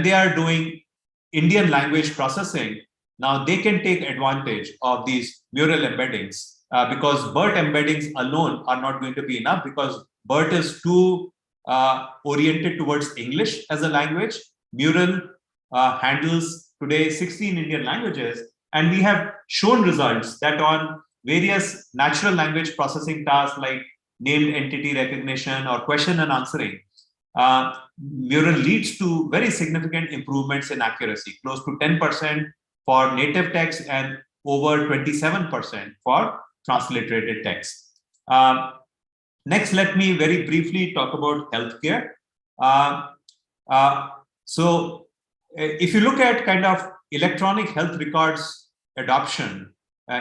they are doing Indian language processing, now they can take advantage of these mural embeddings because BERT embeddings alone are not going to be enough, because BERT is too oriented towards English as a language. Mural handles today 16 Indian languages, and we have shown results that on various natural language processing tasks like named entity recognition or question and answering, Mural leads to very significant improvements in accuracy, close to 10% for native text and over 27% for transliterated text. Next, let me very briefly talk about healthcare. So if you look at kind of electronic health records adoption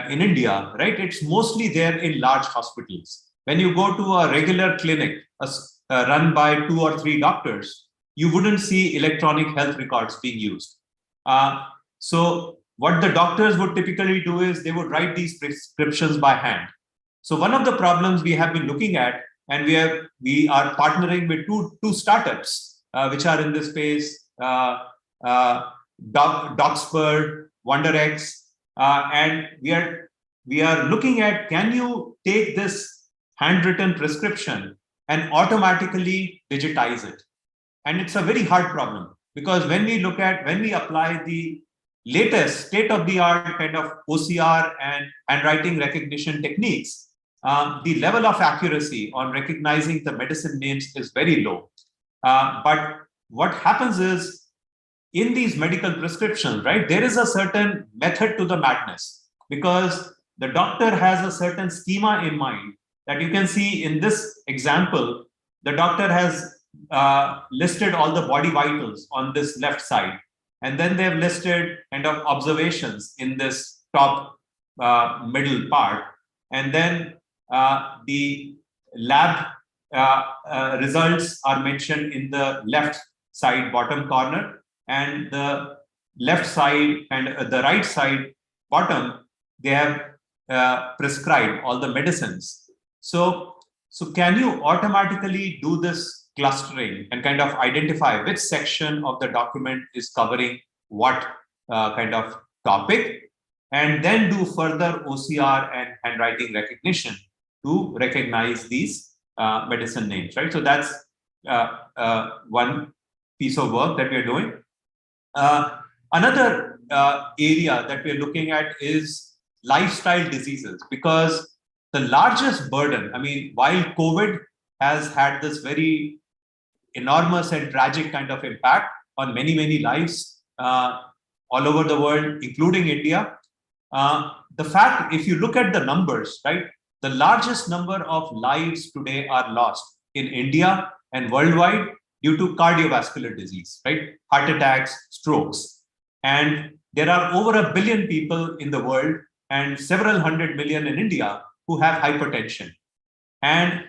in India, right, it's mostly there in large hospitals. When you go to a regular clinic run by 2 or 3 doctors, you wouldn't see electronic health records being used. So what the doctors would typically do is they would write these prescriptions by hand. So one of the problems we have been looking at, and we are partnering with two startups which are in this space, Doxpert, WonderX, and we are looking at, can you take this handwritten prescription and automatically digitize it? And it's a very hard problem, because when we apply the latest state-of-the-art kind of OCR and handwriting recognition techniques, the level of accuracy on recognizing the medicine names is very low. But what happens is, in these medical prescriptions, right, there is a certain method to the madness, because the doctor has a certain schema in mind that you can see in this example. The doctor has listed all the body vitals on this left side, and then they've listed kind of observations in this top middle part, and then the lab results are mentioned in the left side bottom corner, and the left side and the right side bottom, they have prescribed all the medicines. So can you automatically do this clustering and kind of identify which section of the document is covering what kind of topic, and then do further OCR and handwriting recognition to recognize these medicine names, right? So that's one piece of work that we're doing. Another area that we're looking at is lifestyle diseases, because the largest burden, I mean, while COVID has had this very enormous and tragic kind of impact on many, many lives all over the world, including India, the fact, if you look at the numbers, right, the largest number of lives today are lost in India and worldwide due to cardiovascular disease, right? Heart attacks, strokes. And there are over 1 billion people in the world and several 100 million in India who have hypertension. And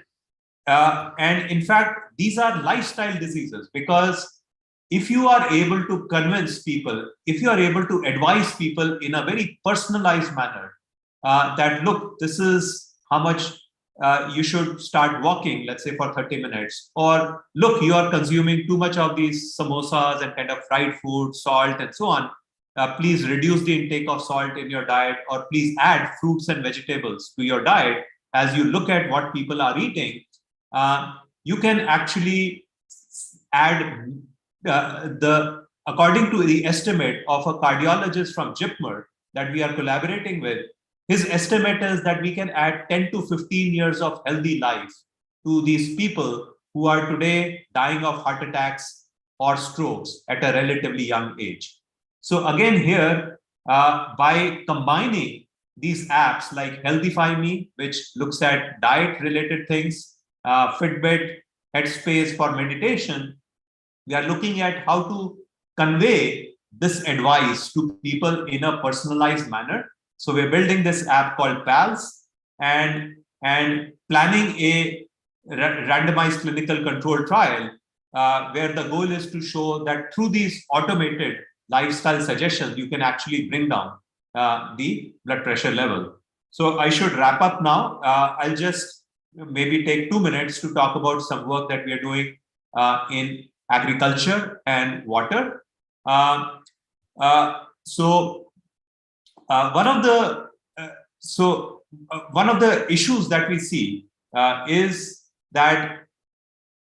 in fact, these are lifestyle diseases, because if you are able to convince people, if you are able to advise people in a very personalized manner, that look, this is how much you should start walking, let's say for 30 minutes, or look, you are consuming too much of these samosas and kind of fried food, salt, and so on. Please reduce the intake of salt in your diet, or please add fruits and vegetables to your diet. As you look at what people are eating, you can actually add according to the estimate of a cardiologist from JIPMER that we are collaborating with. His estimate is that we can add 10 to 15 years of healthy life to these people who are today dying of heart attacks or strokes at a relatively young age. So again, here, by combining these apps like Healthify Me, which looks at diet-related things, Fitbit, Headspace for meditation, we are looking at how to convey this advice to people in a personalized manner. So we're building this app called PALS and planning a randomized clinical control trial where the goal is to show that through these automated lifestyle suggestions, you can actually bring down the blood pressure level. So I should wrap up now. I'll just maybe take 2 minutes to talk about some work that we are doing in agriculture and water. Uh, so one of the one of the issues that we see is that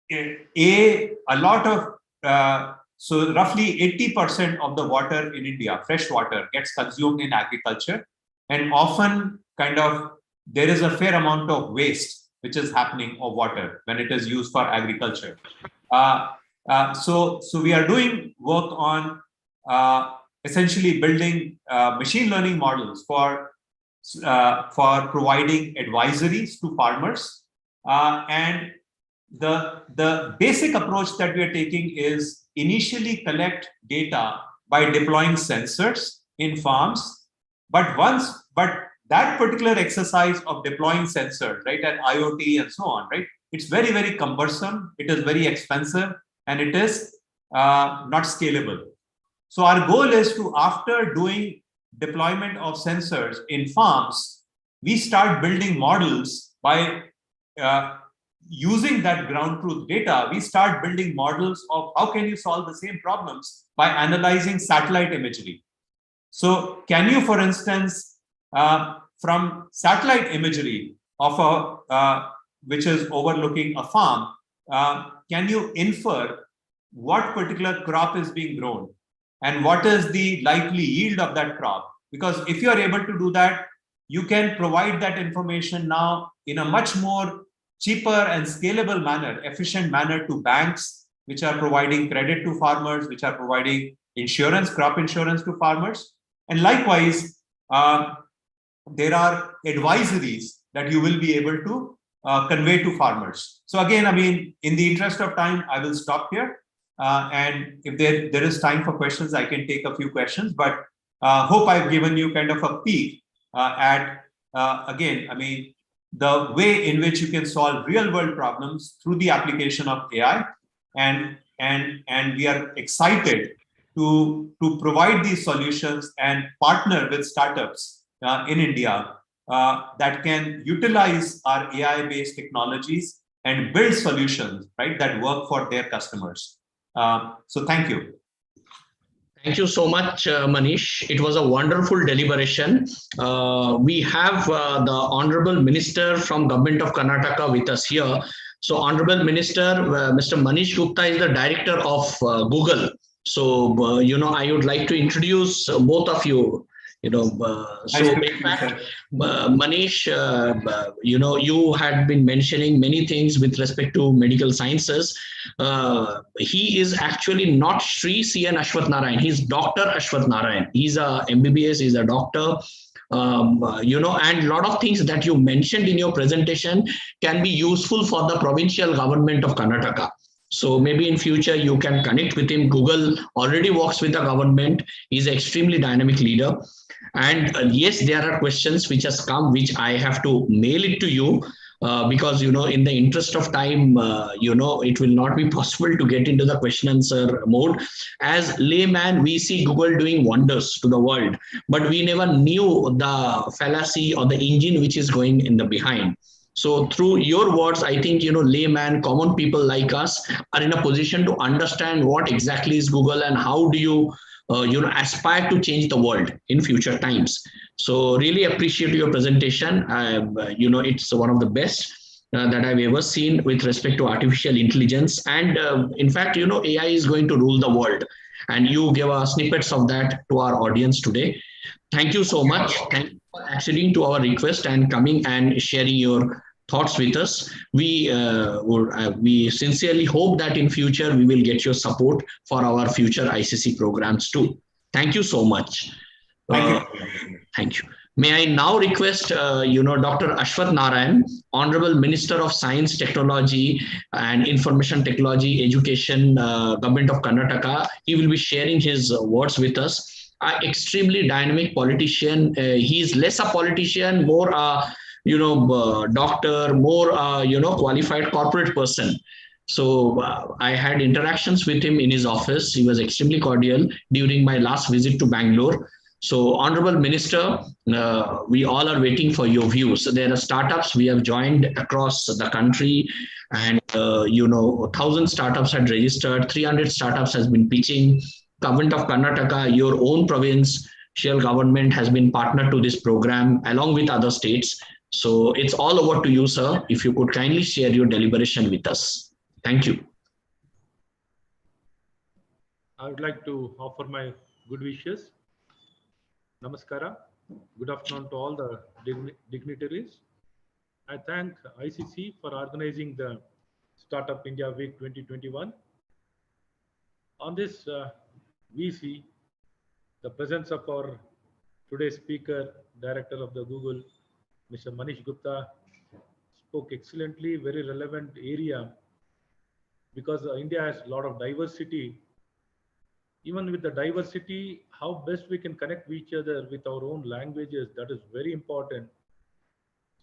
a lot of so roughly 80% of the water in India, fresh water, gets consumed in agriculture, and often kind of there is a fair amount of waste which is happening of water when it is used for agriculture. So we are doing work on essentially building machine learning models for providing advisories to farmers, and the basic approach that we are taking is initially collect data by deploying sensors in farms, but that particular exercise of deploying sensors, right, and IoT and so on, right, it's very, very cumbersome, it is very expensive, and it is not scalable. So our goal is to, after doing deployment of sensors in farms, we start building models by using that ground truth data. We start building models of how can you solve the same problems by analyzing satellite imagery. So can you, for instance, from satellite imagery of which is overlooking a farm, can you infer what particular crop is being grown and what is the likely yield of that crop? Because if you are able to do that, you can provide that information now in a much more cheaper and scalable manner, efficient manner, to banks, which are providing credit to farmers, which are providing insurance, crop insurance to farmers. And likewise, there are advisories that you will be able to convey to farmers. So again, I mean, in the interest of time, I will stop here. And if there is time for questions, I can take a few questions, but hope I've given you kind of a peek at, again, I mean, the way in which you can solve real world problems through the application of AI. And we are excited to provide these solutions and partner with startups in India that can utilize our AI-based technologies and build solutions, right, that work for their customers. So thank you. Thank you so much, Manish. It was a wonderful deliberation. We have the Honorable Minister from Government of Karnataka with us here. So Honorable Minister, Mr. Manish Gupta is the Director of Google. So, I would like to introduce both of you. So in fact, Manish, you had been mentioning many things with respect to medical sciences. He is actually not Sri C.N. Ashwath Narayan. He's Dr. Ashwath Narayan. He's a MBBS, he's a doctor. And a lot of things that you mentioned in your presentation can be useful for the provincial government of Karnataka. So maybe in future you can connect with him. Google already works with the government. He's an extremely dynamic leader. And yes, there are questions which has come, which I have to mail it to you because, in the interest of time, it will not be possible to get into the question answer mode. As layman, we see Google doing wonders to the world, but we never knew the fallacy or the engine which is going in the behind. So through your words, I think, layman, common people like us are in a position to understand what exactly is Google and how do you aspire to change the world in future times. So really appreciate your presentation. It's one of the best that I've ever seen with respect to artificial intelligence. And in fact, AI is going to rule the world. And you gave us snippets of that to our audience today. Thank you so much. Thank you for acceding to our request and coming and sharing your thoughts with us. We sincerely hope that in future we will get your support for our future ICC programs too. Thank you so much. Thank you. Thank you. May I now request, Dr. Ashwath Narayan, Honorable Minister of Science, Technology and Information Technology Education, Government of Karnataka. He will be sharing his words with us. Extremely dynamic politician. He is less a politician, more a doctor, more qualified corporate person. So I had interactions with him in his office. He was extremely cordial during my last visit to Bangalore. So Honorable Minister, we all are waiting for your views. So there are startups we have joined across the country, and 1,000 startups had registered, 300 startups has been pitching. Government of Karnataka, your own provincial government has been partnered to this program along with other states. So it's all over to you, sir. If you could kindly share your deliberation with us. Thank you. I would like to offer my good wishes. Namaskara. Good afternoon to all the dignitaries. I thank ICC for organizing the Startup India Week 2021. On this, we see the presence of our today's speaker, Director of the Google, Mr. Manish Gupta, spoke excellently, very relevant area, because India has a lot of diversity. Even with the diversity, how best we can connect each other with our own languages, that is very important.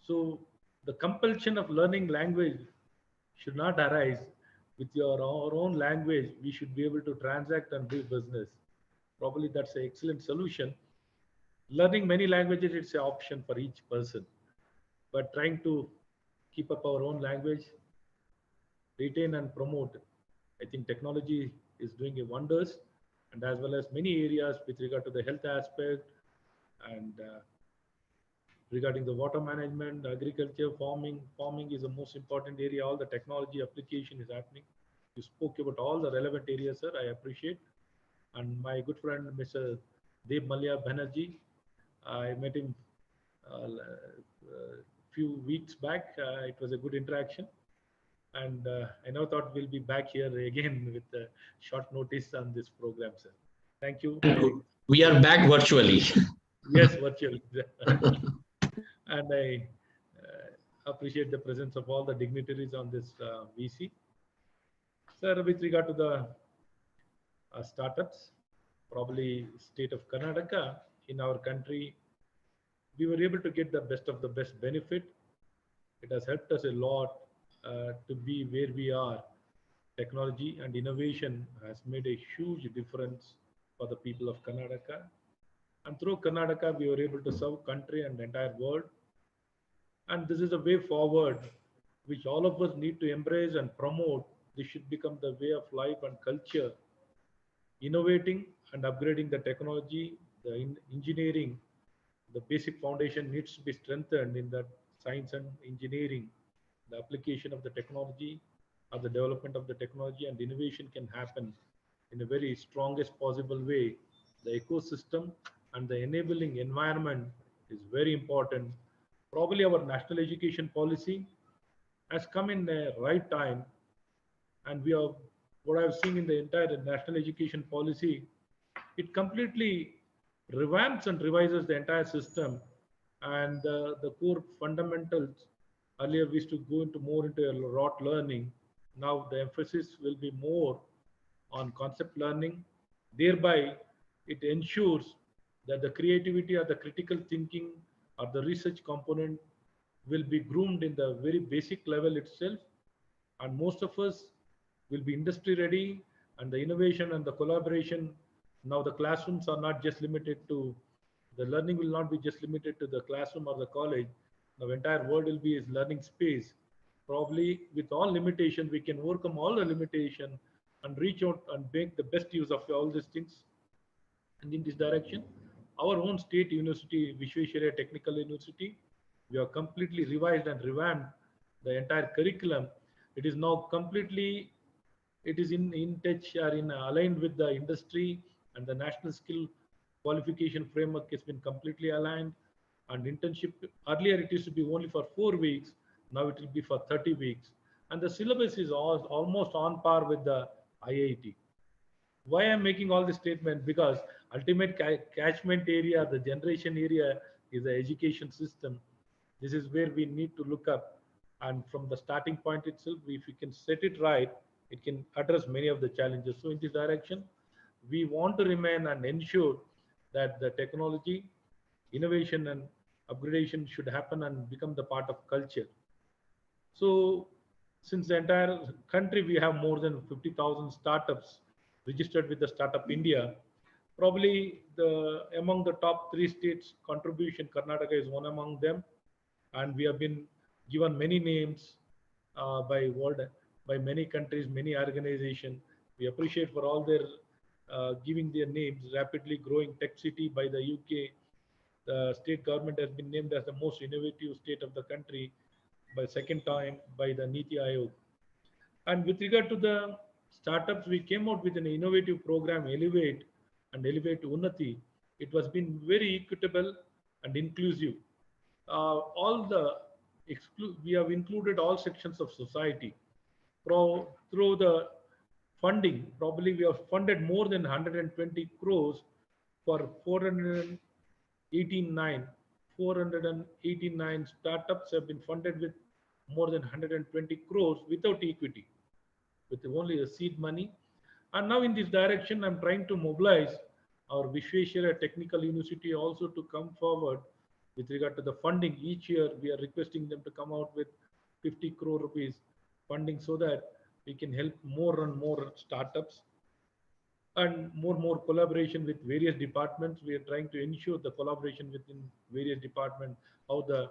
So the compulsion of learning language should not arise. With our own language, we should be able to transact and do business. Probably that's an excellent solution. Learning many languages, it's an option for each person. But trying to keep up our own language, retain and promote, I think technology is doing a wonders, and as well as many areas with regard to the health aspect and regarding the water management, agriculture, farming. Farming is the most important area. All the technology application is happening. You spoke about all the relevant areas, sir. I appreciate. And my good friend, Mr. Dev Malya Banerjee, I met him a few weeks back. It was a good interaction. And I now thought we'll be back here again with a short notice on this program, sir. Thank you. We are back virtually. Yes, virtually. And I appreciate the presence of all the dignitaries on this VC. Sir, with regard to the startups, probably state of Karnataka in our country, we were able to get the best of the best benefit. It has helped us a lot to be where we are. Technology and innovation has made a huge difference for the people of Karnataka. And through Karnataka, we were able to serve country and the entire world. And this is a way forward, which all of us need to embrace and promote. This should become the way of life and culture. Innovating and upgrading the technology, the engineering, the basic foundation needs to be strengthened in that science and engineering. The application of the technology or the development of the technology and innovation can happen in a very strongest possible way. The ecosystem and the enabling environment is very important. Probably our national education policy has come in the right time, and we are what I've seen in the entire national education policy, it completely revamps and revises the entire system and the core fundamentals. Earlier we used to go into more into a rote learning. Now the emphasis will be more on concept learning. Thereby, it ensures that the creativity or the critical thinking or the research component will be groomed in the very basic level itself. And most of us will be industry ready, and the innovation and the collaboration. Now the classrooms are not just limited to, the learning will not be just limited to the classroom or the college. The entire world will be its learning space. Probably with all limitations, we can overcome all the limitation and reach out and make the best use of all these things. And in this direction, our own state university, Vishweshwarya Technical University, we have completely revised and revamped the entire curriculum. It is now completely, it is in touch or in aligned with the industry, and the national skill qualification framework has been completely aligned. And internship, earlier it used to be only for 4 weeks, now it will be for 30 weeks. And the syllabus is almost on par with the IIT. Why I'm making all this statement? Because ultimate catchment area, the generation area is the education system. This is where we need to look up. And from the starting point itself, if we can set it right, it can address many of the challenges. So in this direction, we want to remain and ensure that the technology, innovation and upgradation should happen and become the part of culture. So since the entire country, we have more than 50,000 startups registered with the Startup India. Probably among the top 3 states contribution, Karnataka is one among them. And we have been given many names by many countries, many organizations. We appreciate for all their giving their names. Rapidly growing tech city by the UK. The state government has been named as the most innovative state of the country by second time by the Niti Aayog. And with regard to the startups, we came out with an innovative program, Elevate and Elevate Unnati. It was been very equitable and inclusive. All the we have included all sections of society. Through the funding, probably we have funded more than 120 crores for 489 startups have been funded with more than 120 crores without equity, with only a seed money. And now in this direction, I'm trying to mobilize our Vishweshwara Technical University also to come forward with regard to the funding. Each year, we are requesting them to come out with 50 crore rupees funding so that we can help more and more startups and more collaboration with various departments. We are trying to ensure the collaboration within various departments, how the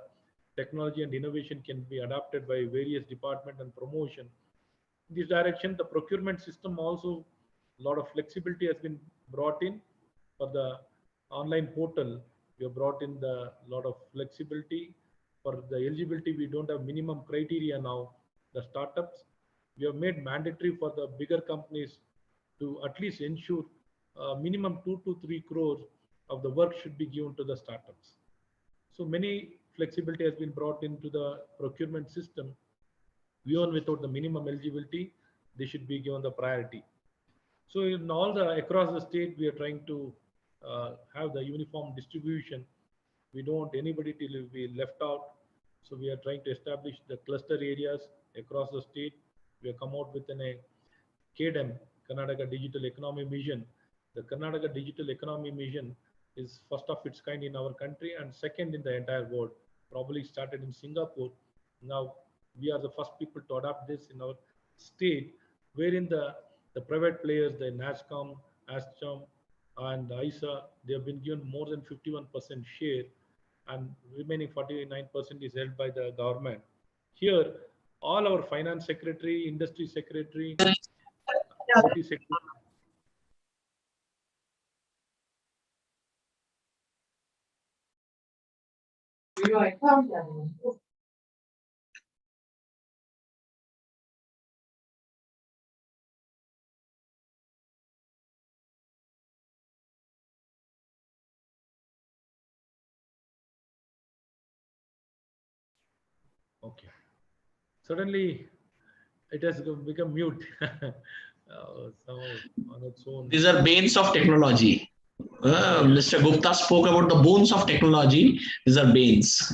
technology and innovation can be adapted by various department and promotion. In this direction, the procurement system also, a lot of flexibility has been brought in for the online portal. We have brought in the lot of flexibility for the eligibility. We don't have minimum criteria now. The startups, we have made mandatory for the bigger companies to at least ensure minimum 2 to 3 crores of the work should be given to the startups. So many flexibility has been brought into the procurement system. Even without the minimum eligibility, they should be given the priority. So in all the across the state, we are trying to have the uniform distribution. We don't want anybody to be left out. So we are trying to establish the cluster areas across the state. We have come out with a KDEM, Karnataka Digital Economy Mission. The Karnataka Digital Economy Mission is first of its kind in our country and second in the entire world. Probably started in Singapore. Now we are the first people to adopt this in our state, wherein the private players, the NASCOM, ASCHAM, and ISA, they have been given more than 51% share, and remaining 49% is held by the government. Here, all our finance secretary, industry secretary, IT secretary. Okay. Suddenly, it has become mute. On its own. These are banes of technology. Mr. Gupta spoke about the bones of technology. These are banes.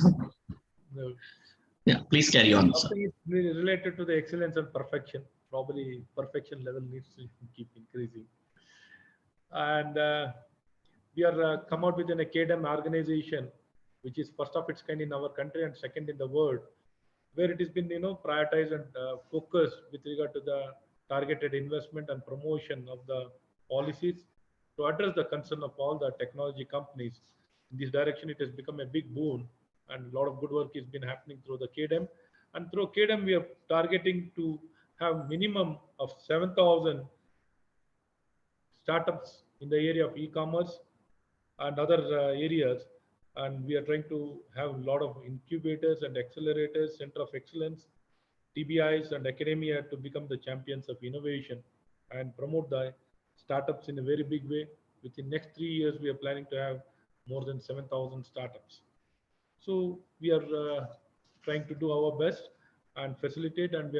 No. Yeah, please carry on. Something is related to the excellence and perfection. Probably perfection level needs to keep increasing. And we are come out with an KDEM organization, which is first of its kind in our country and second in the world, where it has been prioritized and focused with regard to the targeted investment and promotion of the policies to address the concern of all the technology companies. In this direction, it has become a big boon, and a lot of good work has been happening through the KDEM. And through KDEM, we are targeting to have minimum of 7,000 startups in the area of e-commerce and other areas. And we are trying to have a lot of incubators and accelerators, center of excellence, TBIs and academia to become the champions of innovation and promote the startups in a very big way. Within next 3 years, we are planning to have more than 7,000 startups. So we are trying to do our best and facilitate, and we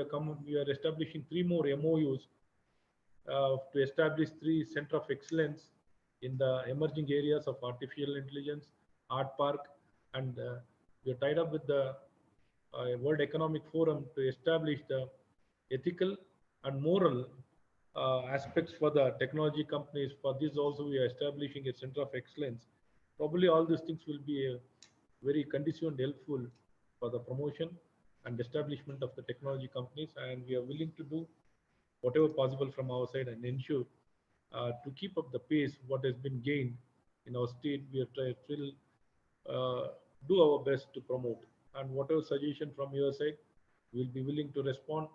are establishing 3 more MOUs to establish 3 center of excellence in the emerging areas of artificial intelligence, art park, and we are tied up with the World Economic Forum to establish the ethical and moral aspects for the technology companies. For this also, we are establishing a center of excellence. Probably all these things will be very conducive and helpful for the promotion and establishment of the technology companies, and we are willing to do whatever possible from our side and ensure to keep up the pace what has been gained in our state. We are trying to do our best to promote, and whatever suggestion from your side, we'll be willing to respond,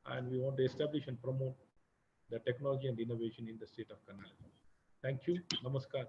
and we want to establish and promote the technology and innovation in the state of Karnataka. Thank you. Namaskar.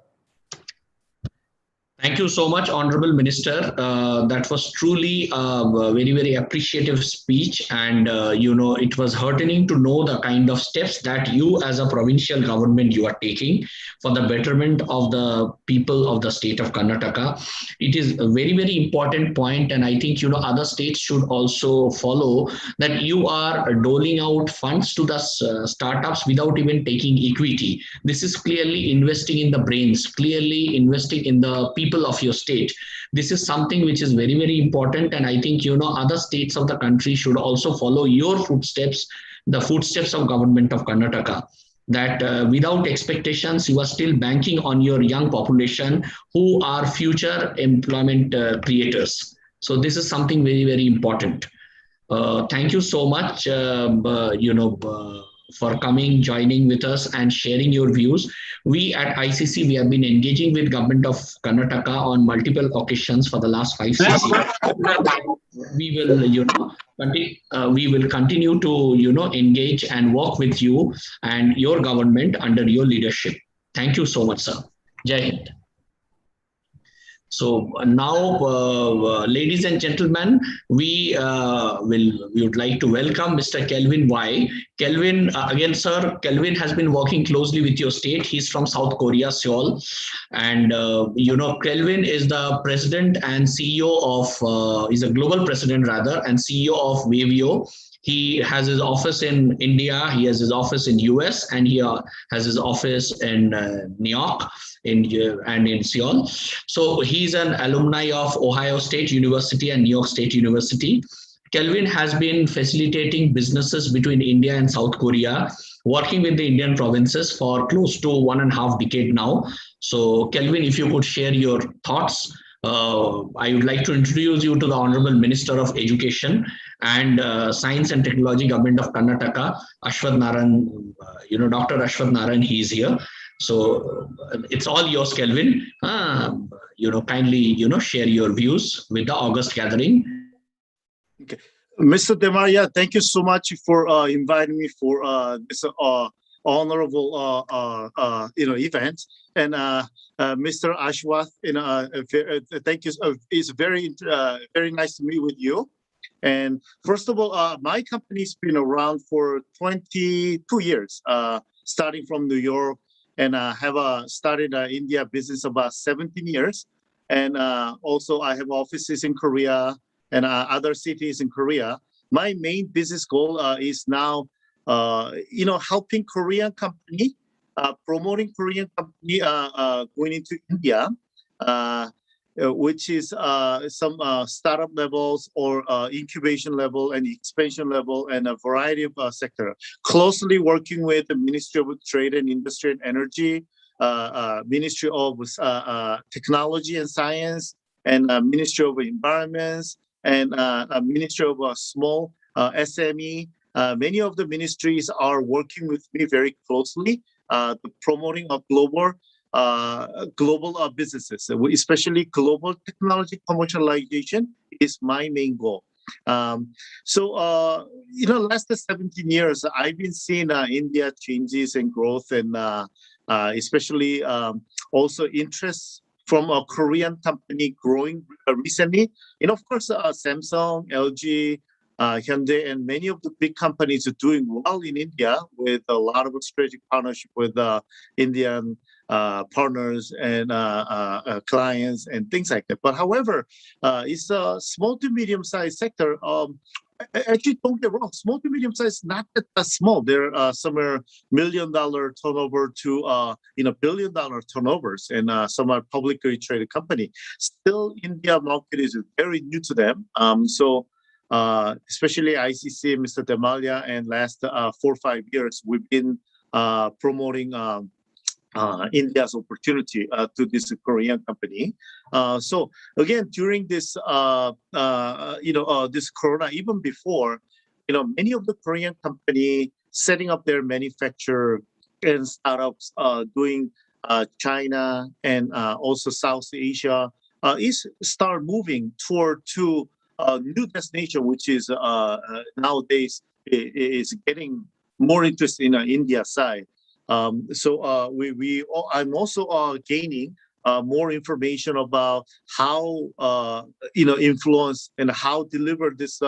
Thank you so much, Honorable Minister. That was truly a very, very appreciative speech. And, it was heartening to know the kind of steps that you as a provincial government you are taking for the betterment of the people of the state of Karnataka. It is a very, very important point. And I think, other states should also follow that you are doling out funds to the startups without even taking equity. This is clearly investing in the brains, clearly investing in the people of your state. This is something which is very, very important. And I think, other states of the country should also follow your footsteps, the footsteps of government of Karnataka, that without expectations, you are still banking on your young population who are future employment creators. So this is something very, very important. Thank you so much, for coming, joining with us and sharing your views. We at ICC, we have been engaging with government of Karnataka on multiple occasions for the last 5-6 years. We will, we will continue to, engage and work with you and your government under your leadership. Thank you so much, sir. Jai Hind. So now, ladies and gentlemen, we would like to welcome Mr. Kelvin Y. Kelvin, again, sir, Kelvin has been working closely with your state. He's from South Korea, Seoul. And, Kelvin is the president and CEO of, he's a global president rather, and CEO of Wavio. He has his office in India, he has his office in US, and he has his office in New York and in Seoul. So he's an alumni of Ohio State University and New York State University. Kelvin has been facilitating businesses between India and South Korea, working with the Indian provinces for close to 1.5 decades now. So Kelvin, if you could share your thoughts. I would like to introduce you to the Honorable Minister of Education and Science and Technology, Government of Karnataka, Ashwath Narayan, Dr. Ashwath Narayan, he is here. So it's all yours, Kelvin. Kindly, share your views with the August gathering. Okay. Mr. Demaria, thank you so much for inviting me for this honorable event. And Mr. Ashwath, thank you. It's very nice to meet with you. And first of all, my company's been around for 22 years, starting from New York, and have started India business about 17 years. And also I have offices in Korea and other cities in Korea. My main business goal is now, helping Korean company, promoting Korean company going into India, which is some startup levels or incubation level and expansion level and a variety of sector. Closely working with the Ministry of Trade and Industry and Energy, Ministry of Technology and Science, and Ministry of Environments, and Ministry of Small SME. Many of the ministries are working with me very closely, promoting a global businesses, especially global technology commercialization is my main goal. Last 17 years, I've been seeing India changes and growth, and especially also interest from a Korean company growing recently. And of course, Samsung, LG, Hyundai, and many of the big companies are doing well in India with a lot of strategic partnership with Indian partners and clients and things like that. But however, it's a small to medium sized sector. Actually, don't get wrong, small to medium size not that small. There are somewhere $1 million turnover to $1 billion turnovers, and some are publicly traded company. Still, India market is very new to them. Especially ICC, Mr. Demalia, and last 4 or 5 years, we've been promoting India's opportunity to this Korean company. So again, during this, this Corona, even before, many of the Korean company setting up their manufacture and startups doing China and also South Asia is start moving toward to a new destination, which is nowadays is getting more interest in India side. I'm also gaining more information about how influence and how deliver this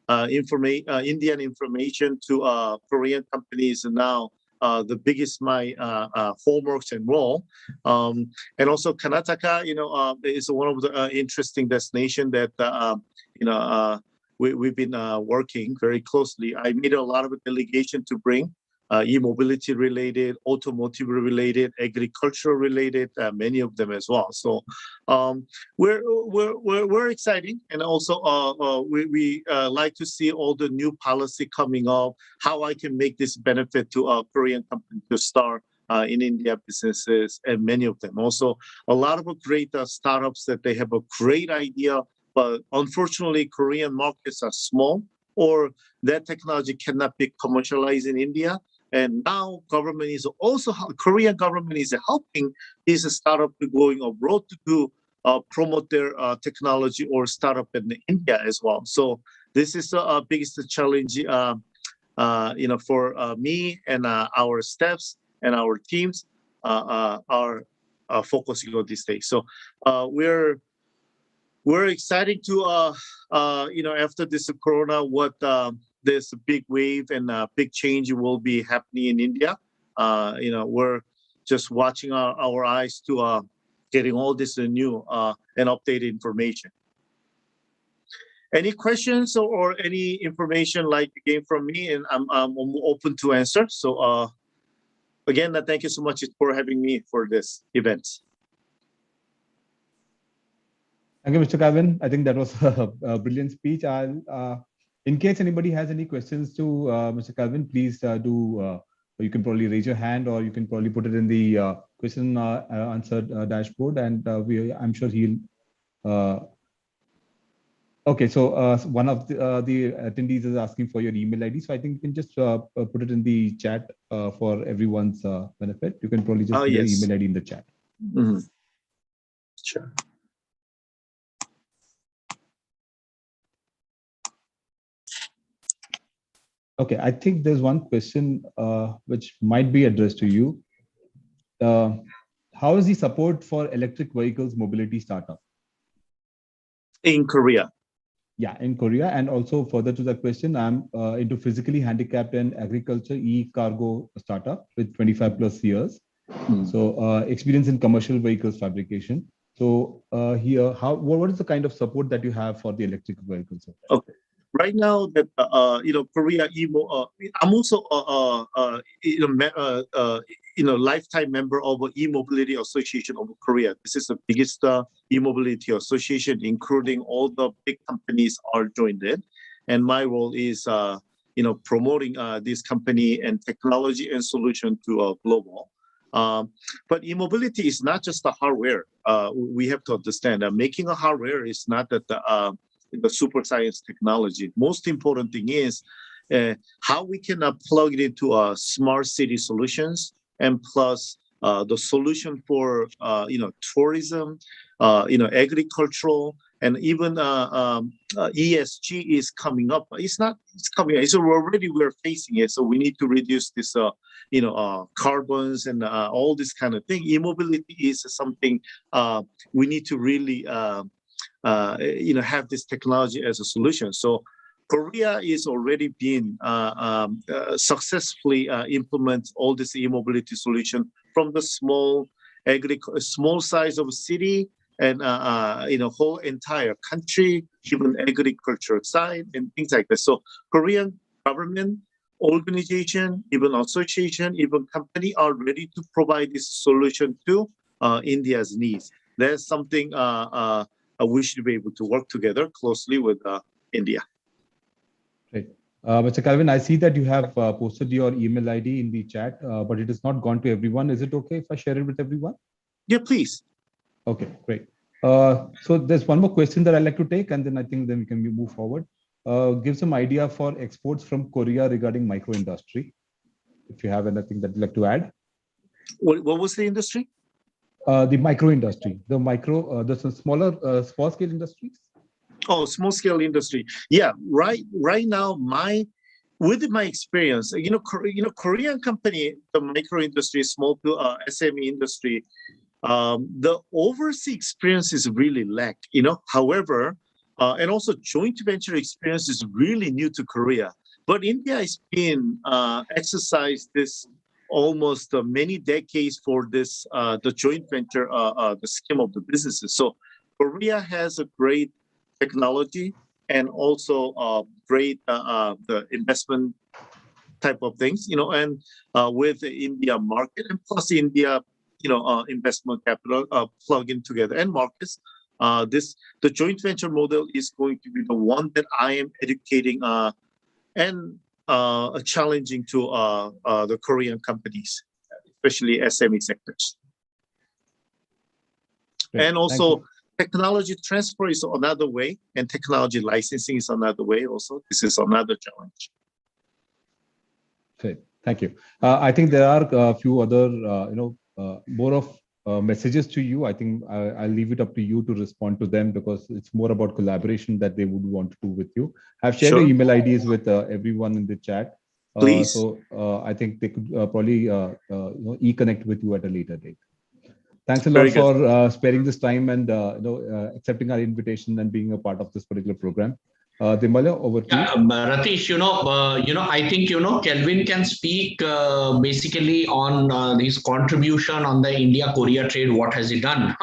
Indian information to Korean companies now. The biggest my homeworks and role, and also Karnataka, is one of the interesting destination that we've been working very closely. I made a lot of a delegation to bring e-mobility related, automotive related, agricultural related, many of them as well. So we're exciting, and also we like to see all the new policy coming up. How I can make this benefit to Korean companies to start in India businesses, and many of them also a lot of great startups that they have a great idea, but unfortunately Korean markets are small, or that technology cannot be commercialized in India. And now government is also, Korean government is helping these startups going abroad to promote their technology or startup in India as well. So this is the biggest challenge, for me and our staffs and our teams are focusing on this day. So we're excited to after this corona, what this big wave and big change will be happening in India. We're just watching our eyes to getting all this new and updated information. Any questions or any information like again from me, and I'm open to answer. So again, thank you so much for having me for this event. Thank you, Mr. Calvin. I think that was a brilliant speech. In case anybody has any questions to Mr. Calvin, please do. You can probably raise your hand, or you can probably put it in the question answer dashboard, and I'm sure he'll. Okay, so one of the attendees is asking for your email ID, so I think you can just put it in the chat for everyone's benefit. You can probably just put your email ID in the chat. Mm-hmm. Sure. Okay, I think there's one question which might be addressed to you. How is the support for electric vehicles mobility startup? In Korea. Yeah, in Korea. And also further to the question, I'm into physically handicapped and agriculture e-cargo startup with 25 plus years. So experience in commercial vehicles fabrication. So here, what is the kind of support that you have for the electric vehicles? Okay. Right now, that Korea I'm also lifetime member of E-Mobility Association of Korea. This is the biggest e-mobility association, including all the big companies are joined in. And my role is promoting this company and technology and solution to global. But e-mobility is not just the hardware. We have to understand that making a hardware is not that the super science technology. Most important thing is how we can plug it into smart city solutions, and plus the solution for tourism, agricultural, and even ESG is coming up. It's coming. It's already we're facing it. So we need to reduce this carbons and all this kind of thing. E-mobility is something we need to really have this technology as a solution. So Korea is already been successfully implement all this e-mobility solution from the small size of a city and whole entire country, even agriculture side and things like that. So Korean government, organization, even association, even company are ready to provide this solution to India's needs. That's something we should be able to work together closely with India. Great. Mr. Calvin, I see that you have posted your email ID in the chat, but it has not gone to everyone. Is it okay if I share it with everyone? Yeah, please. Okay, great. So there's one more question that I'd like to take, and then I think then we can move forward. Give some idea for exports from Korea regarding micro industry. If you have anything that you'd like to add. What was the industry? The micro industry, the smaller, small scale industries. Oh, small scale industry. Yeah, right now, my with my experience, Korean company, the micro industry, small to SME industry, the overseas experience is really lacked. However, and also joint venture experience is really new to Korea. But India has been exercised this almost many decades for this the joint venture the scheme of the businesses. So Korea has a great technology and also great the investment type of things, and with the India market and plus India, investment capital plug in together and markets. The joint venture model is going to be the one that I am educating and challenging to the Korean companies, especially SME sectors. Great. And also technology transfer is another way, and technology licensing is another way also. This is another challenge. Great. Thank you. I think there are a few other, more of messages to you. I think I'll leave it up to you to respond to them because it's more about collaboration that they would want to do with you. I've shared your email IDs with everyone in the chat. Please. So I think they could probably e-connect with you at a later date. Thanks a lot for sparing this time and accepting our invitation and being a part of this particular program. Dimalya, over to you. Ratish, I think, Kelvin can speak basically on his contribution on the India-Korea trade. What has he done?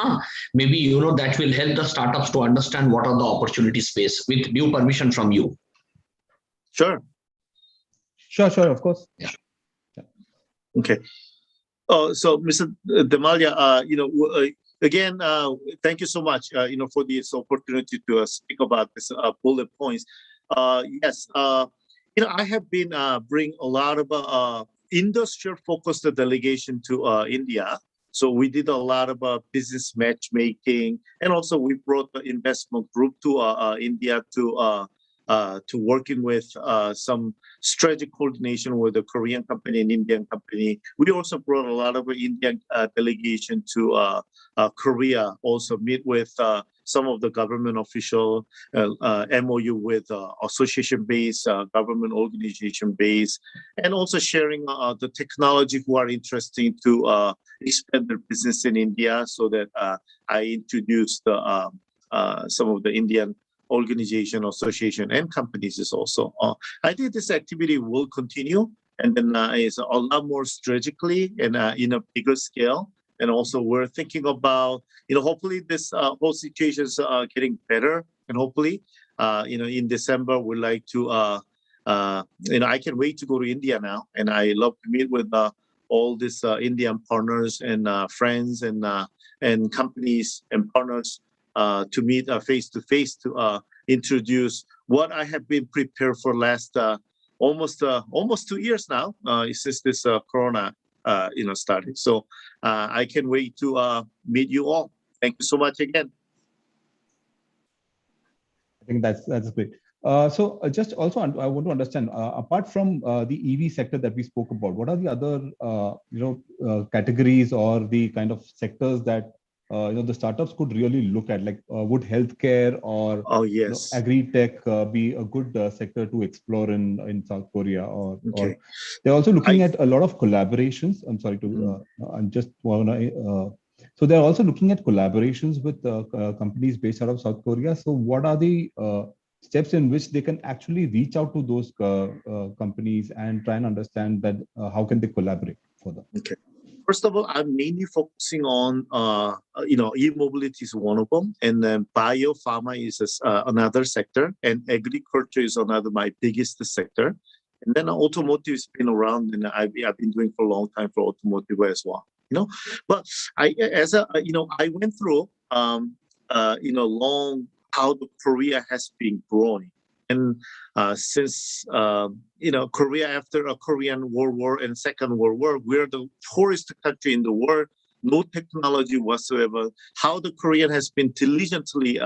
Maybe, that will help the startups to understand what are the opportunity space with due permission from you. Sure. Sure, of course. Yeah. Okay. So, Mr. Dimalya, again, thank you so much, for this opportunity to speak about this bullet points. Yes, I have been bring a lot of industrial-focused delegation to India. So we did a lot of business matchmaking, and also we brought the investment group to India to working with some strategic coordination with the Korean company and Indian company. We also brought a lot of Indian delegation to Korea, also meet with some of the government official, MOU with association-based, government organization-based, and also sharing the technology who are interested to expand their business in India, so that I introduced some of the Indian organization, association, and companies is also. I think this activity will continue, and then is a lot more strategically and in a bigger scale. And also we're thinking about, hopefully this whole situation is getting better, and hopefully, in December we'd like to, I can't wait to go to India now, and I love to meet with all these Indian partners and friends and companies and partners. To meet face to face to introduce what I have been prepared for last almost 2 years now since this Corona started. So I can't wait to meet you all. Thank you so much again. I think that's great. So just also I want to understand, apart from the EV sector that we spoke about, what are the other categories or the kind of sectors that the startups could really look at, like would healthcare or agri-tech be a good sector to explore in South Korea? Or they're also looking at a lot of collaborations. I'm sorry to, so they're also looking at collaborations with companies based out of South Korea. So what are the steps in which they can actually reach out to those companies and try and understand that how can they collaborate further? Okay. First of all, I'm mainly focusing on, e-mobility is one of them, and then biopharma is another sector, and agriculture is my biggest sector, and then automotive has been around, and I've been doing for a long time for automotive as well. But I went through, long how the Korea has been growing. And since, Korea after a Korean World War and Second World War, we're the poorest country in the world, no technology whatsoever. How the Korean has been diligently,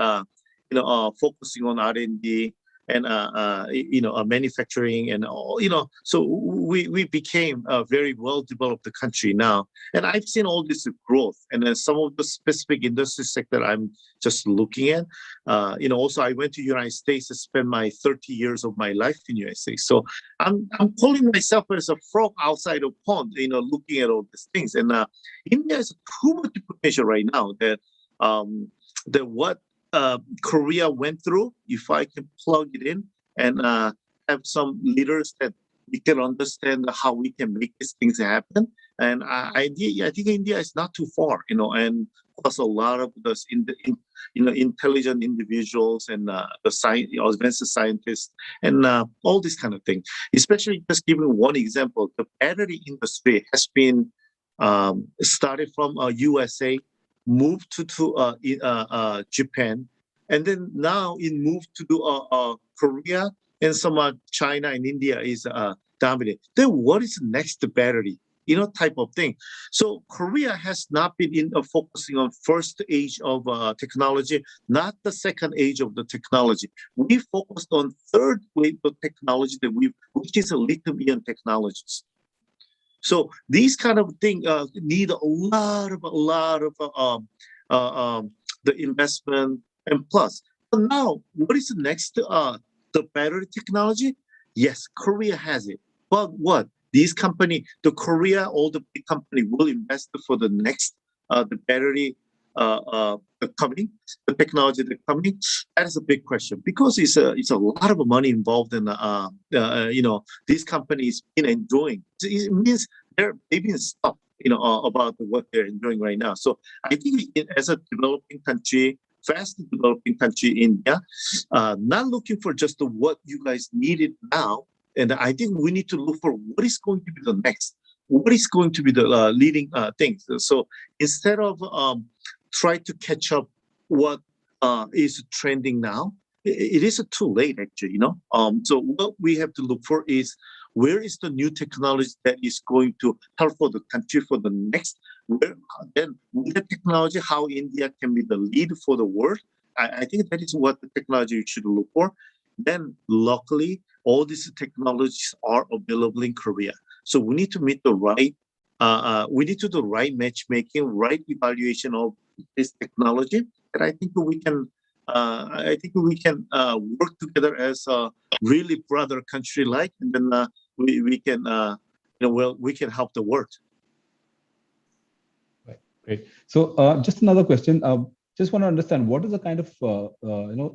focusing on R&D, and manufacturing and all, so we became a very well developed country now. And I've seen all this growth, and then some of the specific industry sector I'm just looking at. Also I went to United States to spend my 30 years of my life in USA. So I'm calling myself as a frog outside a pond, looking at all these things. And India has too much potential right now that what Korea went through, if I can plug it in and have some leaders that we can understand how we can make these things happen. And I think India is not too far, and plus a lot of those intelligent individuals and the advanced scientists and all this kind of thing. Especially just giving one example, the battery industry has been started from USA, moved to Japan, and then now it moved to Korea, and some China and India is dominant. Then what is the next battery? Type of thing. So Korea has not been focusing on first age of technology, not the second age of the technology. We focused on third wave of technology which is a lithium-ion technologies. So these kind of things need a lot of the investment, and plus. So now, what is the next? The battery technology? Yes, Korea has it. But what? These company, all the big company will invest for the next the battery coming, the technology that's coming. That is a big question, because it's a lot of money involved in these companies been enjoying. It means they've been stuck about what they're enjoying right now. So I think as a developing country, fast developing country, India, not looking for just what you guys needed now. And I think we need to look for what is going to be the next, what is going to be the leading things. So instead of try to catch up what is trending now, it is too late actually. So what we have to look for is where is the new technology that is going to help for the country for the next. Then with the technology, how India can be the lead for the world. I think that is what the technology you should look for. Then luckily, all these technologies are available in Korea. So we need to meet the right, we need to do the right matchmaking, right evaluation of this technology. And I think we can, work together as a really brother country like, and then we can, we can help the world. Right, great. So just another question. Just want to understand what is the kind of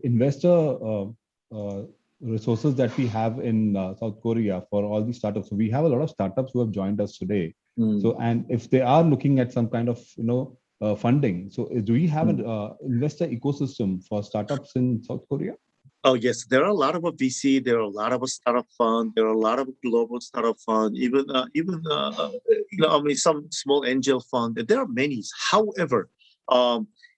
investor resources that we have in South Korea for all these startups. So we have a lot of startups who have joined us today. So, and if they are looking at some kind of funding, so do we have an investor ecosystem for startups in South Korea? Oh yes, there are a lot of VC. There are a lot of startup fund. There are a lot of global startup fund. Even some small angel fund. There are many. However,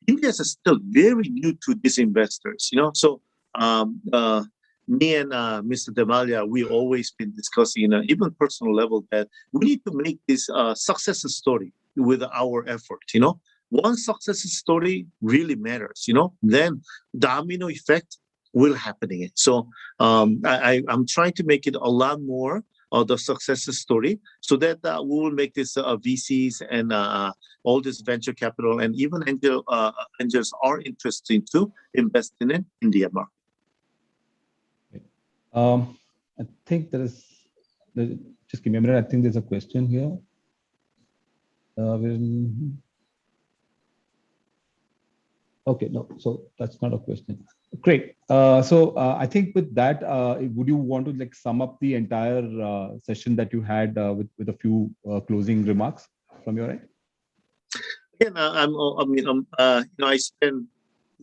India is still very new to these investors. So me and Mr. Demalia, we always been discussing, even personal level, that we need to make this success story with our effort. One success story really matters. Then domino effect will happening. So I'm trying to make it a lot more of the success story, so that we will make this VCs and all this venture capital and even angels are interested to invest in India market. I think just give me a minute. I think there's a question here. Okay, no, so that's not a question. Great. So I think with that, would you want to sum up the entire session that you had with a few closing remarks from your end? Again, I spent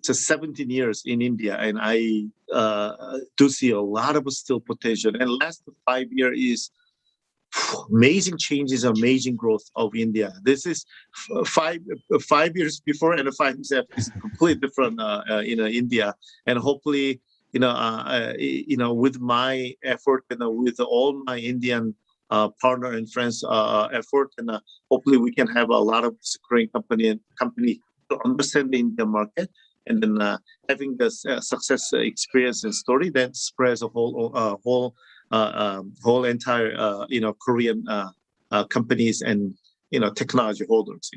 17 years in India, and I do see a lot of still potential. And last 5 years is amazing changes, amazing growth of India. This is 5 years before and 5 years after is completely different. India, and hopefully, with my effort and with all my Indian partner and friends' effort, and hopefully we can have a lot of growing company to understand the Indian market and then having this success experience and story that spreads a whole entire Korean companies and technology holders.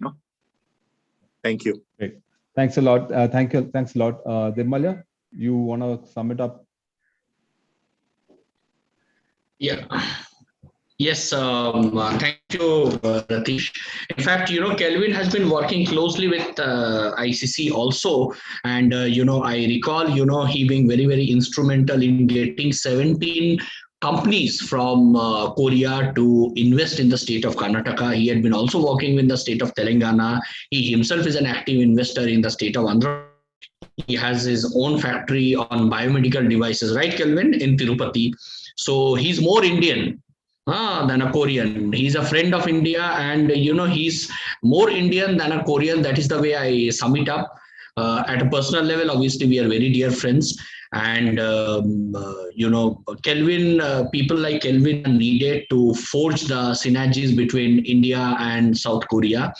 Thank you. Great. Thanks a lot. Thanks a lot. Nirmalya, you want to sum it up? Yeah. Yes, thank you, Ratish. In fact, Kelvin has been working closely with ICC also. And, I recall, he being very, very instrumental in getting 17 companies from Korea to invest in the state of Karnataka. He had been also working with the state of Telangana. He himself is an active investor in the state of Andhra. He has his own factory on biomedical devices, right, Kelvin, in Tirupati. So he's more Indian than a Korean. He's a friend of India, and he's more Indian than a Korean. That is the way I sum it up. At a personal level, obviously, we are very dear friends. And Kelvin, people like Kelvin are needed to forge the synergies between India and South Korea.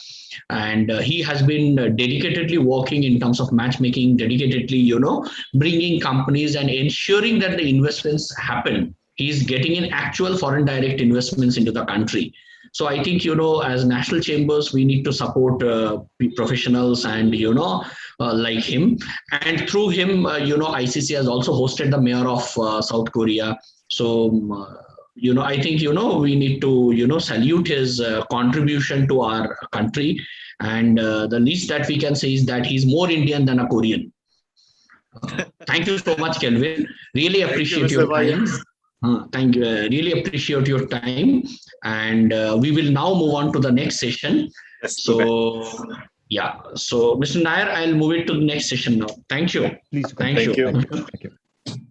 And he has been dedicatedly working in terms of matchmaking, dedicatedly, bringing companies and ensuring that the investments happen. He's getting in actual foreign direct investments into the country. So I think, as national chambers, we need to support professionals and, like him. And through him, ICC has also hosted the mayor of South Korea. So, I think, we need to, salute his contribution to our country. And the least that we can say is that he's more Indian than a Korean. Thank you so much, Kelvin. Really appreciate your time. Thank you. Really appreciate your time. And we will now move on to the next session. So, yeah. So, Mr. Nair, I'll move it to the next session now. Thank you. Please. Thank you. Thank you.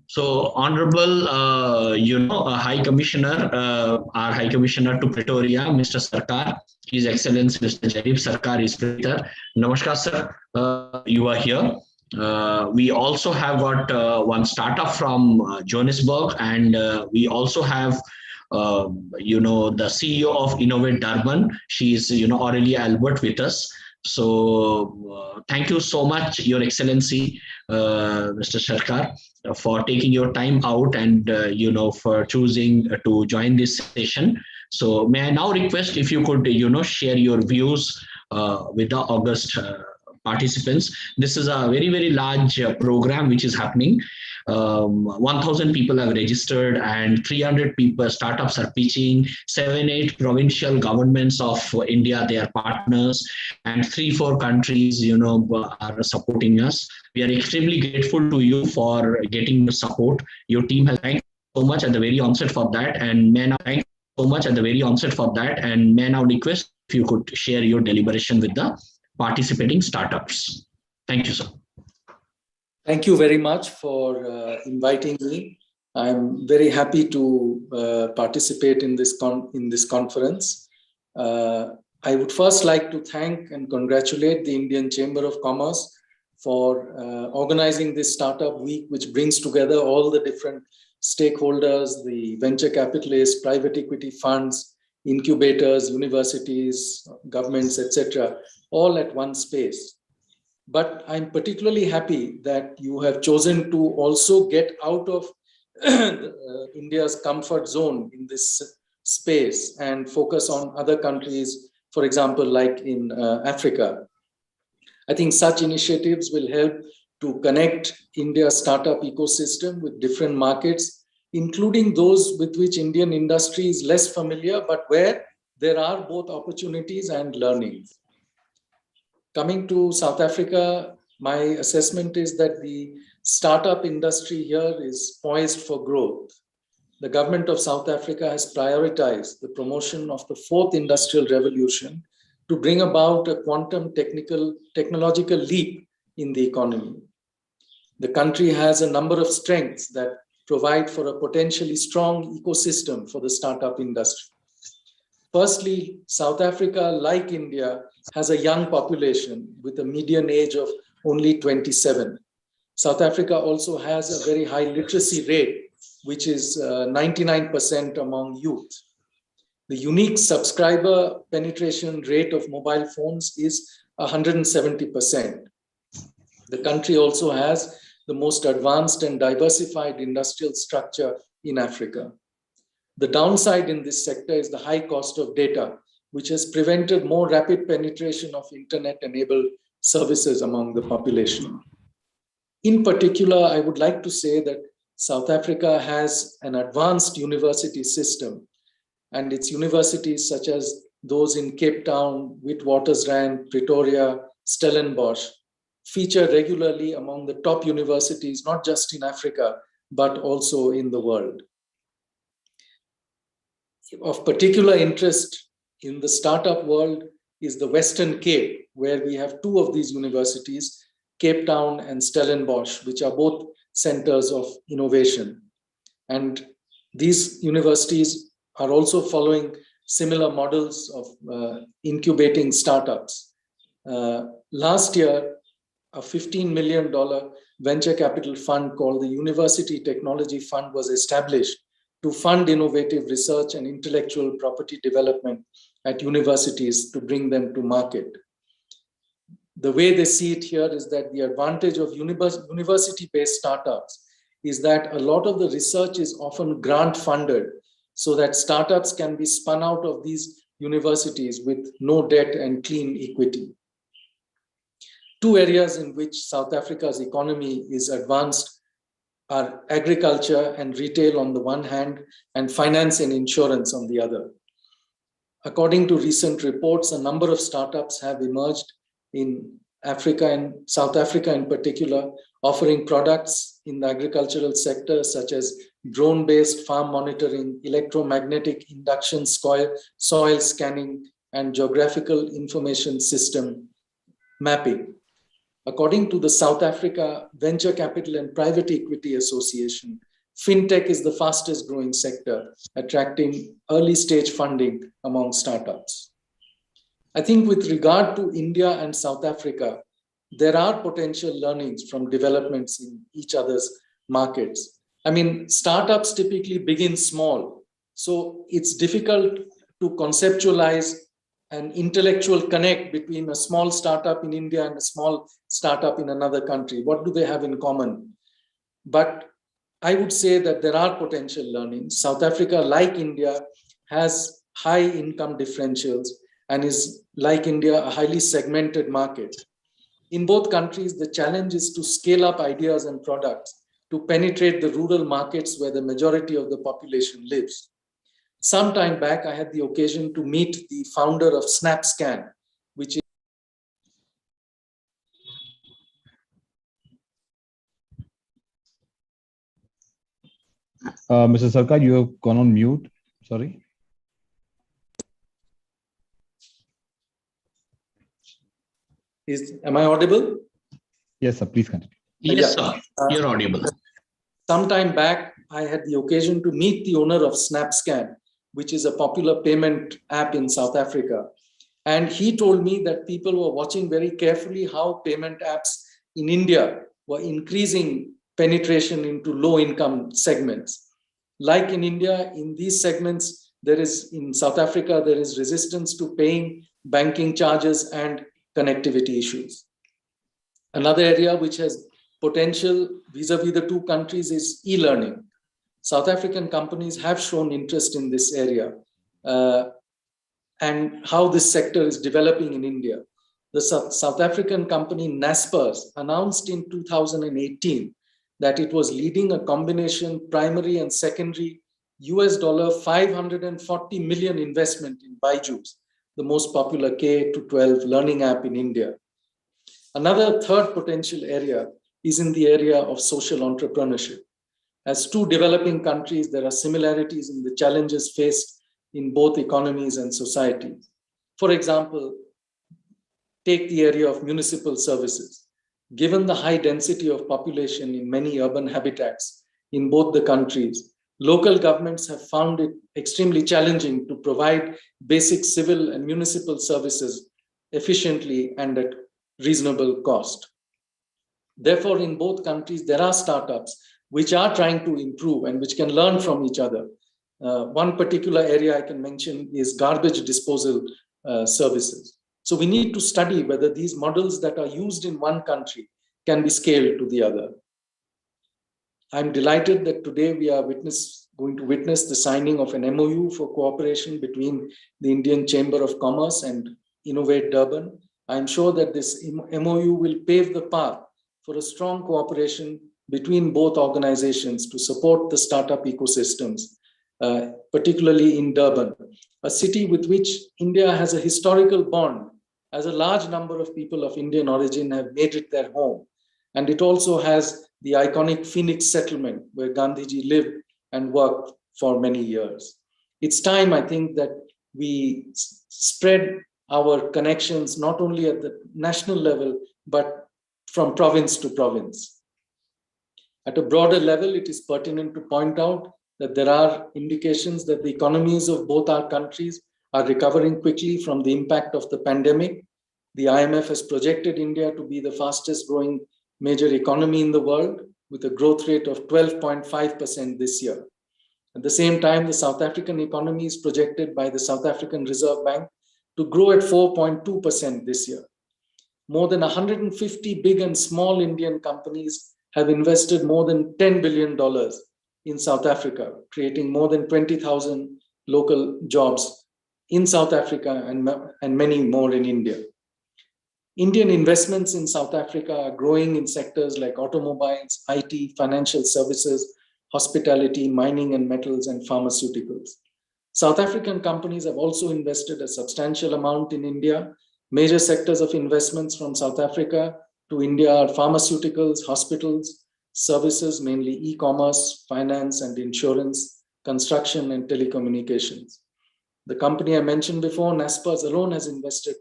So, Honorable, High Commissioner, our High Commissioner to Pretoria, Mr. Sarkar, His Excellency Mr. Jadeep Sarkar is here. Namaskar, sir. You are here. We also have got one startup from Johannesburg, and we also have, the CEO of Innovate Durban. She is, Aurelia Albert with us. So thank you so much, Your Excellency, Mr. Sarkar, for taking your time out and, for choosing to join this session. So may I now request if you could, share your views with the August participants. This is a very, very large program which is happening. 1,000 people have registered and 300 people, startups are pitching, 7-8 provincial governments of India, they are partners, and 3-4 countries, are supporting us. We are extremely grateful to you for getting the support. Your team has thanked so much at the very onset for that, and may now thank so much at the very onset for that, and may now request if you could share your deliberation with the participating startups. Thank you, sir. Thank you very much for inviting me. I'm very happy to participate in this conference. I would first like to thank and congratulate the Indian Chamber of Commerce for organizing this Startup Week, which brings together all the different stakeholders, the venture capitalists, private equity funds, incubators, universities, governments, etc., all at one space. But I'm particularly happy that you have chosen to also get out of India's comfort zone in this space and focus on other countries, for example, like in Africa. I think such initiatives will help to connect India's startup ecosystem with different markets, including those with which Indian industry is less familiar, but where there are both opportunities and learnings. Coming to South Africa, my assessment is that the startup industry here is poised for growth. The government of South Africa has prioritized the promotion of the fourth industrial revolution to bring about a quantum technological leap in the economy. The country has a number of strengths that provide for a potentially strong ecosystem for the startup industry. Firstly, South Africa, like India, has a young population with a median age of only 27. South Africa also has a very high literacy rate, which is 99% among youth. The unique subscriber penetration rate of mobile phones is 170%. The country also has the most advanced and diversified industrial structure in Africa. The downside in this sector is the high cost of data, which has prevented more rapid penetration of internet-enabled services among the population. In particular, I would like to say that South Africa has an advanced university system, and its universities such as those in Cape Town, Witwatersrand, Pretoria, Stellenbosch, feature regularly among the top universities, not just in Africa, but also in the world. Of particular interest in the startup world is the Western Cape, where we have two of these universities, Cape Town and Stellenbosch, which are both centers of innovation. And these universities are also following similar models of incubating startups. Last year, a $15 million venture capital fund called the University Technology Fund was established to fund innovative research and intellectual property development at universities to bring them to market. The way they see it here is that the advantage of university-based startups is that a lot of the research is often grant funded, so that startups can be spun out of these universities with no debt and clean equity. Two areas in which South Africa's economy is advanced are agriculture and retail on the one hand, and finance and insurance on the other. According to recent reports, a number of startups have emerged in Africa and South Africa in particular, offering products in the agricultural sector such as drone-based farm monitoring, electromagnetic induction soil scanning, and geographical information system mapping. According to the South Africa Venture Capital and Private Equity Association, fintech is the fastest growing sector, attracting early stage funding among startups. I think with regard to India and South Africa, there are potential learnings from developments in each other's markets. I mean, startups typically begin small, so it's difficult to conceptualize an intellectual connect between a small startup in India and a small startup in another country. What do they have in common? But I would say that there are potential learnings. South Africa, like India, has high income differentials and is, like India, a highly segmented market. In both countries, the challenge is to scale up ideas and products to penetrate the rural markets where the majority of the population lives. Some time back, I had the occasion to meet the founder of SnapScan, which is Mr. Sarkar, you have gone on mute. Sorry. Am I audible? Yes, sir. Please continue. Yes, sir. You're audible. Some time back, I had the occasion to meet the owner of SnapScan, which is a popular payment app in South Africa. And he told me that people were watching very carefully how payment apps in India were increasing penetration into low-income segments. Like in India, in these segments, in South Africa, there is resistance to paying banking charges and connectivity issues. Another area which has potential vis-a-vis the two countries is e-learning. South African companies have shown interest in this area and how this sector is developing in India. The South African company Naspers announced in 2018 that it was leading a combination primary and secondary $540 million investment in Byju's, the most popular K-12 learning app in India. Another third potential area is in the area of social entrepreneurship. As two developing countries, there are similarities in the challenges faced in both economies and societies. For example, take the area of municipal services. Given the high density of population in many urban habitats in both the countries, local governments have found it extremely challenging to provide basic civil and municipal services efficiently and at reasonable cost. Therefore, in both countries, there are startups which are trying to improve and which can learn from each other. One particular area I can mention is garbage disposal services. So we need to study whether these models that are used in one country can be scaled to the other. I'm delighted that today we are going to witness the signing of an MOU for cooperation between the Indian Chamber of Commerce and Innovate Durban. I'm sure that this MOU will pave the path for a strong cooperation between both organizations to support the startup ecosystems, particularly in Durban, a city with which India has a historical bond, as a large number of people of Indian origin have made it their home. And it also has the iconic Phoenix settlement where Gandhiji lived and worked for many years. It's time, I think, that we spread our connections not only at the national level, but from province to province. At a broader level, it is pertinent to point out that there are indications that the economies of both our countries are recovering quickly from the impact of the pandemic. The IMF has projected India to be the fastest growing major economy in the world, with a growth rate of 12.5% this year. At the same time, the South African economy is projected by the South African Reserve Bank to grow at 4.2% this year. More than 150 big and small Indian companies have invested more than $10 billion in South Africa, creating more than 20,000 local jobs in South Africa and many more in India. Indian investments in South Africa are growing in sectors like automobiles, IT, financial services, hospitality, mining and metals, and pharmaceuticals. South African companies have also invested a substantial amount in India. Major sectors of investments from South Africa to India are pharmaceuticals, hospitals, services, mainly e-commerce, finance and insurance, construction and telecommunications. The company I mentioned before, Naspers, alone has invested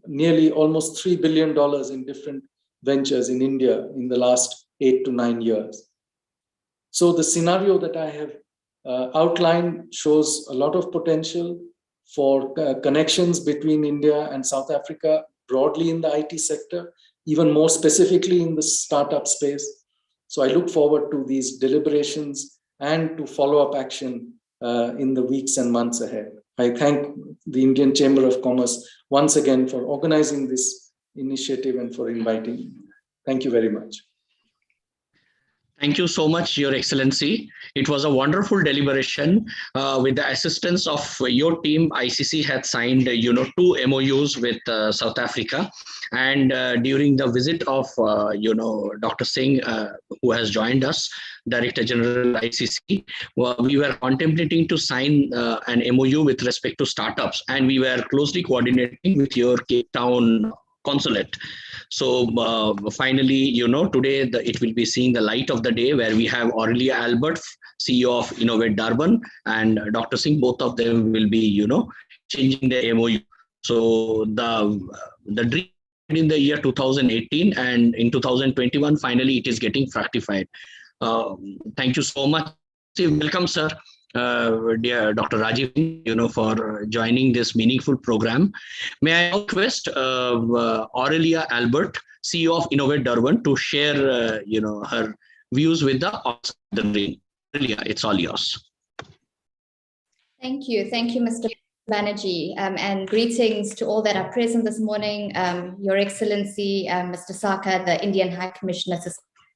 nearly almost $3 billion in different ventures in India in the last 8 to 9 years. So the scenario that I have outlined shows a lot of potential for connections between India and South Africa broadly in the IT sector, even more specifically in the startup space. So I look forward to these deliberations and to follow-up action in the weeks and months ahead. I thank the Indian Chamber of Commerce once again for organizing this initiative and for inviting me. Thank you very much. Thank you so much, Your Excellency. It was a wonderful deliberation. With the assistance of your team, ICC had signed, 2 MOUs with South Africa. And during the visit of, Dr. Singh, who has joined us, Director General ICC, we were contemplating to sign an MOU with respect to startups, and we were closely coordinating with your Cape Town consulate. So finally, today it will be seeing the light of the day, where we have Aurelia Albert, CEO of Innovate Durban, and Dr. Singh. Both of them will be, changing the MOU. So the dream in the year 2018 and in 2021, finally it is getting fructified. Thank you so much. Welcome, sir. Dear Dr. Rajiv, for joining this meaningful program. May I request Aurelia Albert, CEO of Innovate Durban, to share, her views with the audience. Aurelia, it's all yours. Thank you, Mr. Banerjee, and greetings to all that are present this morning. Your Excellency, Mr. Saka, the Indian High Commissioner to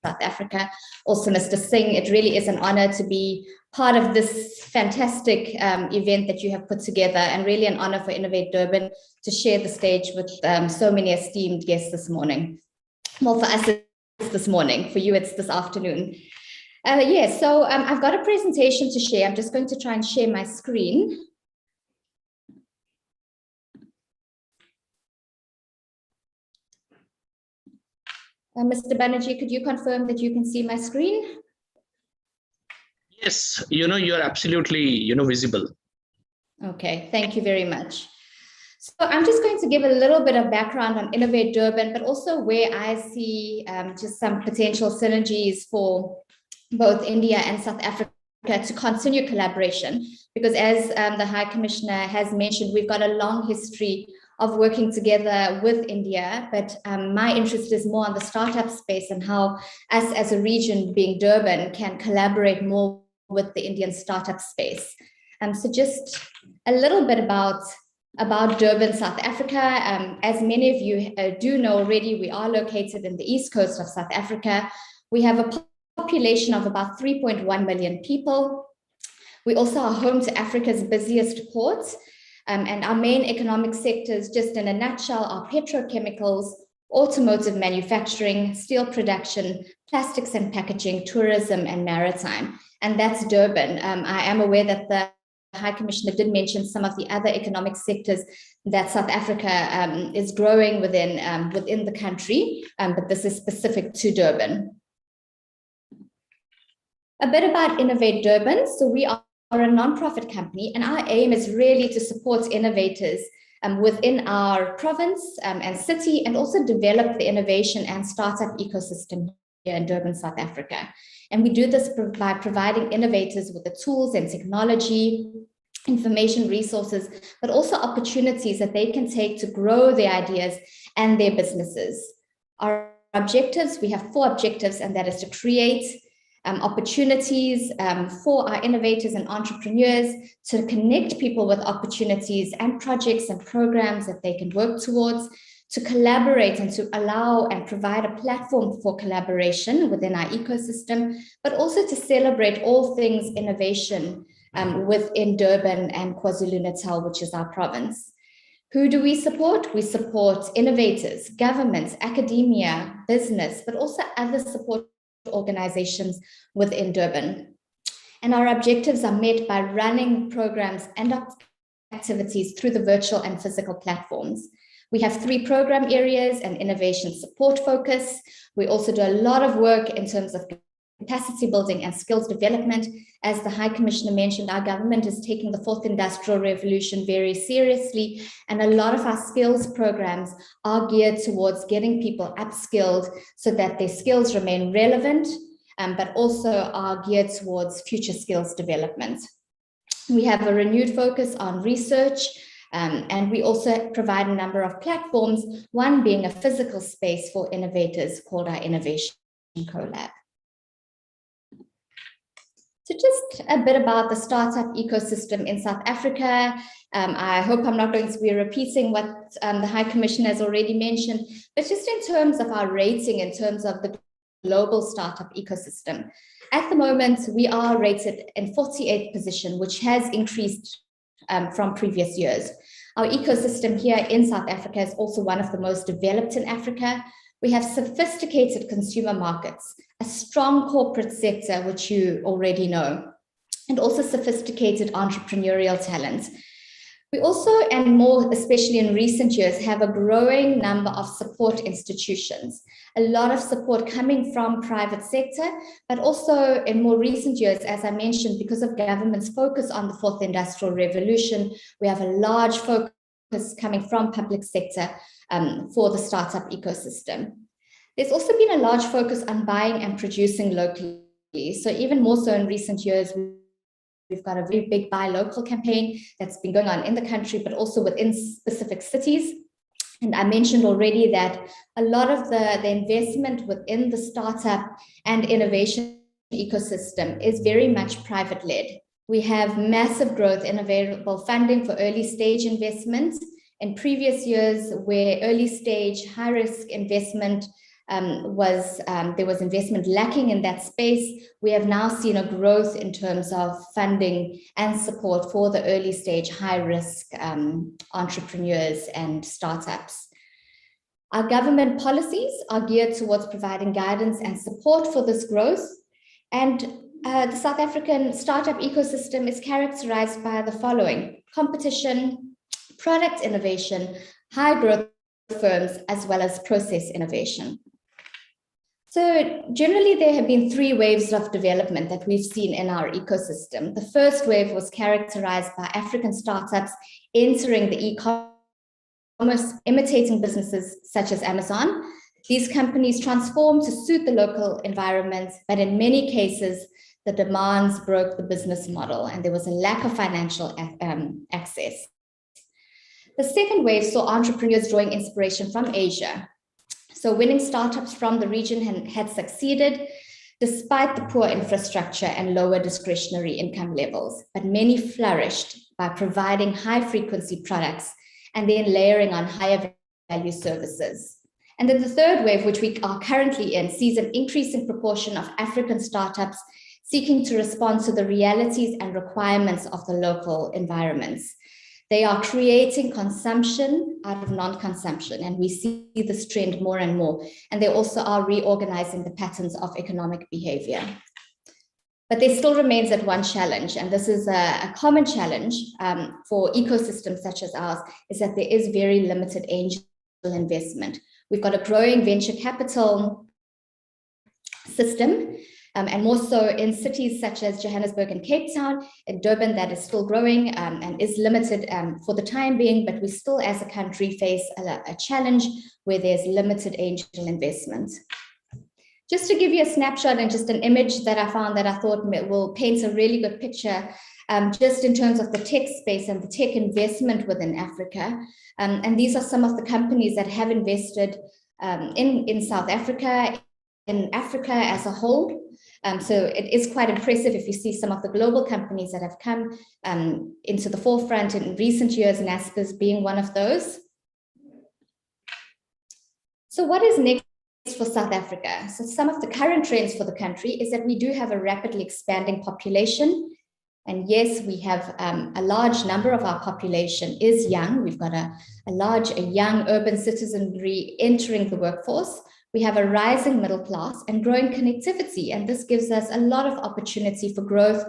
South Africa, also Mr. Singh. It really is an honor to be part of this fantastic event that you have put together, and really an honor for Innovate Durban to share the stage with so many esteemed guests this morning. Well, for us it's this morning, for you it's this afternoon. So I've got a presentation to share. I'm just going to try and share my screen. Mr. Banerjee, could you confirm that you can see my screen? Yes, you're absolutely, visible. Okay, thank you very much. So I'm just going to give a little bit of background on Innovate Durban, but also where I see just some potential synergies for both India and South Africa to continue collaboration. Because as the High Commissioner has mentioned, we've got a long history of working together with India, but my interest is more on the startup space and how us as a region, being Durban, can collaborate more with the Indian startup space. So just a little bit about about Durban, South Africa. As many of you do know already, we are located in the east coast of South Africa. We have a population of about 3.1 million people. We also are home to Africa's busiest ports, and our main economic sectors, just in a nutshell, are petrochemicals, automotive manufacturing, steel production, plastics and packaging, tourism, and maritime. And that's Durban. I am aware that the High Commissioner did mention some of the other economic sectors that South Africa is growing within the country, but this is specific to Durban. A bit about Innovate Durban. So we are a non-profit company, and our aim is really to support innovators within our province and city, and also develop the innovation and startup ecosystem here in Durban, South Africa. And we do this by providing innovators with the tools and technology, information resources, but also opportunities that they can take to grow their ideas and their businesses. Our objectives, we have 4 objectives, and that is to create opportunities for our innovators and entrepreneurs, to connect people with opportunities and projects and programs that they can work towards, to collaborate and to allow and provide a platform for collaboration within our ecosystem, but also to celebrate all things innovation within Durban and KwaZulu-Natal, which is our province. Who do we support? We support innovators, governments, academia, business, but also other support organizations within Durban. And our objectives are met by running programs and activities through the virtual and physical platforms. We have 3 program areas: and innovation support focus. We also do a lot of work in terms of capacity building and skills development. As the High Commissioner mentioned, our government is taking the 4th Industrial Revolution very seriously, and a lot of our skills programs are geared towards getting people upskilled so that their skills remain relevant, but also are geared towards future skills development. We have a renewed focus on research, and we also provide a number of platforms, one being a physical space for innovators called our Innovation CoLab. So just a bit about the startup ecosystem in South Africa. I hope I'm not going to be repeating what the High Commissioner has already mentioned, but just in terms of our rating, in terms of the global startup ecosystem. At the moment, we are rated in 48th position, which has increased from previous years. Our ecosystem here in South Africa is also one of the most developed in Africa. We have sophisticated consumer markets, a strong corporate sector, which you already know, and also sophisticated entrepreneurial talent. We also, and more especially in recent years, have a growing number of support institutions, a lot of support coming from private sector, but also in more recent years, as I mentioned, because of government's focus on the 4th Industrial Revolution, we have a large focus coming from public sector for the startup ecosystem. There's also been a large focus on buying and producing locally. So even more so in recent years, we've got a very big buy local campaign that's been going on in the country, but also within specific cities. And I mentioned already that a lot of the investment within the startup and innovation ecosystem is very much private-led. We have massive growth in available funding for early stage investments. In previous years, where early stage high-risk investment there was investment lacking in that space, we have now seen a growth in terms of funding and support for the early stage high-risk entrepreneurs and startups. Our government policies are geared towards providing guidance and support for this growth. And the South African startup ecosystem is characterized by the following: competition, product innovation, high growth firms, as well as process innovation. So generally, there have been 3 waves of development that we've seen in our ecosystem. The first wave was characterized by African startups entering the e-commerce, imitating businesses such as Amazon. These companies transformed to suit the local environment, but in many cases, the demands broke the business model and there was a lack of financial access. The second wave saw entrepreneurs drawing inspiration from Asia. So winning startups from the region had succeeded despite the poor infrastructure and lower discretionary income levels, but many flourished by providing high frequency products and then layering on higher value services. And then the third wave, which we are currently in, sees an increasing proportion of African startups seeking to respond to the realities and requirements of the local environments. They are creating consumption out of non-consumption, and we see this trend more and more. And they also are reorganizing the patterns of economic behavior. But there still remains that one challenge, and this is a common challenge for ecosystems such as ours, is that there is very limited angel investment. We've got a growing venture capital system, and more so in cities such as Johannesburg and Cape Town. In Durban, that is still growing and is limited for the time being, but we still as a country face a challenge where there's limited angel investment. Just to give you a snapshot and just an image that I found that I thought will paint a really good picture, just in terms of the tech space and the tech investment within Africa. And these are some of the companies that have invested in South Africa, in Africa as a whole. So it is quite impressive if you see some of the global companies that have come into the forefront in recent years, NASPA's being one of those. So what is next for South Africa? So some of the current trends for the country is that we do have a rapidly expanding population. And yes, we have a large number of our population is young. We've got a young urban citizenry entering the workforce. We have a rising middle class and growing connectivity, and this gives us a lot of opportunity for growth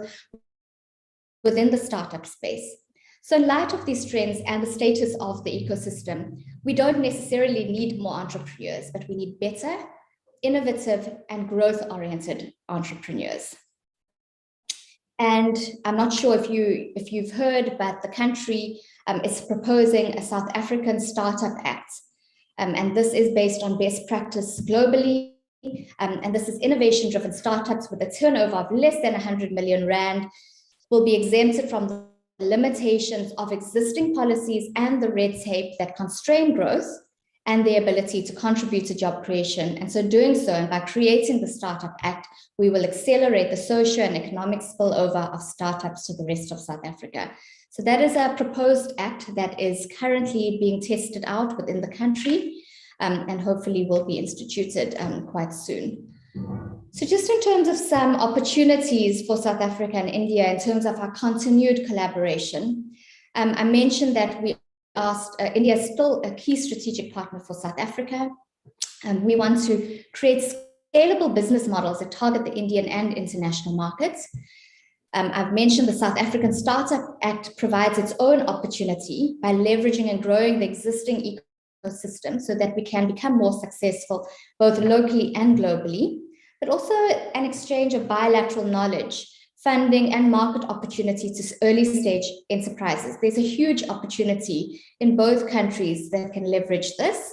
within the startup space. So in light of these trends and the status of the ecosystem, we don't necessarily need more entrepreneurs, but we need better, innovative, and growth-oriented entrepreneurs. And I'm not sure if you've heard, but the country is proposing a South African Startup Act. And this is based on best practice globally. And this is innovation-driven startups with a turnover of less than 100 million Rand will be exempted from the limitations of existing policies and the red tape that constrain growth and their ability to contribute to job creation. And so doing so, and by creating the Startup Act, we will accelerate the socio and economic spillover of startups to the rest of South Africa. So that is a proposed act that is currently being tested out within the country and hopefully will be instituted quite soon. So just in terms of some opportunities for South Africa and India in terms of our continued collaboration, I mentioned that India is still a key strategic partner for South Africa. We want to create scalable business models that target the Indian and international markets. I've mentioned the South African Startup Act provides its own opportunity by leveraging and growing the existing ecosystem so that we can become more successful both locally and globally, but also an exchange of bilateral knowledge, funding, and market opportunity to early stage enterprises. There's a huge opportunity in both countries that can leverage this.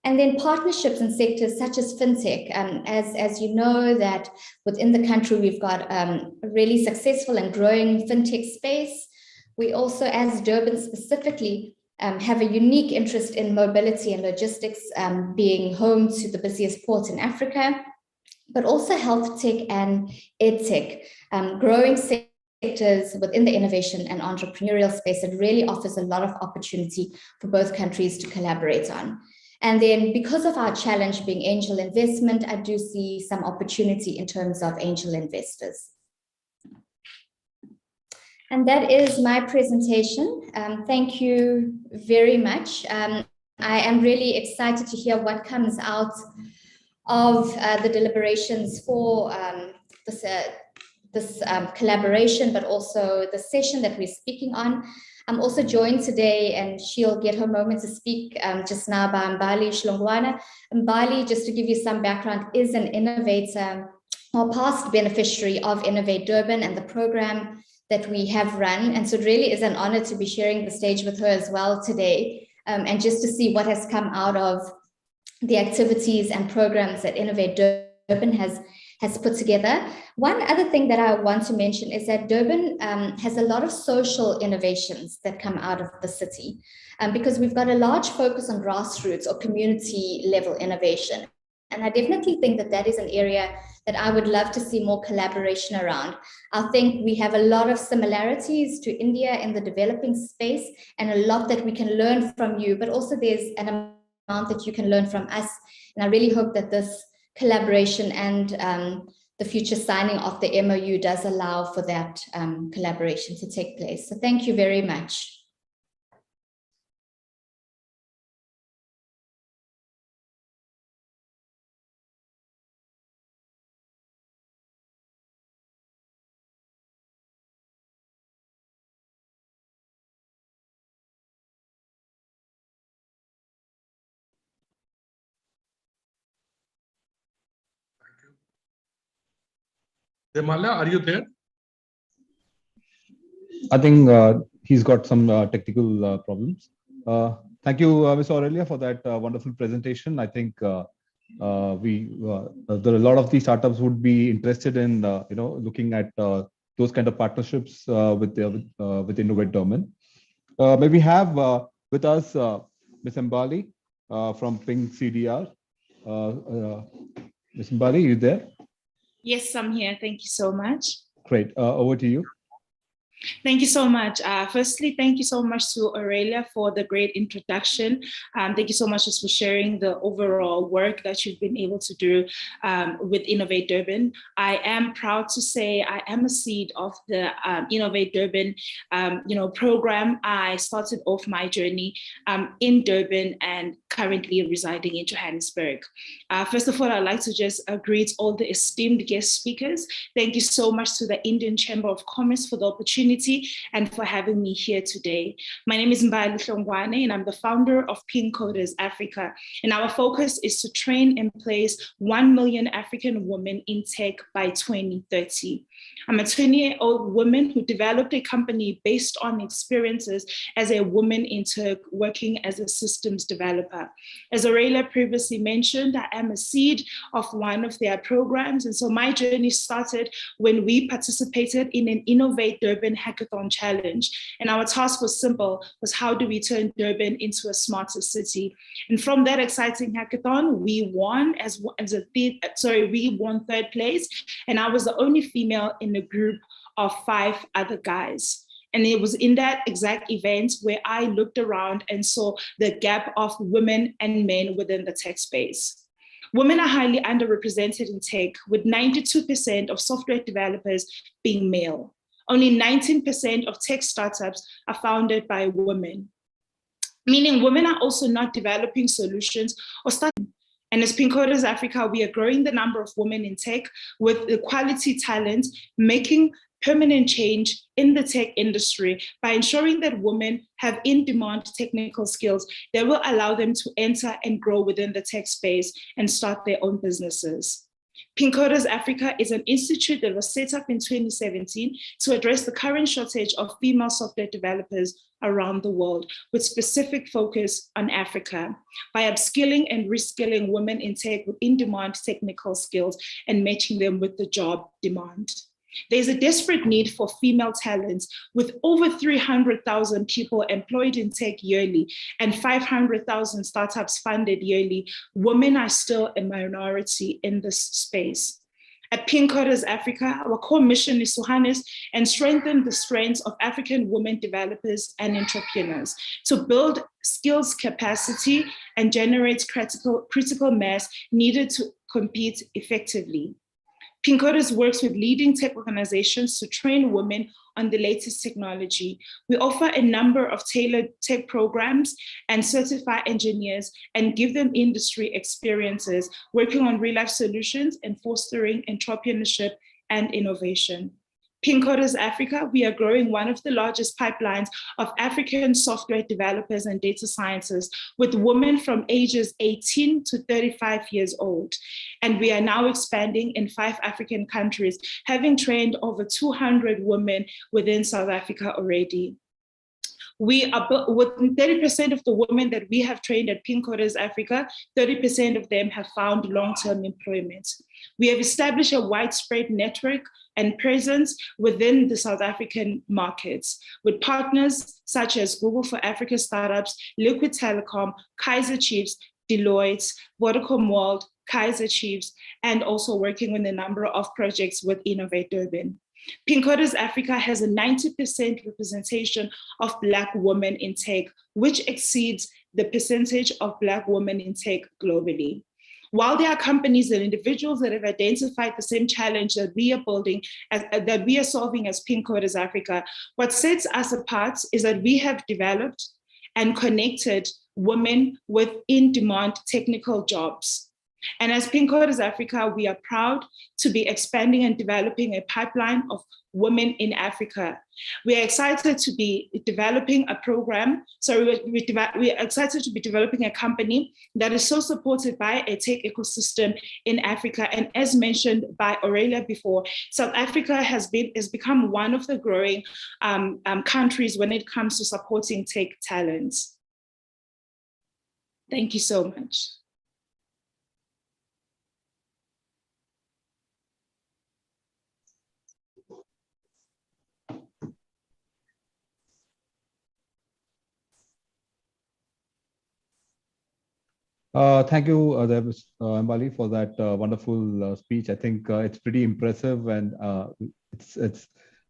And then partnerships in sectors such as fintech. As you know, that within the country, we've got a really successful and growing fintech space. We also, as Durban specifically, have a unique interest in mobility and logistics, being home to the busiest port in Africa, but also health tech and ed tech, growing sectors within the innovation and entrepreneurial space that really offers a lot of opportunity for both countries to collaborate on. And then because of our challenge being angel investment, I do see some opportunity in terms of angel investors. And that is my presentation. Thank you very much. I am really excited to hear what comes out of the deliberations for this collaboration, but also the session that we're speaking on. I'm also joined today, and she'll get her moment to speak just now, by Mbali Shlongwana. Mbali, just to give you some background, is an innovator or past beneficiary of Innovate Durban and the program that we have run. And so it really is an honor to be sharing the stage with her as well today, and just to see what has come out of the activities and programs that Innovate Durban has put together. One other thing that I want to mention is that Durban has a lot of social innovations that come out of the city, because we've got a large focus on grassroots or community level innovation. And I definitely think that that is an area that I would love to see more collaboration around. I think we have a lot of similarities to India in the developing space, and a lot that we can learn from you, but also there's an amount that you can learn from us. And I really hope that this collaboration and the future signing of the MOU does allow for that collaboration to take place. So thank you very much. Demala, are you there? I think he's got some technical problems. Thank you, Ms. Aurelia, for that wonderful presentation. I think there are a lot of the startups would be interested in looking at those kind of partnerships with Innovate Domain. May we have with us Ms. Mbali from Ping CDR. Ms. Mbali, are you there? Yes, I'm here. Thank you so much. Great. Over to you. Thank you so much. Firstly, thank you so much to Aurelia for the great introduction. Thank you so much just for sharing the overall work that you've been able to do with Innovate Durban. I am proud to say I am a seed of the Innovate Durban program. I started off my journey in Durban and currently residing in Johannesburg. First of all, I'd like to just greet all the esteemed guest speakers. Thank you so much to the Indian Chamber of Commerce for the opportunity and for having me here today. My name is Mbali Hlongwane, and I'm the founder of Ping Coders Africa. And our focus is to train and place 1 million African women in tech by 2030. I'm a 20-year-old woman who developed a company based on experiences as a woman in tech working as a systems developer. As Aurelia previously mentioned, I am a seed of one of their programs. And so my journey started when we participated in an Innovate Durban Hackathon Challenge. And our task was simple, was how do we turn Durban into a smarter city? And from that exciting hackathon, we won we won third place. And I was the only female in a group of 5 other guys. And it was in that exact event where I looked around and saw the gap of women and men within the tech space. Women are highly underrepresented in tech, with 92% of software developers being male. Only 19% of tech startups are founded by women, meaning women are also not developing solutions or starting. And as Ping Coders Africa, we are growing the number of women in tech with the quality talent, making permanent change in the tech industry by ensuring that women have in-demand technical skills that will allow them to enter and grow within the tech space and start their own businesses. Ping Coders Africa is an institute that was set up in 2017 to address the current shortage of female software developers around the world, with specific focus on Africa, by upskilling and reskilling women in tech with in-demand technical skills and matching them with the job demand. There's a desperate need for female talents, with over 300,000 people employed in tech yearly and 500,000 startups funded yearly. Women are still a minority in this space. At Ping Coders Africa, our core mission is to harness and strengthen the strengths of African women developers and entrepreneurs, to build skills capacity and generate critical mass needed to compete effectively. Ping Coders works with leading tech organizations to train women on the latest technology. We offer a number of tailored tech programs and certify engineers and give them industry experiences, working on real-life solutions and fostering entrepreneurship and innovation. Ping Coders Africa, we are growing one of the largest pipelines of African software developers and data scientists, with women from ages 18 to 35 years old. And we are now expanding in 5 African countries, having trained over 200 women within South Africa already. We are, with 30% of the women that we have trained at Ping Coders Africa, 30% of them have found long-term employment. We have established a widespread network and presence within the South African markets, with partners such as Google for Africa Startups, Liquid Telecom, Kaiser Chiefs, Deloitte, Vodacom World, Kaiser Chiefs, and also working on a number of projects with Innovate Durban. Pink Coders Africa has a 90% representation of Black women in tech, which exceeds the percentage of Black women in tech globally. While there are companies and individuals that have identified the same challenge that we are building, that we are solving as Pink Coders Africa, what sets us apart is that we have developed and connected women with in-demand technical jobs. And as Pink Coders Africa, we are proud to be expanding and developing a pipeline of women in Africa. We are excited to be developing a program. So we are excited to be developing a company that is so supported by a tech ecosystem in Africa. And as mentioned by Aurelia before, South Africa has become one of the growing countries when it comes to supporting tech talents. Thank you so much. Thank you, Ambali, for that wonderful speech. I think it's pretty impressive, and it's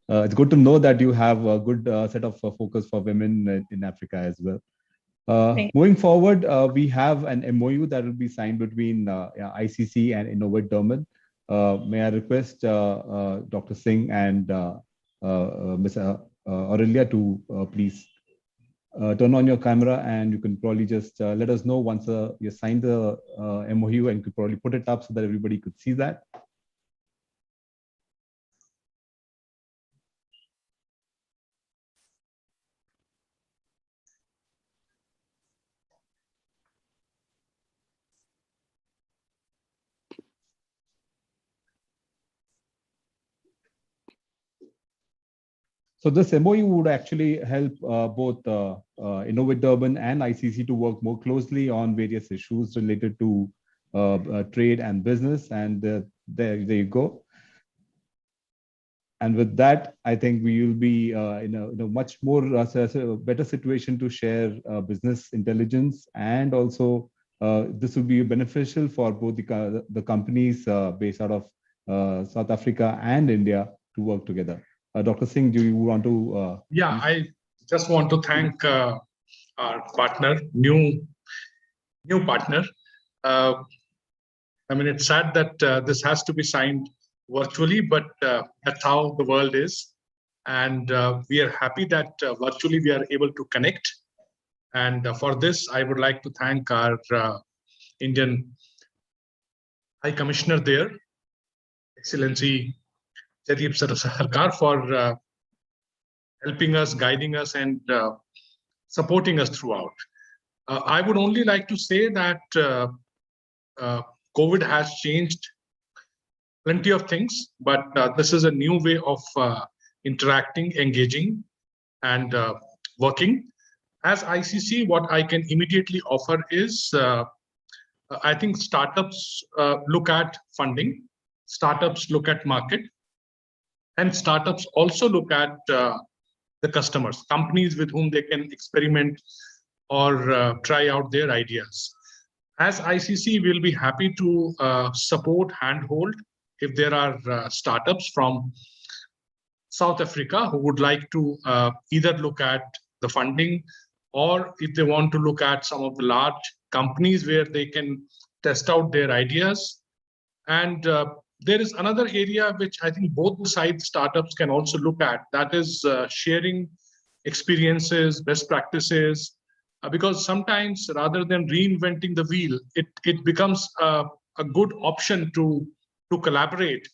good to know that you have a good set of focus for women in Africa as well. Moving forward, we have an MOU that will be signed between ICC and Innovate Durban. May I request Dr. Singh and Ms. Aurelia to please turn on your camera, and you can probably just let us know once you signed the MOU, and could probably put it up so that everybody could see that. So this MOU would actually help both Innovate Durban and ICC to work more closely on various issues related to trade and business. And there you go. And with that, I think we will be in a much more better situation to share business intelligence, and also this will be beneficial for both the companies based out of South Africa and India to work together. Dr. Singh, do you want to? Yeah, I just want to thank our partner, new partner. I mean, it's sad that this has to be signed virtually, but that's how the world is. And we are happy that virtually we are able to connect. And for this, I would like to thank our Indian High Commissioner there, Excellency Jaideep Sarkar, for helping us, guiding us, and supporting us throughout. I would only like to say that COVID has changed plenty of things, but this is a new way of interacting, engaging, and working. As ICC, what I can immediately offer is, I think startups look at funding, startups look at market, and startups also look at the customers, companies with whom they can experiment or try out their ideas. As ICC, we'll be happy to support, handhold, if there are startups from South Africa who would like to either look at the funding, or if they want to look at some of the large companies where they can test out their ideas. And there is another area which I think both sides startups can also look at, that is sharing experiences, best practices, because sometimes rather than reinventing the wheel, it becomes a good option to collaborate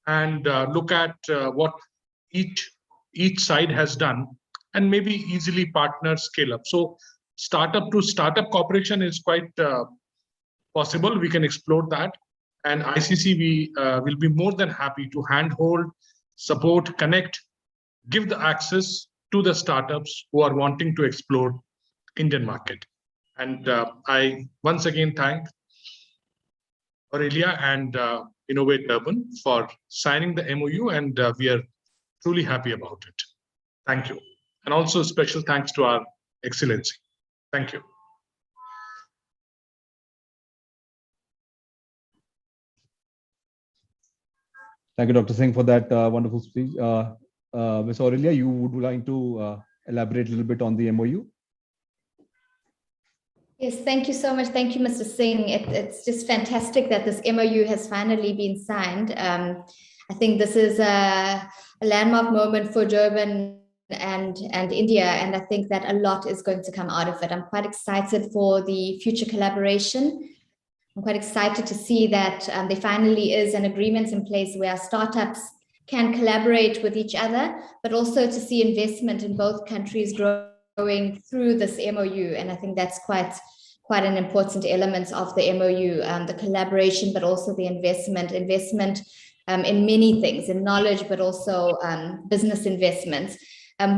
and look at what each side has done, and maybe easily partner scale up. So startup to startup cooperation is quite possible. We can explore that. And ICC, we will be more than happy to handhold, support, connect, give the access to the startups who are wanting to explore Indian market. And I once again thank Aurelia and Innovate Durban for signing the MOU, and we are truly happy about it. Thank you. And also special thanks to our Excellency. Thank you. Thank you, Dr. Singh, for that wonderful speech. Ms. Aurelia, you would like to elaborate a little bit on the MOU? Yes, thank you so much. Thank you, Mr. Singh. It's just fantastic that this MOU has finally been signed. I think this is a landmark moment for Durban and India, and I think that a lot is going to come out of it. I'm quite excited for the future collaboration. I'm quite excited to see that there finally is an agreement in place where startups can collaborate with each other, but also to see investment in both countries growing through this MOU. And I think that's quite an important element of the MOU, the collaboration, but also the investment in many things, in knowledge, but also business investments.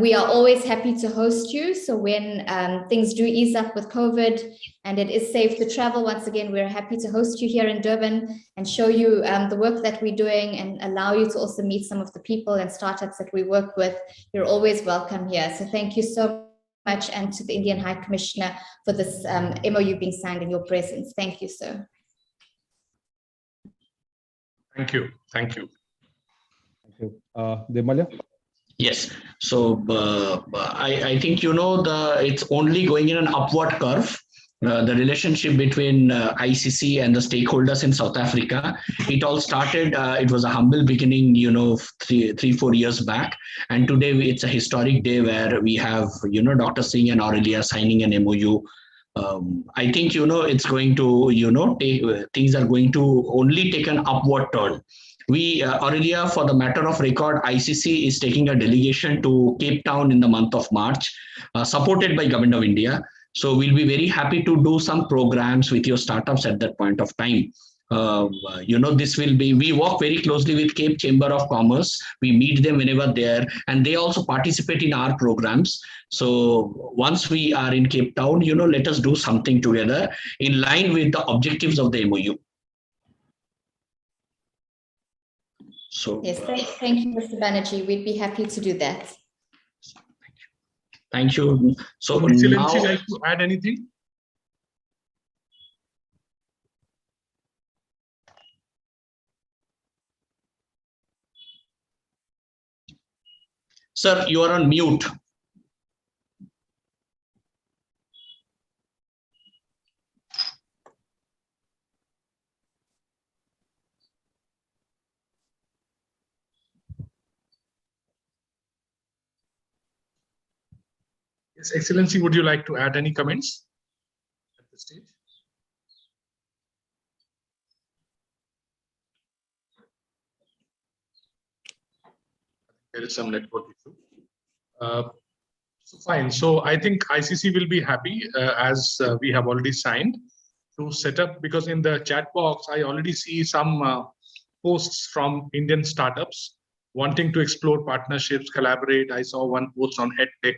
We are always happy to host you. So when things do ease up with COVID and it is safe to travel, once again, we're happy to host you here in Durban and show you the work that we're doing and allow you to also meet some of the people and startups that we work with. You're always welcome here. So thank you so much, and to the Indian High Commissioner for this MOU being signed in your presence. Thank you, sir. Thank you. Thank you. Thank you. Demalya? Yes. So I think, it's only going in an upward curve. The relationship between ICC and the stakeholders in South Africa, it all started, it was a humble beginning, 3-4 years back. And today it's a historic day where we have, Dr. Singh and Aurelia signing an MOU. I think, it's going to, things are going to only take an upward turn. We, Aurelia, for the matter of record, ICC is taking a delegation to Cape Town in the month of March, supported by Government of India. So we'll be very happy to do some programs with your startups at that point of time. This will be, we work very closely with Cape Chamber of Commerce. We meet them whenever they're, and they also participate in our programs. So once we are in Cape Town, let us do something together in line with the objectives of the MOU. So yes, thank you, Mr. Banerjee. We'd be happy to do that. Thank you. So Excellency, now, like to add anything? sir, you are on mute. Yes, Excellency, would you like to add any comments at this stage? There is some network issue. So fine. So I think ICC will be happy as we have already signed to set up, because in the chat box, I already see some posts from Indian startups wanting to explore partnerships, collaborate. I saw one post on EdTech,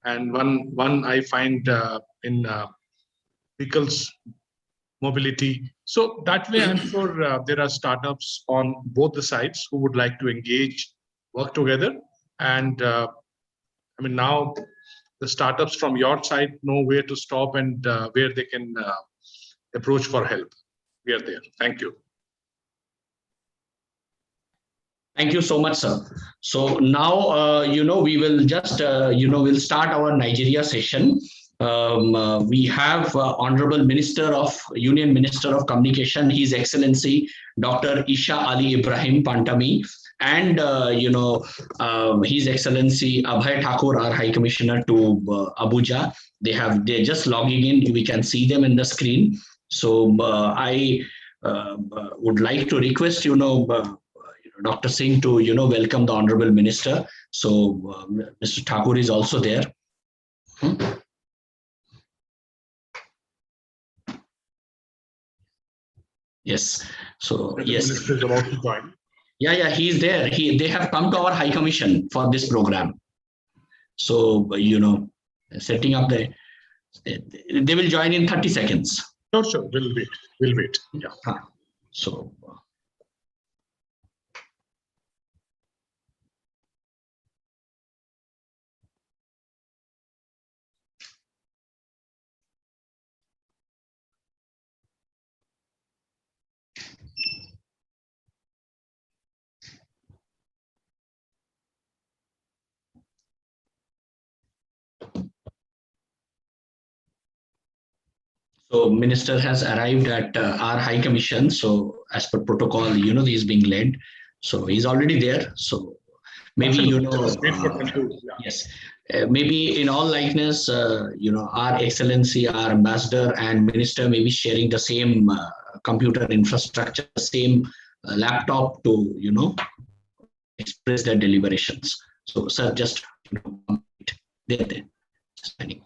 and one I find in vehicles mobility. So that way, I'm sure there are startups on both the sides who would like to engage, work together. And I mean, now the startups from your side know where to stop and where they can approach for help. We are there. Thank you. Thank you so much, sir. So now, we will just, we'll start our Nigeria session. We have Honorable Union Minister of Communication, His Excellency, Dr. Isha Ali Ibrahim Pantami, and, His Excellency Abhay Thakur, our High Commissioner to Abuja. They're just logging in. We can see them in the screen. So I would like to request, Dr. Singh to, welcome the Honorable Minister. So Mr. Thakur is also there. Yes. So yes. The minister is about to join. Yeah, he's there. They have come to our High Commission for this program. So, setting up they will join in 30 seconds. Sure. We'll wait. Yeah. So. So Minister has arrived at our High Commission. So as per protocol, he's being led. So he's already there. So maybe, Just wait for them to, yeah. yes, maybe in all likeness, our Excellency, our Ambassador and Minister may be sharing the same computer infrastructure, same laptop to, express their deliberations. So, sir, just there. Just pending.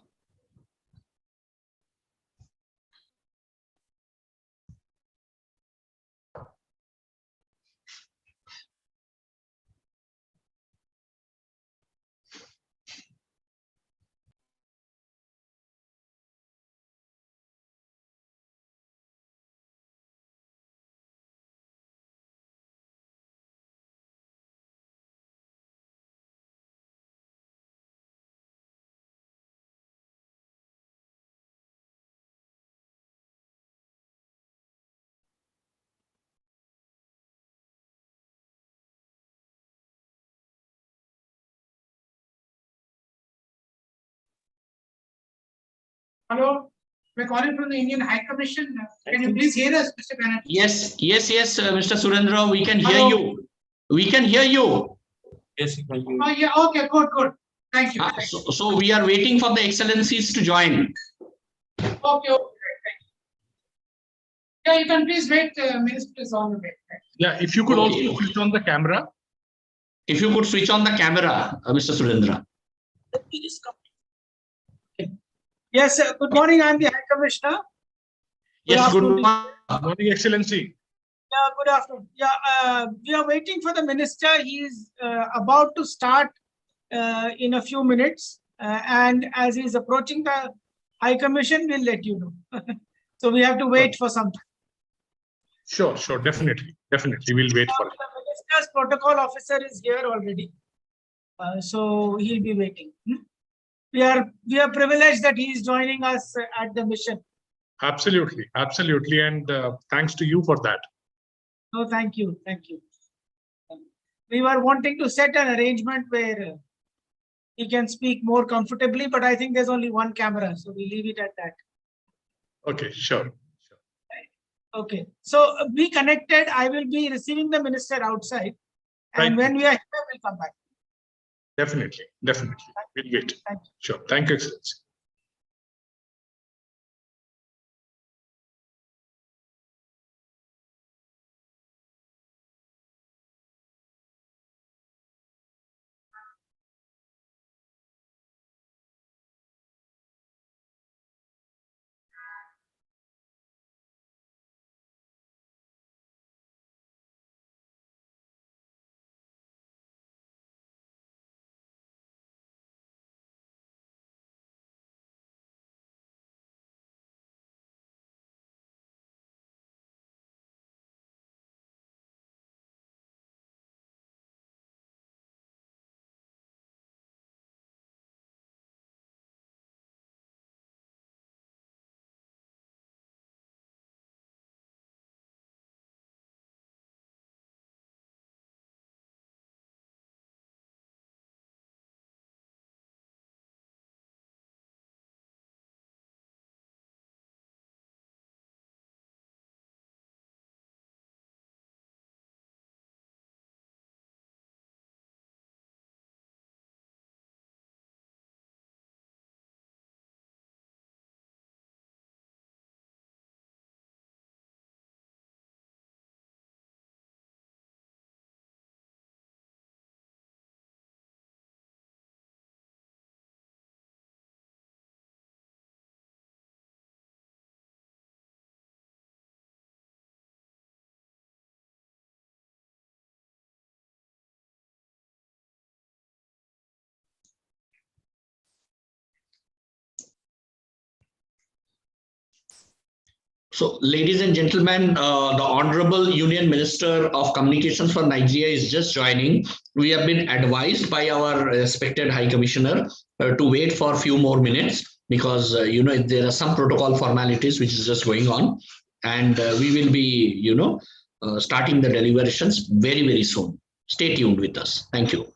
Hello, we're calling from the Indian High Commission. Can you please hear us, Mr. Banerjee? Yes, Mr. Surendra, we can hear Hello. you. We can hear you. Yes, you can hear. Oh, yeah, okay, good. Thank you. So we are waiting for the excellencies to join. Okay, thank you. Yeah, you can please wait, Minister is on the way. Yeah, if you could Okay. also switch on the camera. If you could switch on the camera, Mr. Surendra. Yes, good morning, I'm the High Commissioner. Yes, good afternoon. Morning, Excellency. Yeah, good afternoon. Yeah, we are waiting for the Minister. He is about to start in a few minutes. And as he is approaching the High Commission, we'll let you know. So we have to wait for some time. Sure, definitely. We'll wait for it. The Minister's protocol officer is here already. So he'll be waiting. We are privileged that he is joining us at the mission. Absolutely. And thanks to you for that. No, thank you. We were wanting to set an arrangement where he can speak more comfortably, but I think there's only one camera, so we leave it at that. Okay, sure. Okay, so be connected. I will be receiving the minister outside, and Right. when we are here, we'll come back. Definitely. We'll wait. Thank you. Sure. Thank you, Excellency. So, ladies and gentlemen, the Honorable Union Minister of Communications for Nigeria is just joining. We have been advised by our respected High Commissioner to wait for a few more minutes because, there are some protocol formalities which is just going on. And we will be, starting the deliberations very, very soon. Stay tuned with us. Thank you.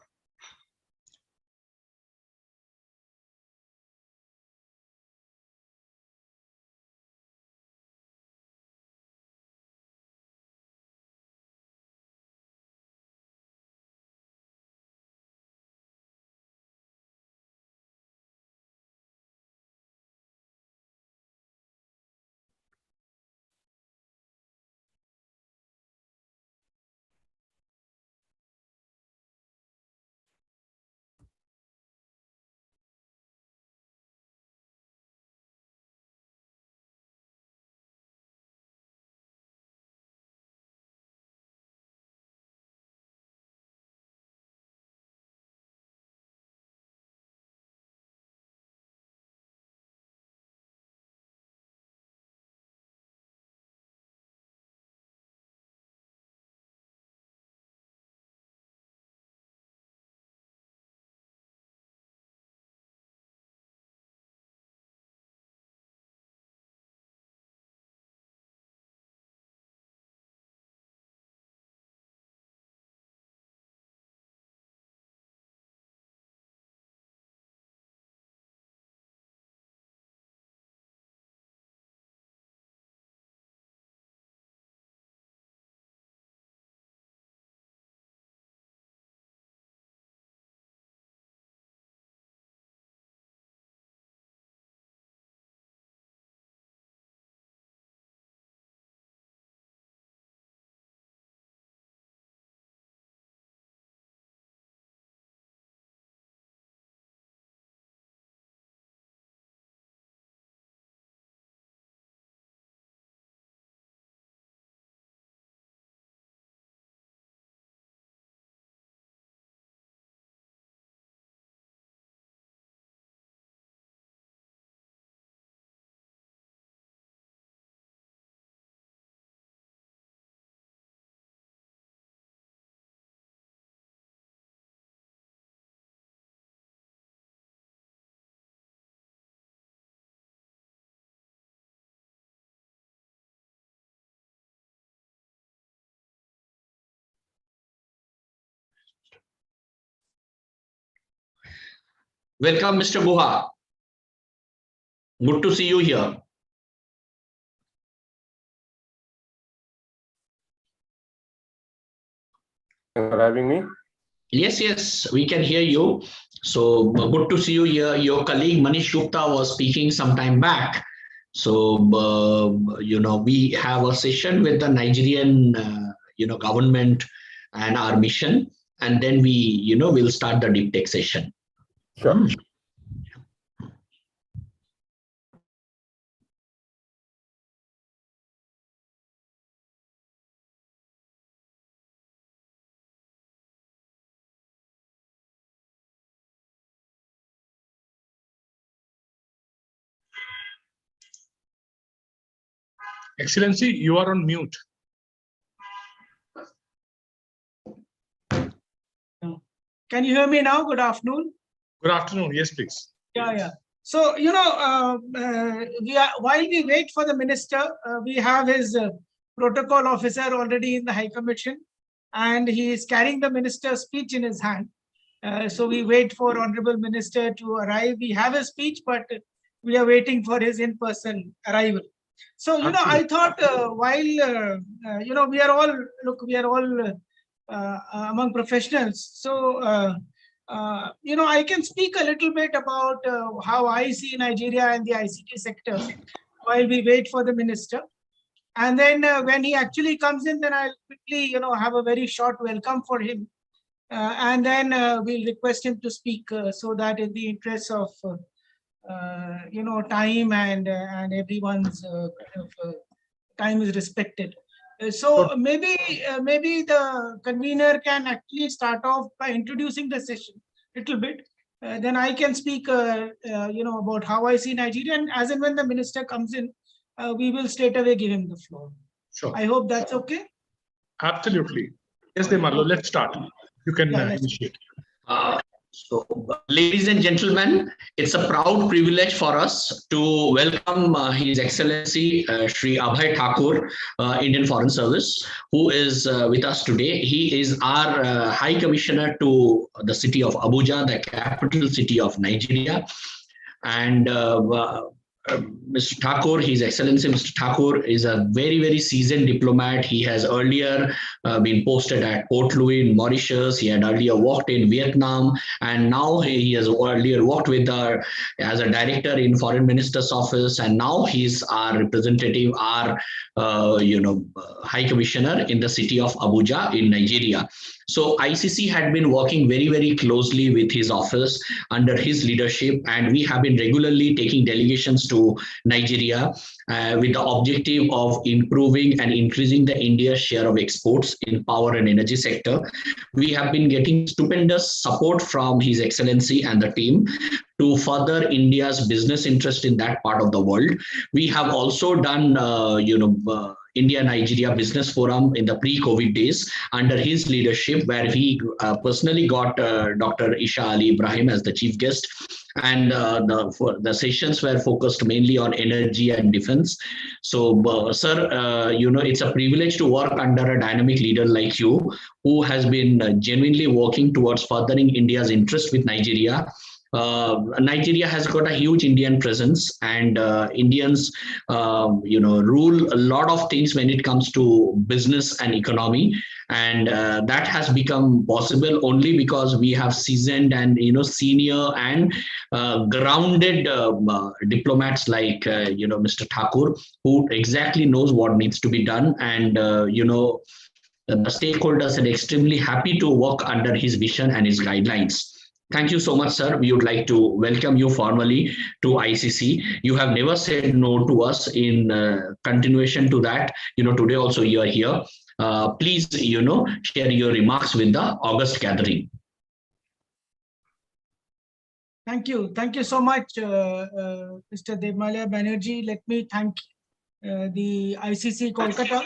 Welcome, Mr. Guha. Good to see you here. For having me. Yes, we can hear you. So good to see you here. Your colleague Manish Gupta was speaking some time back. So, we have a session with the Nigerian, government and our mission. And then we'll start the deep tech session. Sure. Excellency, you are on mute. Can you hear me now? Good afternoon. Good afternoon. Yes, please. Yeah. So, while we wait for the minister, we have his protocol officer already in the High Commission, and he is carrying the minister's speech in his hand. So we wait for Honorable Minister to arrive. We have a speech, but we are waiting for his in-person arrival. So, I thought while, we are all among professionals. So, I can speak a little bit about how I see Nigeria and the ICT sector while we wait for the minister. And then when he actually comes in, then I'll quickly, have a very short welcome for him. And then we'll request him to speak so that in the interest of, time and everyone's time is respected. So maybe the convener can actually start off by introducing the session a little bit. Then I can speak, about how I see Nigeria, and as and when the minister comes in, we will straight away give him the floor. Sure. I hope that's okay. Absolutely. Yes, Demarlo, let's start. You can initiate. So, ladies and gentlemen, it's a proud privilege for us to welcome His Excellency Shri Abhay Thakur, Indian Foreign Service, who is with us today. He is our High Commissioner to the city of Abuja, the capital city of Nigeria. And Mr. Thakur, His Excellency Mr. Thakur is a very, very seasoned diplomat. He has earlier been posted at Port Louis in Mauritius. He had earlier worked in Vietnam, and now he has earlier worked with as a director in Foreign Minister's office, and now he's our representative, our High Commissioner in the city of Abuja in Nigeria. So ICC had been working very, very closely with his office under his leadership, and we have been regularly taking delegations to Nigeria with the objective of improving and increasing the India's share of exports in power and energy sector. We have been getting stupendous support from His Excellency and the team to further India's business interest in that part of the world. We have also done, India-Nigeria Business Forum in the pre-COVID days under his leadership, where he personally got Dr. Isha Ali Ibrahim as the chief guest. And the sessions were focused mainly on energy and defense. So, sir, it's a privilege to work under a dynamic leader like you, who has been genuinely working towards furthering India's interest with Nigeria. Nigeria has got a huge Indian presence, and Indians, rule a lot of things when it comes to business and economy. And that has become possible only because we have seasoned and senior and grounded diplomats like Mr. Thakur, who exactly knows what needs to be done, and the stakeholders are extremely happy to work under his vision and his guidelines. Thank you so much, sir. We would like to welcome you formally to ICC. You have never said no to us. In continuation to that, today also you are here. Please, share your remarks with the August gathering. Thank you. Thank you so much, Mr. Devmala Banerjee. Let me thank the ICC Kolkata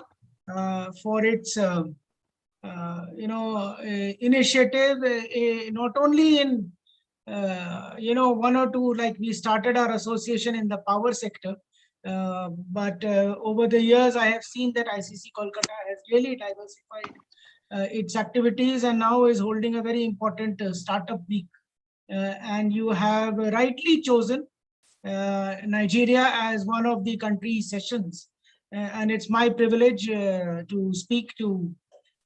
for its initiative, not only in, 1 or 2, like we started our association in the power sector, but over the years, I have seen that ICC Kolkata has really diversified its activities and now is holding a very important startup week and you have rightly chosen Nigeria as one of the country sessions. And it's my privilege to speak to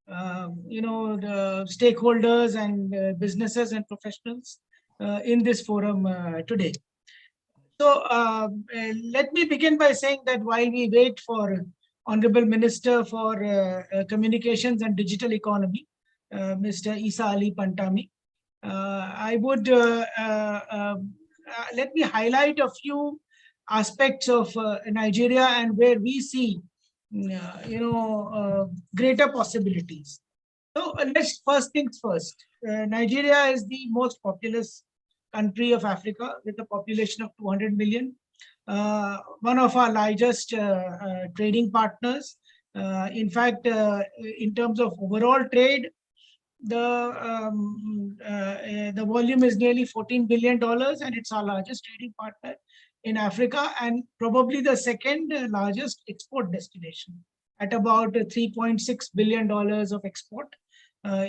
the stakeholders and businesses and professionals in this forum today. So let me begin by saying that while we wait for Honorable Minister for Communications and Digital Economy, Mr. Isa Ali Pantami, I would let me highlight a few aspects of Nigeria and where we see, greater possibilities. So let's first things first. Nigeria is the most populous country of Africa with a population of 200 million. One of our largest trading partners. In fact, in terms of overall trade, the volume is nearly $14 billion, and it's our largest trading partner in Africa, and probably the second largest export destination at about $3.6 billion of export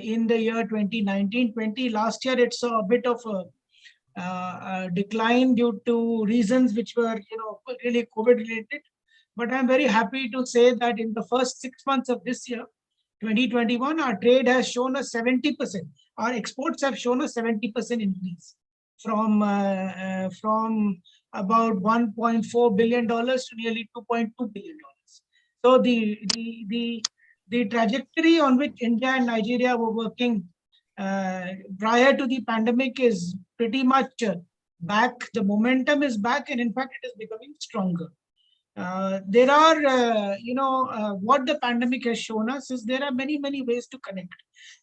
in the year 2019-20. Last year, it saw a bit of a decline due to reasons which were, really COVID related. But I'm very happy to say that in the first 6 months of this year, 2021, our trade has shown a 70%. Our exports have shown a 70% increase from about $1.4 billion to nearly $2.2 billion. So the trajectory on which India and Nigeria were working prior to the pandemic is pretty much back. The momentum is back, and in fact, it is becoming stronger. There are, what the pandemic has shown us is there are many, many ways to connect.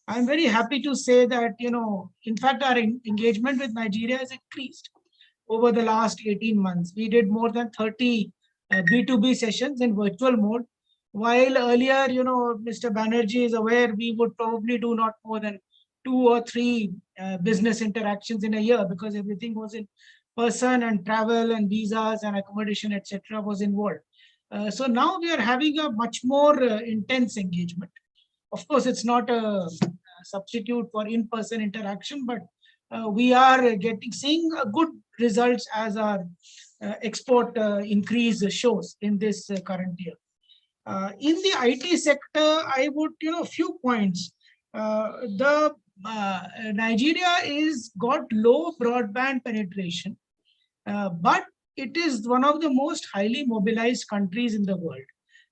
I'm very happy to say that, in fact, our engagement with Nigeria has increased over the last 18 months. We did more than 30 B2B sessions in virtual mode. While earlier, Mr. Banerjee is aware, we would probably do not more than 2 or 3 business interactions in a year because everything was in person, and travel and visas and accommodation, etc., was involved. So now we are having a much more intense engagement. Of course, it's not a substitute for in-person interaction, but we are seeing good results as our export increase shows in this current year. In the IT sector, I would, a few points. Nigeria is got low broadband penetration, but it is one of the most highly mobilized countries in the world.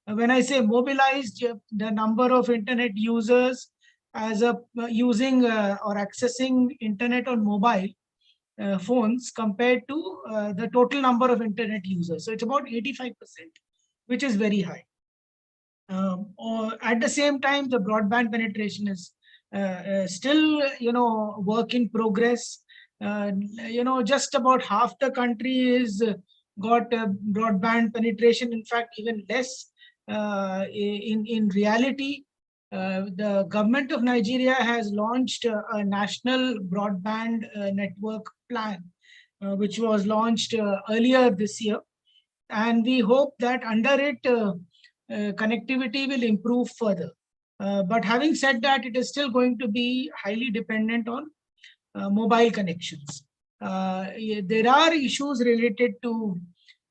When I say mobilized, the number of internet users as using or accessing internet on mobile phones compared to the total number of internet users. So it's about 85%, which is very high. At the same time, the broadband penetration is still, work in progress. Just about half the country is got broadband penetration. In fact, even less. In reality, the government of Nigeria has launched a national broadband network plan, which was launched earlier this year. And we hope that under it, connectivity will improve further. But having said that, it is still going to be highly dependent on mobile connections. There are issues related to,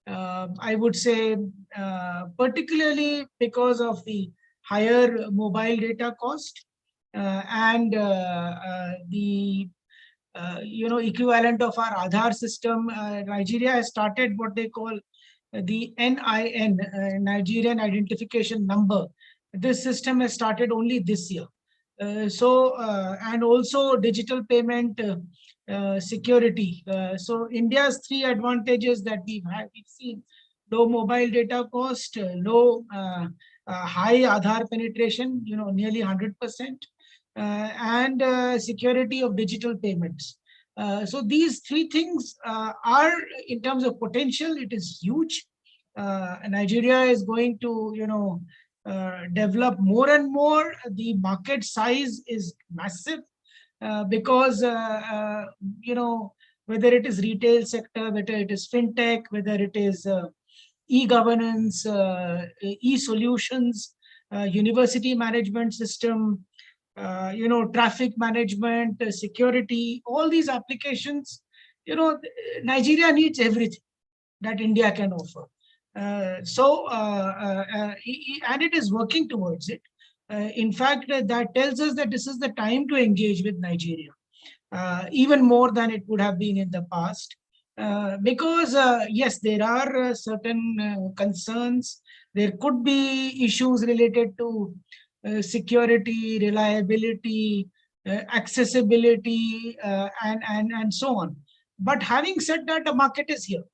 I would say, particularly because of the higher mobile data cost and the equivalent of our Aadhaar system. Nigeria has started what they call the NIN, Nigerian Identification Number. This system has started only this year. And also digital payment security. So India's 3 advantages that we've seen: low mobile data cost, low high Aadhaar penetration, nearly 100%, and security of digital payments. So these 3 things are, in terms of potential, it is huge. Nigeria is going to, develop more and more. The market size is massive because, whether it is retail sector, whether it is fintech, whether it is e-governance, e-solutions, university management system, traffic management, security, all these applications. Nigeria needs everything that India can offer. And it is working towards it. In fact, that tells us that this is the time to engage with Nigeria, even more than it would have been in the past. Because yes, there are certain concerns. There could be issues related to security, reliability, accessibility, and so on. But having said that, the market is here.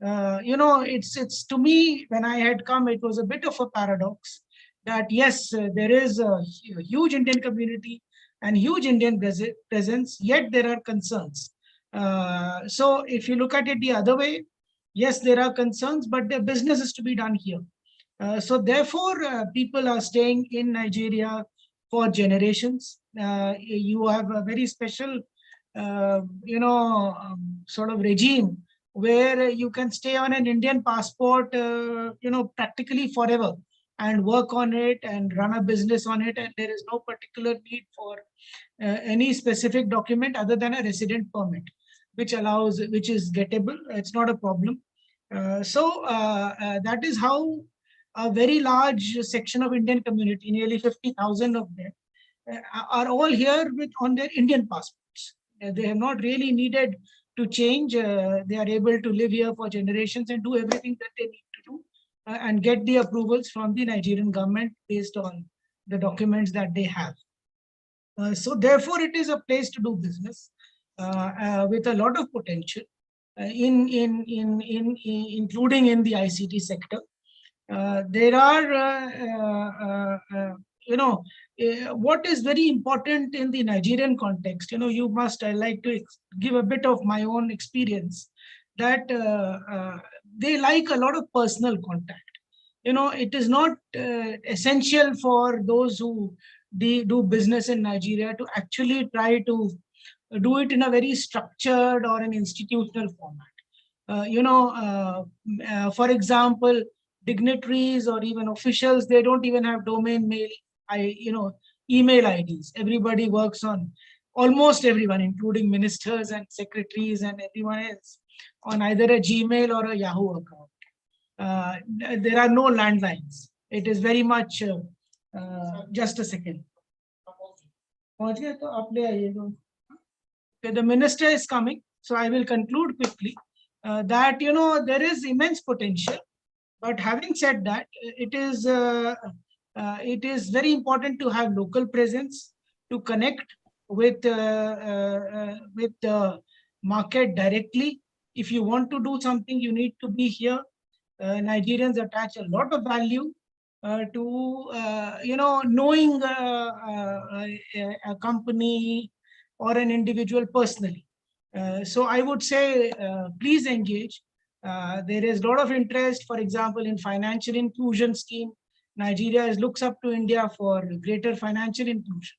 It's to me, when I had come, it was a bit of a paradox that yes, there is a huge Indian community and huge Indian presence, yet there are concerns. So if you look at it the other way, yes, there are concerns, but the business is to be done here. So therefore, people are staying in Nigeria for generations. You have a very special, sort of regime where you can stay on an Indian passport, practically forever, and work on it and run a business on it. And there is no particular need for any specific document other than a resident permit, which is gettable. It's not a problem. That is how a very large section of Indian community, nearly 50,000 of them, are all here on their Indian passports. They have not really needed to change. They are able to live here for generations and do everything that they need to do and get the approvals from the Nigerian government based on the documents that they have. So therefore, it is a place to do business with a lot of potential, including in the ICT sector. There are, what is very important in the Nigerian context, I like to give a bit of my own experience, that they like a lot of personal contact. It is not essential for those who do business in Nigeria to actually try to do it in a very structured or an institutional format. For example, dignitaries or even officials, they don't even have domain mail, email IDs. Everybody works on, almost everyone, including ministers and secretaries and everyone else, on either a Gmail or a Yahoo account. There are no landlines. It is very much, just a second. Okay, the minister is coming, so I will conclude quickly that, there is immense potential. But having said that, it is very important to have local presence, to connect with the market directly. If you want to do something, you need to be here. Nigerians attach a lot of value to knowing a company or an individual personally. So I would say, please engage. There is a lot of interest, for example, in financial inclusion scheme. Nigeria looks up to India for greater financial inclusion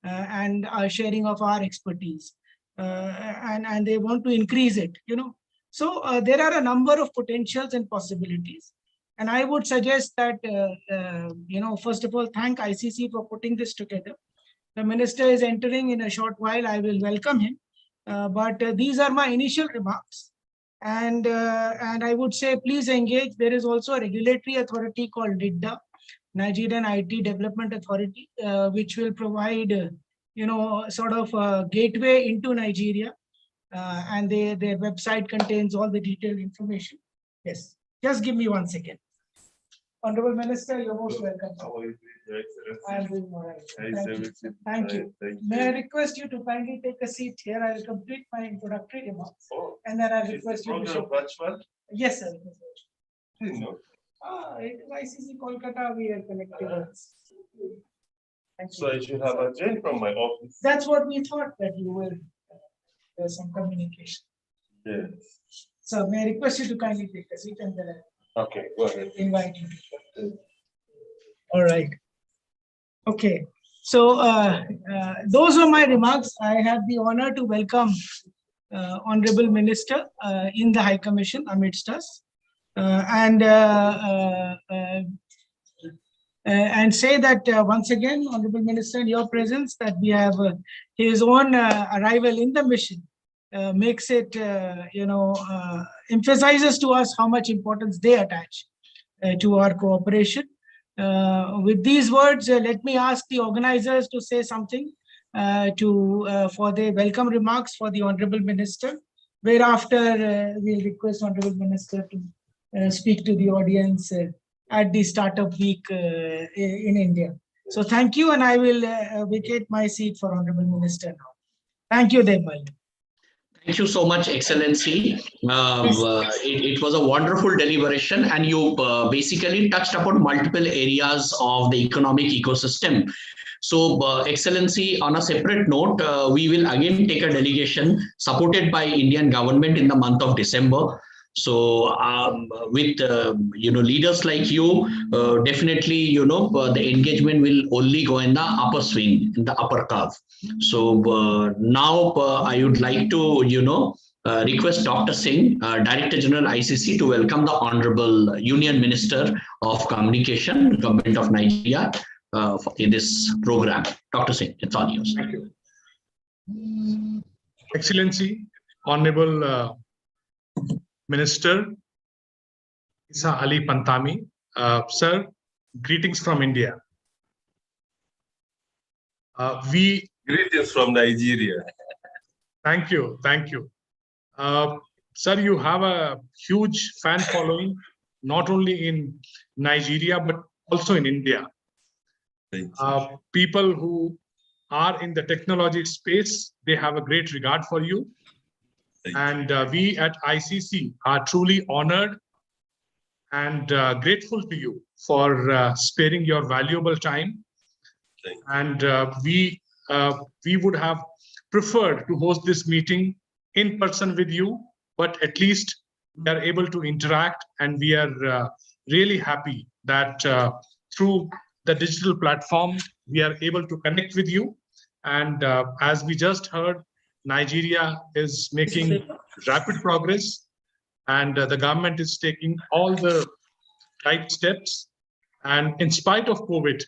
and sharing of our expertise, and they want to increase it. So there are a number of potentials and possibilities, and I would suggest that first of all, thank ICC for putting this together. The minister is entering in a short while. I will welcome him, but these are my initial remarks. And I would say, please engage. There is also a regulatory authority called NIDDA, Nigerian IT Development Authority, which will provide, sort of a gateway into Nigeria. And their website contains all the detailed information. Yes, just give me 1 second. Honorable Minister, you're most welcome. I am doing all right. Thank you. May I request you to kindly take a seat here? I will complete my introductory remarks. And then I request you to show. Yes, sir. It is ICC Kolkata, we are connected. So I should have a join from my office. That's what we thought, that you will. There's some communication. Yes. So may I request you to kindly take a seat and then okay, go ahead. Invite you. All right. Okay. So those are my remarks. I have the honor to welcome Honorable Minister in the High Commission amidst us. and say that once again, Honorable Minister, in your presence, that we have his own arrival in the mission makes it, emphasizes to us how much importance they attach to our cooperation. With these words, let me ask the organizers to say something for the welcome remarks for the Honorable Minister. Whereafter, we'll request Honorable Minister to speak to the audience at the Startup Week in India. So thank you, and I will vacate my seat for Honorable Minister now. Thank you, Devmal. Thank you so much, Excellency. It was a wonderful deliberation, and you basically touched upon multiple areas of the economic ecosystem. So, Excellency, on a separate note, we will again take a delegation supported by Indian government in the month of December. So, with leaders like you, definitely the engagement will only go in the upper swing, in the upper curve. So now I would like to request Dr. Singh, Director General ICC, to welcome the Honorable Union Minister of Communication, Government of Nigeria, in this program. Dr. Singh, it's all yours. Thank you. Excellency, Honorable Minister Isa Ali Pantami, sir, greetings from India. Greetings from Nigeria. Thank you. Sir, you have a huge fan following, not only in Nigeria, but also in India. People who are in the technology space, they have a great regard for you. And we at ICC are truly honored and grateful to you for sparing your valuable time. And we would have preferred to host this meeting in person with you, but at least we are able to interact, and we are really happy that through the digital platform, we are able to connect with you. And as we just heard, Nigeria is making rapid progress, and the government is taking all the right steps. And in spite of COVID,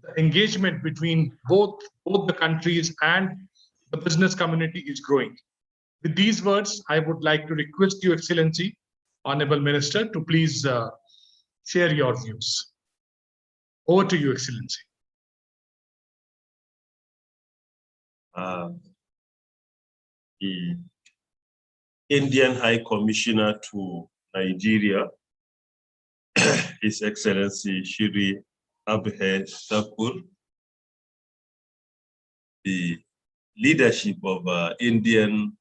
the engagement between both the countries and the business community is growing. With these words, I would like to request you, Excellency, Honorable Minister, to please share your views. Over to you, Excellency. The Indian High Commissioner to Nigeria, His Excellency Shri Abhay Thakur, the leadership of Indian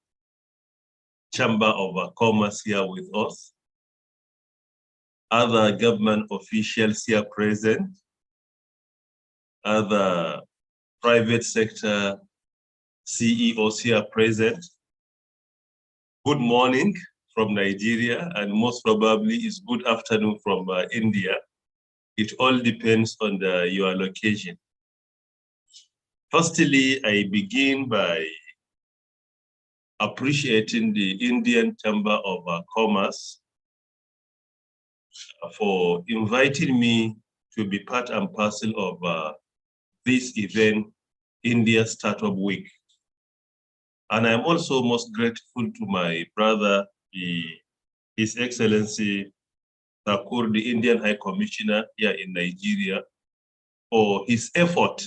Chamber of Commerce here with us, other government officials here present, other private sector CEOs here present. Good morning from Nigeria, and most probably is good afternoon from India. It all depends on your location. Firstly, I begin by appreciating the Indian Chamber of Commerce for inviting me to be part and parcel of this event, India Startup Week. And I'm also most grateful to my brother, His Excellency Thakur, the Indian High Commissioner here in Nigeria, for his effort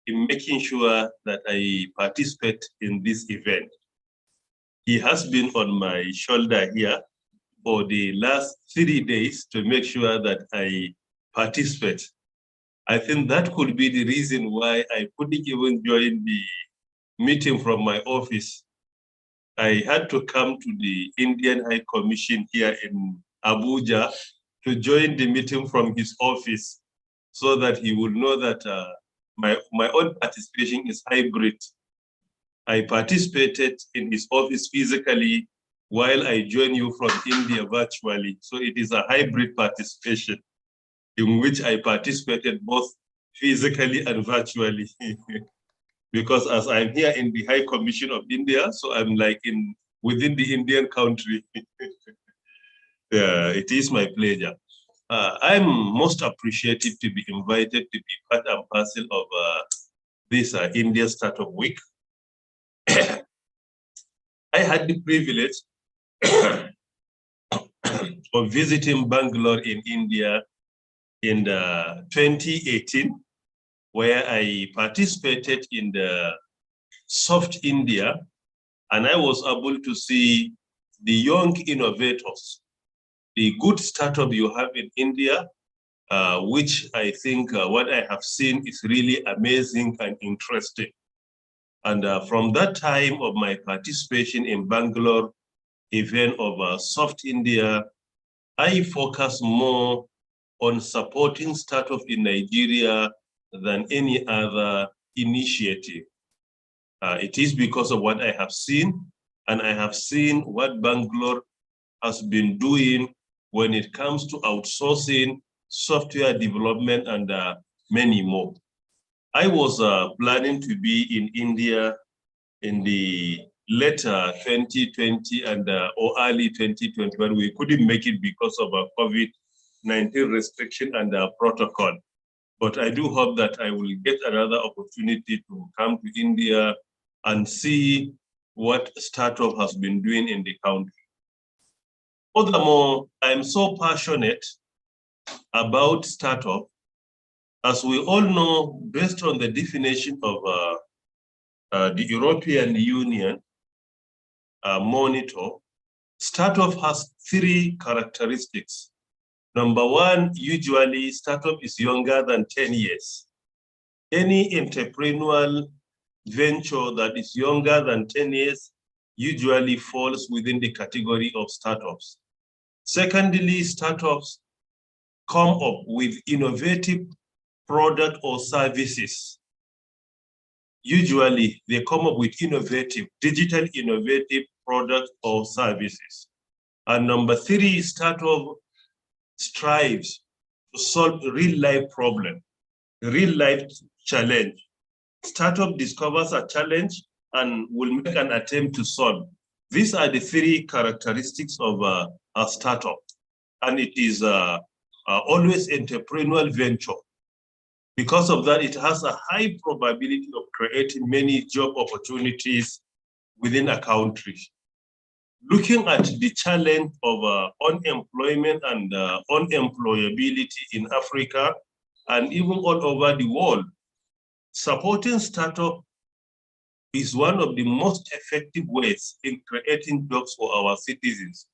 in making sure that I participate in this event. He has been on my shoulder here for the last 3 days to make sure that I participate. I think that could be the reason why I couldn't even join the meeting from my office. I had to come to the Indian High Commission here in Abuja to join the meeting from his office, so that he would know that my own participation is hybrid. I participated in his office physically while I join you from India virtually. So it is a hybrid participation in which I participated both physically and virtually. Because as I'm here in the High Commission of India, so I'm like within the Indian country. Yeah, it is my pleasure. I'm most appreciative to be invited to be part and parcel of this India Startup Week. I had the privilege of visiting Bangalore in India in 2018, where I participated in the Soft India, and I was able to see the young innovators, the good startup you have in India, which I think what I have seen is really amazing and interesting. And from that time of my participation in Bangalore event of Soft India, I focus more on supporting startups in Nigeria than any other initiative. It is because of what I have seen, and I have seen what Bangalore has been doing when it comes to outsourcing, software development, and many more. I was planning to be in India in the later 2020 and or early 2021. We couldn't make it because of a COVID-19 restriction and protocol. But I do hope that I will get another opportunity to come to India and see what startup has been doing in the country. Furthermore, I'm so passionate about startup. As we all know, based on the definition of the European Union monitor, startup has 3 characteristics. Number 1, usually startup is younger than 10 years. Any entrepreneurial venture that is younger than 10 years usually falls within the category of startups. Secondly, startups come up with innovative product or services. Usually they come up with innovative, digital innovative product or services. And number 3, startup strives to solve real life problem, real life challenge. Startup discovers a challenge and will make an attempt to solve. These are the 3 characteristics of a startup. And it is always entrepreneurial venture. Because of that, it has a high probability of creating many job opportunities within a country. Looking at the challenge of unemployment and unemployability in Africa and even all over the world, supporting startup is one of the most effective ways in creating jobs for our citizens.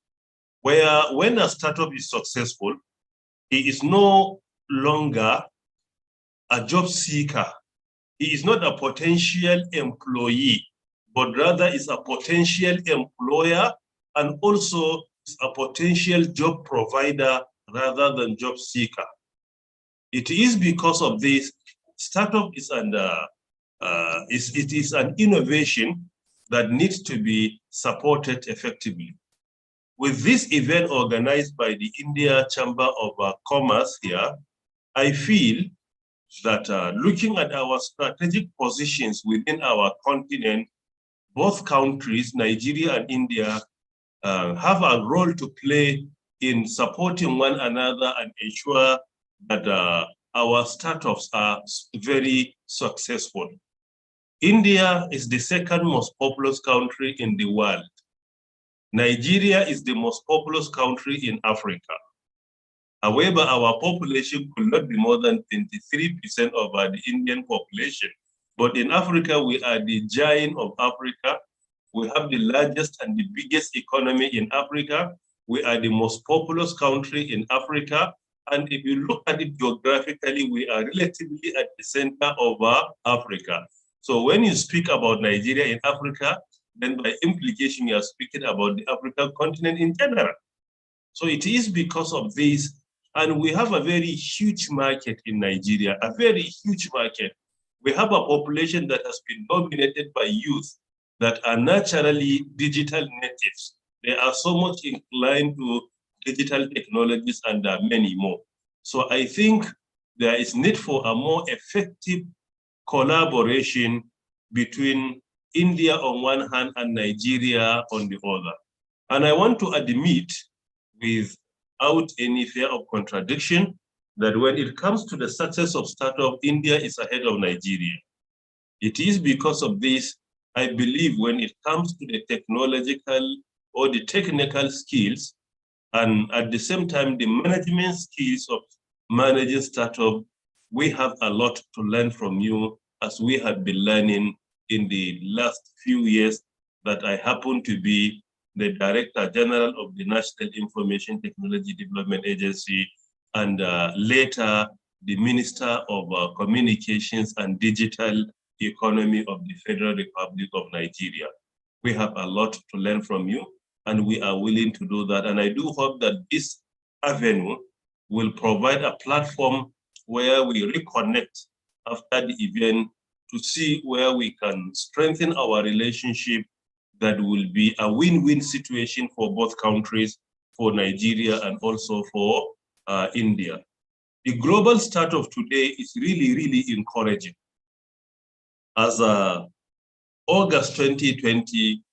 Where when a startup is successful, he is no longer a job seeker. He is not a potential employee, but rather is a potential employer and also is a potential job provider rather than job seeker. It is because of this, startup is it is an innovation that needs to be supported effectively. With this event organized by the India Chamber of Commerce here, I feel that looking at our strategic positions within our continent, both countries, Nigeria and India, have a role to play in supporting one another and ensure that our startups are very successful. India is the 2nd most populous country in the world. Nigeria is the most populous country in Africa. However, our population could not be more than 23% of the Indian population. But in Africa, we are the giant of Africa. We have the largest and the biggest economy in Africa. We are the most populous country in Africa. And if you look at it geographically, we are relatively at the center of Africa. So when you speak about Nigeria in Africa, then by implication, you are speaking about the African continent in general. So it is because of this, and we have a very huge market in Nigeria, a very huge market. We have a population that has been dominated by youth that are naturally digital natives. They are so much inclined to digital technologies and many more. So I think there is need for a more effective collaboration between India on one hand and Nigeria on the other. And I want to admit with without any fear of contradiction that when it comes to the success of startup, India is ahead of Nigeria. It is because of this, I believe when it comes to the technological or the technical skills, and at the same time, the management skills of managing startup, we have a lot to learn from you, as we have been learning in the last few years that I happen to be the Director General of the National Information Technology Development Agency, and later the Minister of Communications and Digital Economy of the Federal Republic of Nigeria. We have a lot to learn from you, and we are willing to do that. And I do hope that this avenue will provide a platform where we reconnect after the event to see where we can strengthen our relationship that will be a win-win situation for both countries, for Nigeria and also for India. The global startup today is really, really encouraging. As August 2020,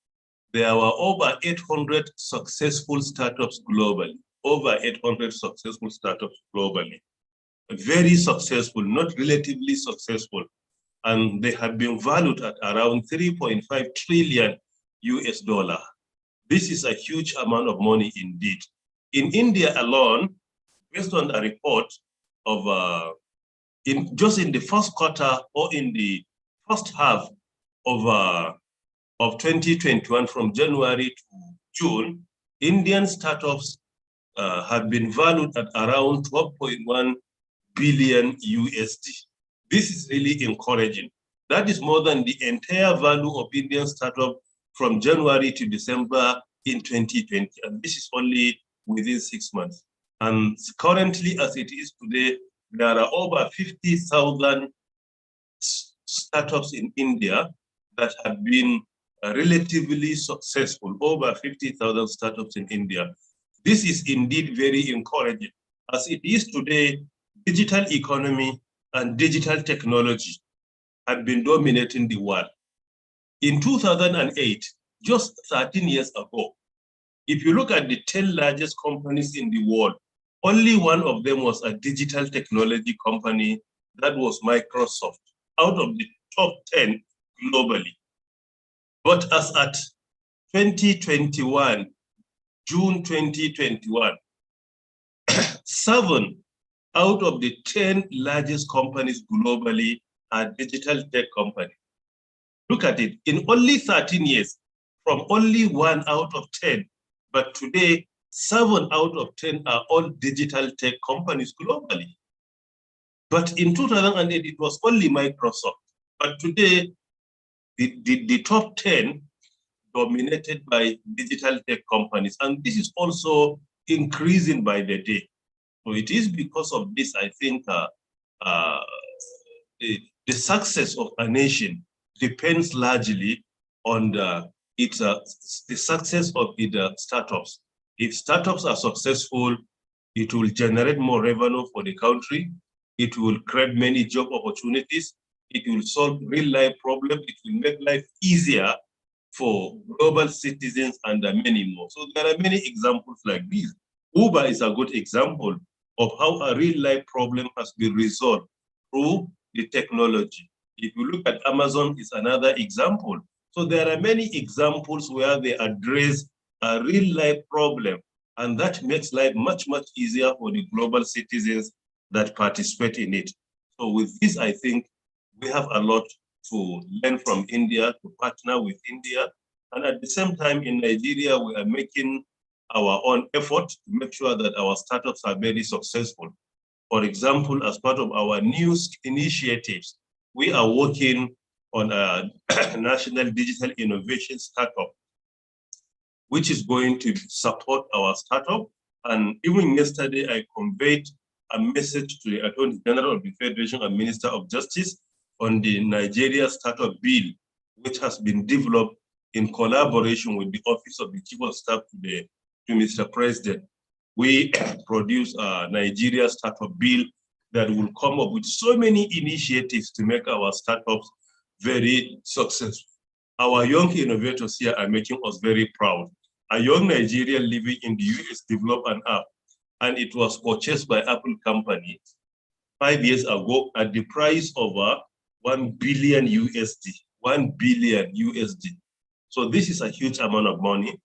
there were over 800 successful startups globally, over 800 successful startups globally. Very successful, not relatively successful. And they have been valued at around 3.5 trillion US dollar. This is a huge amount of money indeed. In India alone, based on a report of, just in the first quarter or in the first half of 2021, from January to June, Indian startups have been valued at around 12.1 billion USD. This is really encouraging. That is more than the entire value of Indian startup from January to December in 2020. And this is only within 6 months. And currently, as it is today, there are over 50,000 startups in India that have been relatively successful, over 50,000 startups in India. This is indeed very encouraging. As it is today, digital economy and digital technology have been dominating the world. In 2008, just 13 years ago, if you look at the 10 largest companies in the world, only one of them was a digital technology company, that was Microsoft, out of the top 10 globally. But as at 2021, June 2021, 7 out of the 10 largest companies globally are digital tech companies. Look at it, in only 13 years, from only 1 out of 10, but today, 7 out of 10 are all digital tech companies globally. But in 2008, it was only Microsoft. But today, the top 10 dominated by digital tech companies. And this is also increasing by the day. So it is because of this, I think, the success of a nation depends largely on the success of its startups. If startups are successful, it will generate more revenue for the country. It will create many job opportunities. It will solve real-life problems. It will make life easier for global citizens and many more. So there are many examples like this. Uber is a good example of how a real-life problem has been resolved through the technology. If you look at Amazon, it's another example. So there are many examples where they address a real-life problem, and that makes life much, much easier for the global citizens that participate in it. So with this, I think we have a lot to learn from India, to partner with India. And at the same time, in Nigeria, we are making our own effort to make sure that our startups are very successful. For example, as part of our new initiatives, we are working on a national digital innovation startup, which is going to support our startup. And even yesterday, I conveyed a message to the Attorney General of the Federation and Minister of Justice on the Nigeria Startup Bill, which has been developed in collaboration with the Office of the Chief of Staff to Mr. President. We produce a Nigeria Startup Bill that will come up with so many initiatives to make our startups very successful. Our young innovators here are making us very proud. A young Nigerian living in the US developed an app, and it was purchased by Apple company 5 years ago at the price of 1 billion USD. 1 billion USD. So this is a huge amount of money.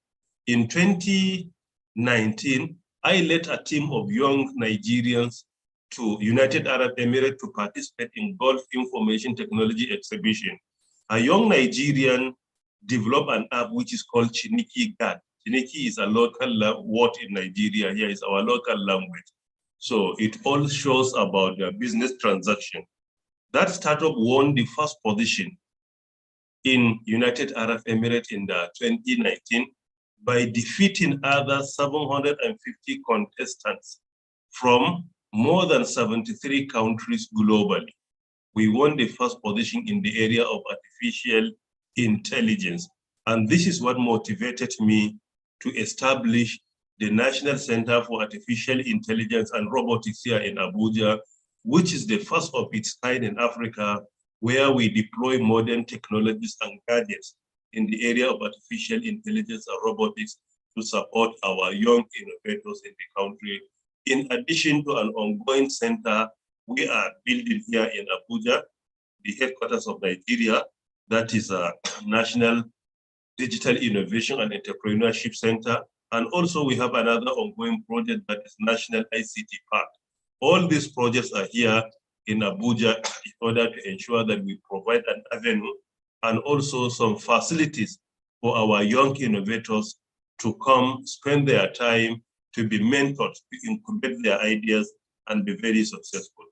In 2019, I led a team of young Nigerians to United Arab Emirates to participate in Gulf Information Technology Exhibition. A young Nigerian developed an app which is called Chiniki GAD. Chiniki is a local word in Nigeria. Here is our local language. So it all shows about the business transaction. That startup won the first position in United Arab Emirates in 2019 by defeating other 750 contestants from more than 73 countries globally. We won the first position in the area of artificial intelligence. And this is what motivated me to establish the National Center for Artificial Intelligence and Robotics here in Abuja, which is the first of its kind in Africa, where we deploy modern technologies and gadgets in the area of artificial intelligence and robotics to support our young innovators in the country. In addition to an ongoing center we are building here in Abuja, the headquarters of Nigeria, that is a National Digital Innovation and Entrepreneurship Center. And also we have another ongoing project that is National ICT Park. All these projects are here in Abuja in order to ensure that we provide an avenue and also some facilities for our young innovators to come spend their time, to be mentored, to incubate their ideas and be very successful.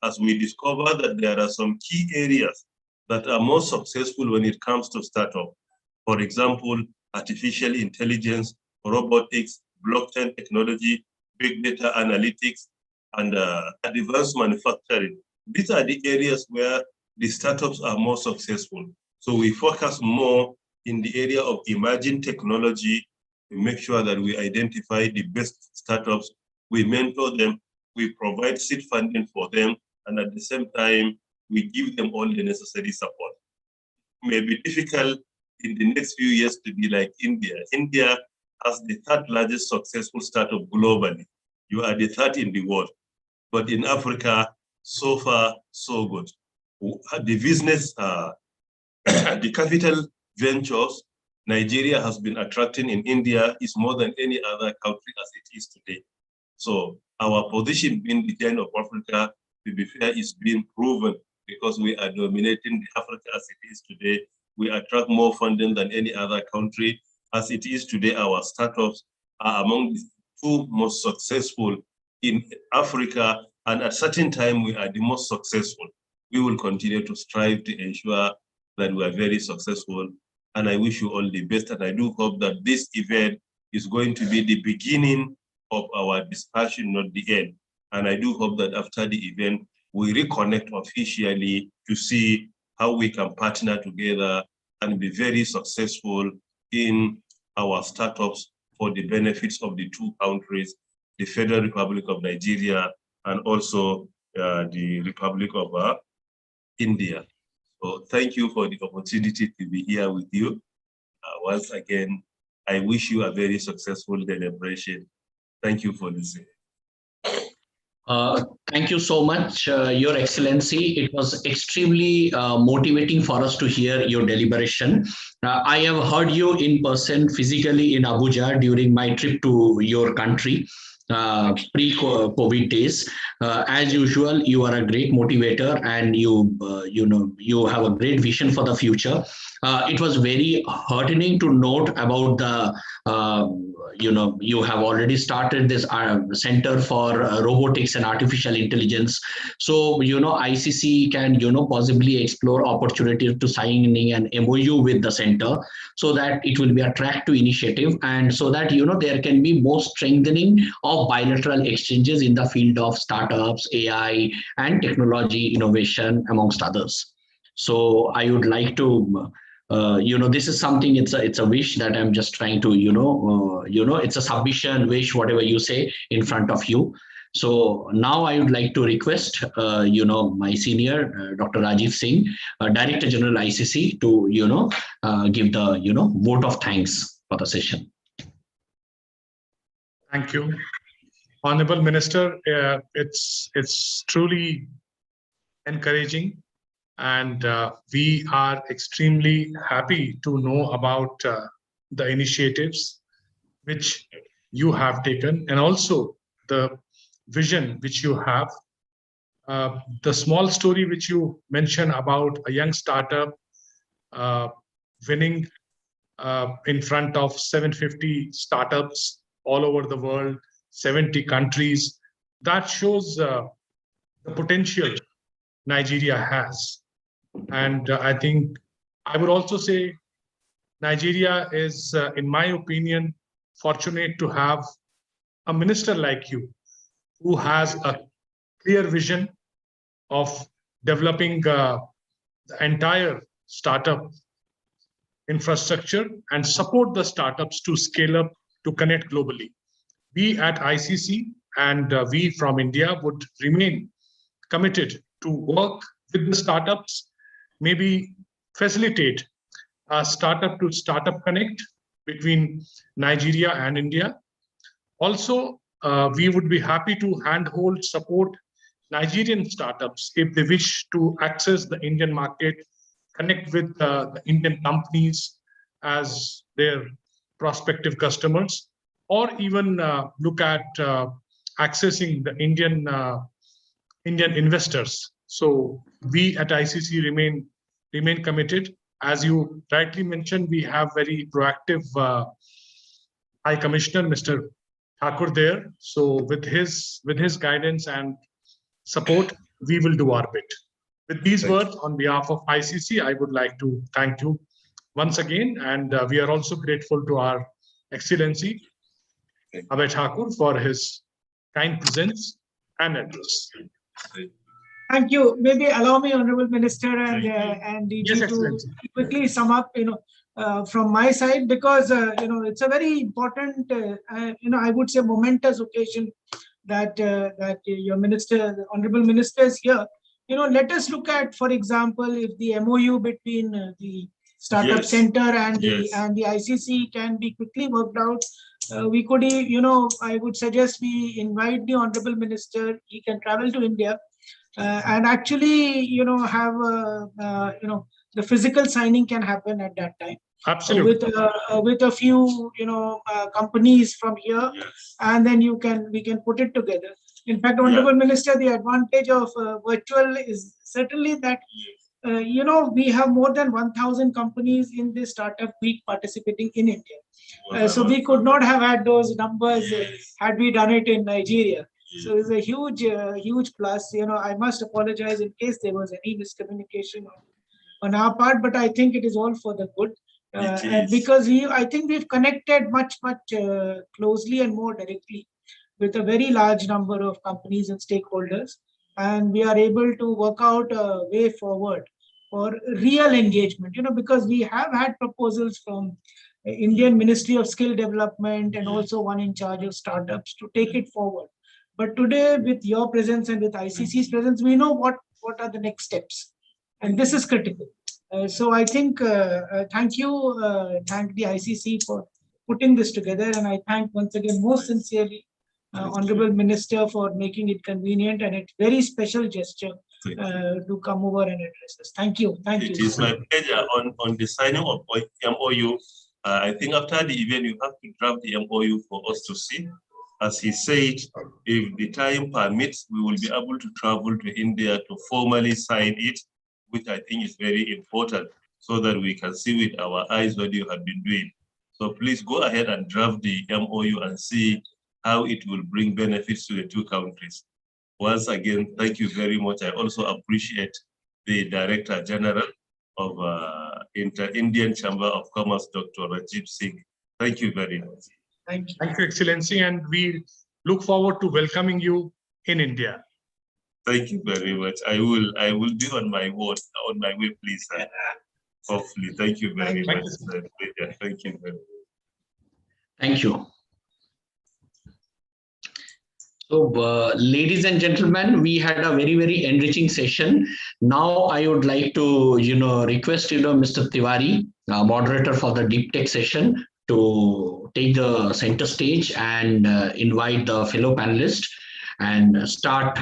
As we discover that there are some key areas that are more successful when it comes to startup. For example, artificial intelligence, robotics, blockchain technology, big data analytics, and advanced manufacturing. These are the areas where the startups are more successful. So we focus more in the area of emerging technology to make sure that we identify the best startups, we mentor them, we provide seed funding for them, and at the same time, we give them all the necessary support. It may be difficult in the next few years to be like India. India has the third largest successful startup globally. You are the third in the world. But in Africa, so far, so good. The business, the capital ventures Nigeria has been attracting in India is more than any other country as it is today. So our position being the giant of Africa, to be fair, is being proven because we are dominating the Africa as it is today. We attract more funding than any other country. As it is today, our startups are among the two most successful in Africa, and at a certain time, we are the most successful. We will continue to strive to ensure that we are very successful, and I wish you all the best, and I do hope that this event is going to be the beginning of our discussion, not the end. And I do hope that after the event, we reconnect officially to see how we can partner together and be very successful in our startups for the benefits of the two countries, the Federal Republic of Nigeria and also the Republic of India. So thank you for the opportunity to be here with you. Once again, I wish you a very successful deliberation. Thank you for listening. Thank you so much, Your Excellency. It was extremely motivating for us to hear your deliberation. I have heard you in person physically in Abuja during my trip to your country. Pre-COVID days. As usual, you are a great motivator, and you have a great vision for the future. It was very heartening to note about the you have already started this Center for Robotics and Artificial Intelligence. So ICC can possibly explore opportunities to signing an MOU with the center, so that it will be a track to initiative, and so that there can be more strengthening of bilateral exchanges in the field of startups, AI, and technology innovation, amongst others. So I would like to this is something, it's a wish that I'm just trying to it's a submission, wish, whatever you say, in front of you. So now I would like to request my senior Dr. Rajiv Singh, Director General ICC, to give the vote of thanks for the session. Thank you. Honorable Minister, it's truly encouraging, and we are extremely happy to know about the initiatives which you have taken, and also the vision which you have. The small story which you mentioned about a young startup winning in front of 750 startups all over the world, 70 countries, that shows the potential Nigeria has. And I think I would also say Nigeria is, in my opinion, fortunate to have a minister like you who has a clear vision of developing the entire startup infrastructure and support the startups to scale up, to connect globally. We at ICC and we from India would remain committed to work with the startups, maybe facilitate a startup to startup connect between Nigeria and India. Also, we would be happy to handhold support Nigerian startups if they wish to access the Indian market, connect with the Indian companies as their prospective customers, or even look at accessing the Indian investors. So we at ICC remain committed. As you rightly mentioned, we have very proactive High Commissioner, Mr. Thakur there. So with his guidance and support, we will do our bit. With these words, on behalf of ICC, I would like to thank you once again, and we are also grateful to our Excellency Abhay Thakur for his kind presence and address. Thank you. Maybe allow me, Honorable Minister and DG, Yes, to quickly sum up, from my side, because it's a very important, I would say, momentous occasion that your minister, the Honorable Minister, is here. Let us look at, for example, if the MOU between the Startup Center and the ICC can be quickly worked out. We could, I would suggest we invite the Honorable Minister. He can travel to India and actually, have, the physical signing can happen at that time. Absolutely. With a few, companies from here, and then we can put it together. In fact, Honorable Minister, the advantage of virtual is certainly that, we have more than 1,000 companies in this startup week participating in India. So we could not have had those numbers had we done it in Nigeria. So it's a huge plus. I must apologize in case there was any miscommunication on our part, but I think it is all for the good. Because I think we've connected much closely and more directly with a very large number of companies and stakeholders, and we are able to work out a way forward for real engagement. Because we have had proposals from Indian Ministry of Skill Development and also one in charge of startups to take it forward. But today, with your presence and with ICC's presence, we know what are the next steps, and this is critical. So I think, thank the ICC for putting this together, and I thank once again most sincerely Honorable Minister for making it convenient, and it's very special gesture to come over and address us. Thank you. It is my pleasure on the signing of MOU. I think after the event, you have to draft the MOU for us to see. As he said, if the time permits, we will be able to travel to India to formally sign it, which I think is very important, so that we can see with our eyes what you have been doing. So please go ahead and draft the MOU and see how it will bring benefits to the two countries. Once again, thank you very much. I also appreciate the Director General of Indian Chamber of Commerce, Dr. Rajiv Singh. Thank you very much. Thank you. Thank you, Excellency, and we look forward to welcoming you in India. Thank you very much. I will be on my way, please. Hopefully. Thank you very much. Thank you very much. Thank you. So, ladies and gentlemen, we had a very enriching session. Now, I would like to, request, Mr. Tiwari, moderator for the deep tech session, to take the center stage and invite the fellow panelists and start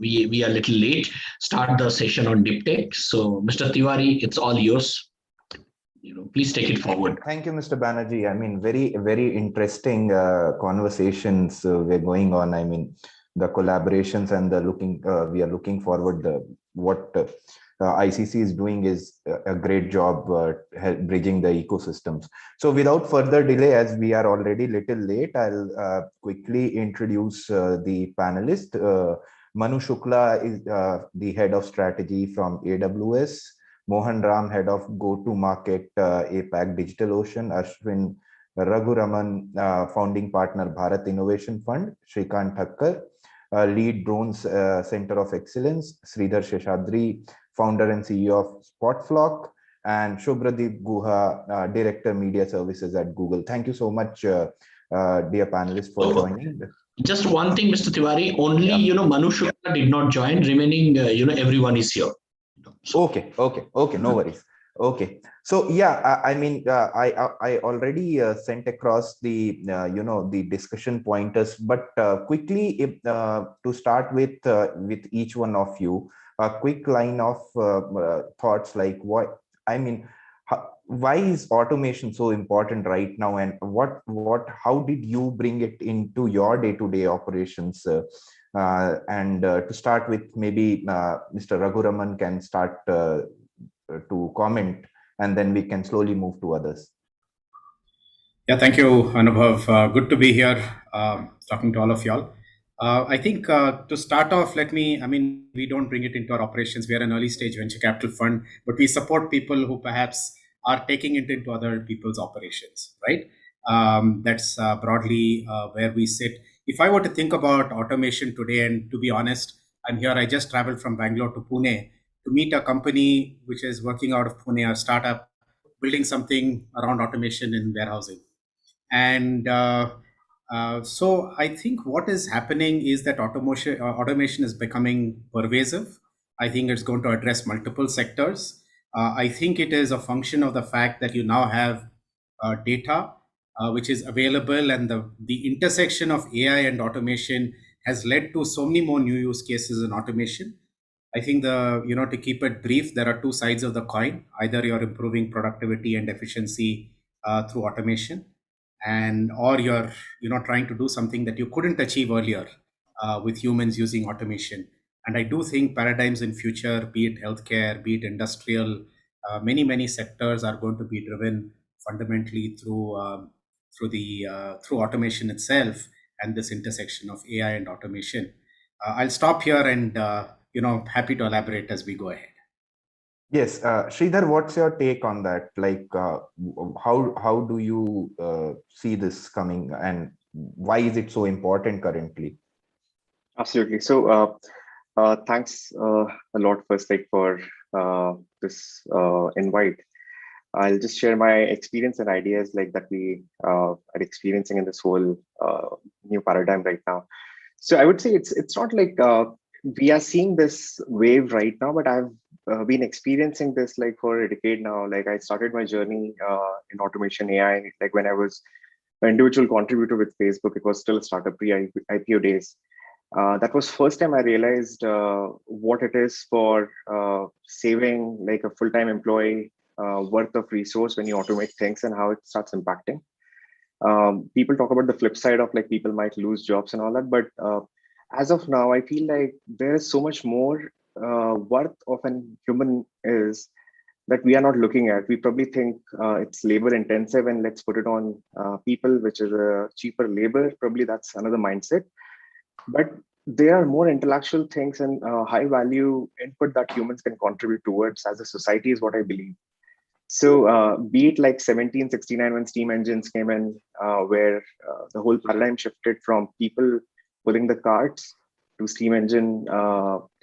we are a little late, start the session on deep tech. So Mr. Tiwari, it's all yours. Please take it forward. Thank you, Mr. Banerjee. I mean, very interesting conversations we're going on. I mean, the collaborations and the we are looking forward. What ICC is doing is a great job bridging the ecosystems. So without further delay, as we are already little late, I'll quickly introduce the panelist. Manu Shukla is the head of strategy from AWS. Mohan Ram, head of go-to-market APAC DigitalOcean. Ashwin Raghuraman, founding partner Bharat Innovation Fund. Shrikant Thakkar, lead drones center of excellence. Sridhar Sheshadri, founder and CEO of Spotflock, and Shubhradeep Guha, director media services at Google. Thank you so much, dear panelists, for joining. Just one thing, Mr. Tiwari, only Manu Shukla did not join. Remaining, everyone is here. Okay, no worries. Okay, so yeah, I mean, I already sent across the the discussion pointers, but quickly to start with each one of you, a quick line of thoughts, like what I mean. Why is automation so important right now, and how did you bring it into your day-to-day operations? And to start with, maybe Mr. Raghuraman can start to comment, and then we can slowly move to others. Yeah, thank you, Anubhav. Good to be here talking to all of y'all. I think to start off, we don't bring it into our operations. We are an early stage venture capital fund, but we support people who perhaps are taking it into other people's operations, right? That's broadly where we sit. If I were to think about automation today, and to be honest, I'm here, I just traveled from Bangalore to Pune to meet a company which is working out of Pune, a startup, building something around automation in warehousing. And so I think what is happening is that automation is becoming pervasive. I think it's going to address multiple sectors. I think it is a function of the fact that you now have data which is available, and the intersection of AI and automation has led to so many more new use cases in automation. I think to keep it brief, there are two sides of the coin. Either you're improving productivity and efficiency through automation, or you're trying to do something that you couldn't achieve earlier with humans using automation. And I do think paradigms in future, be it healthcare, be it industrial, many sectors are going to be driven fundamentally through automation itself, and this intersection of AI and automation. I'll stop here, and happy to elaborate as we go ahead. Yes, Sridhar, what's your take on that? Like, how do you see this coming, and why is it so important currently? Absolutely. So, thanks a lot first, for this invite. I'll just share my experience and ideas that we are experiencing in this whole new paradigm right now. So I would say it's not like we are seeing this wave right now, but I've been experiencing this for a decade now. I started my journey in automation AI when I was an individual contributor with Facebook. It was still a startup pre-IPO days. That was first time I realized what it is for saving a full-time employee worth of resource when you automate things, and how it starts impacting. People talk about the flip side of people might lose jobs and all that, but as of now, I feel like there is so much more worth of a human is that we are not looking at. We probably think it's labor intensive and let's put it on people, which is a cheaper labor. Probably that's another mindset. But there are more intellectual things and high value input that humans can contribute towards as a society is what I believe. So be it 1769 when steam engines came in, where the whole paradigm shifted from people pulling the carts to steam engine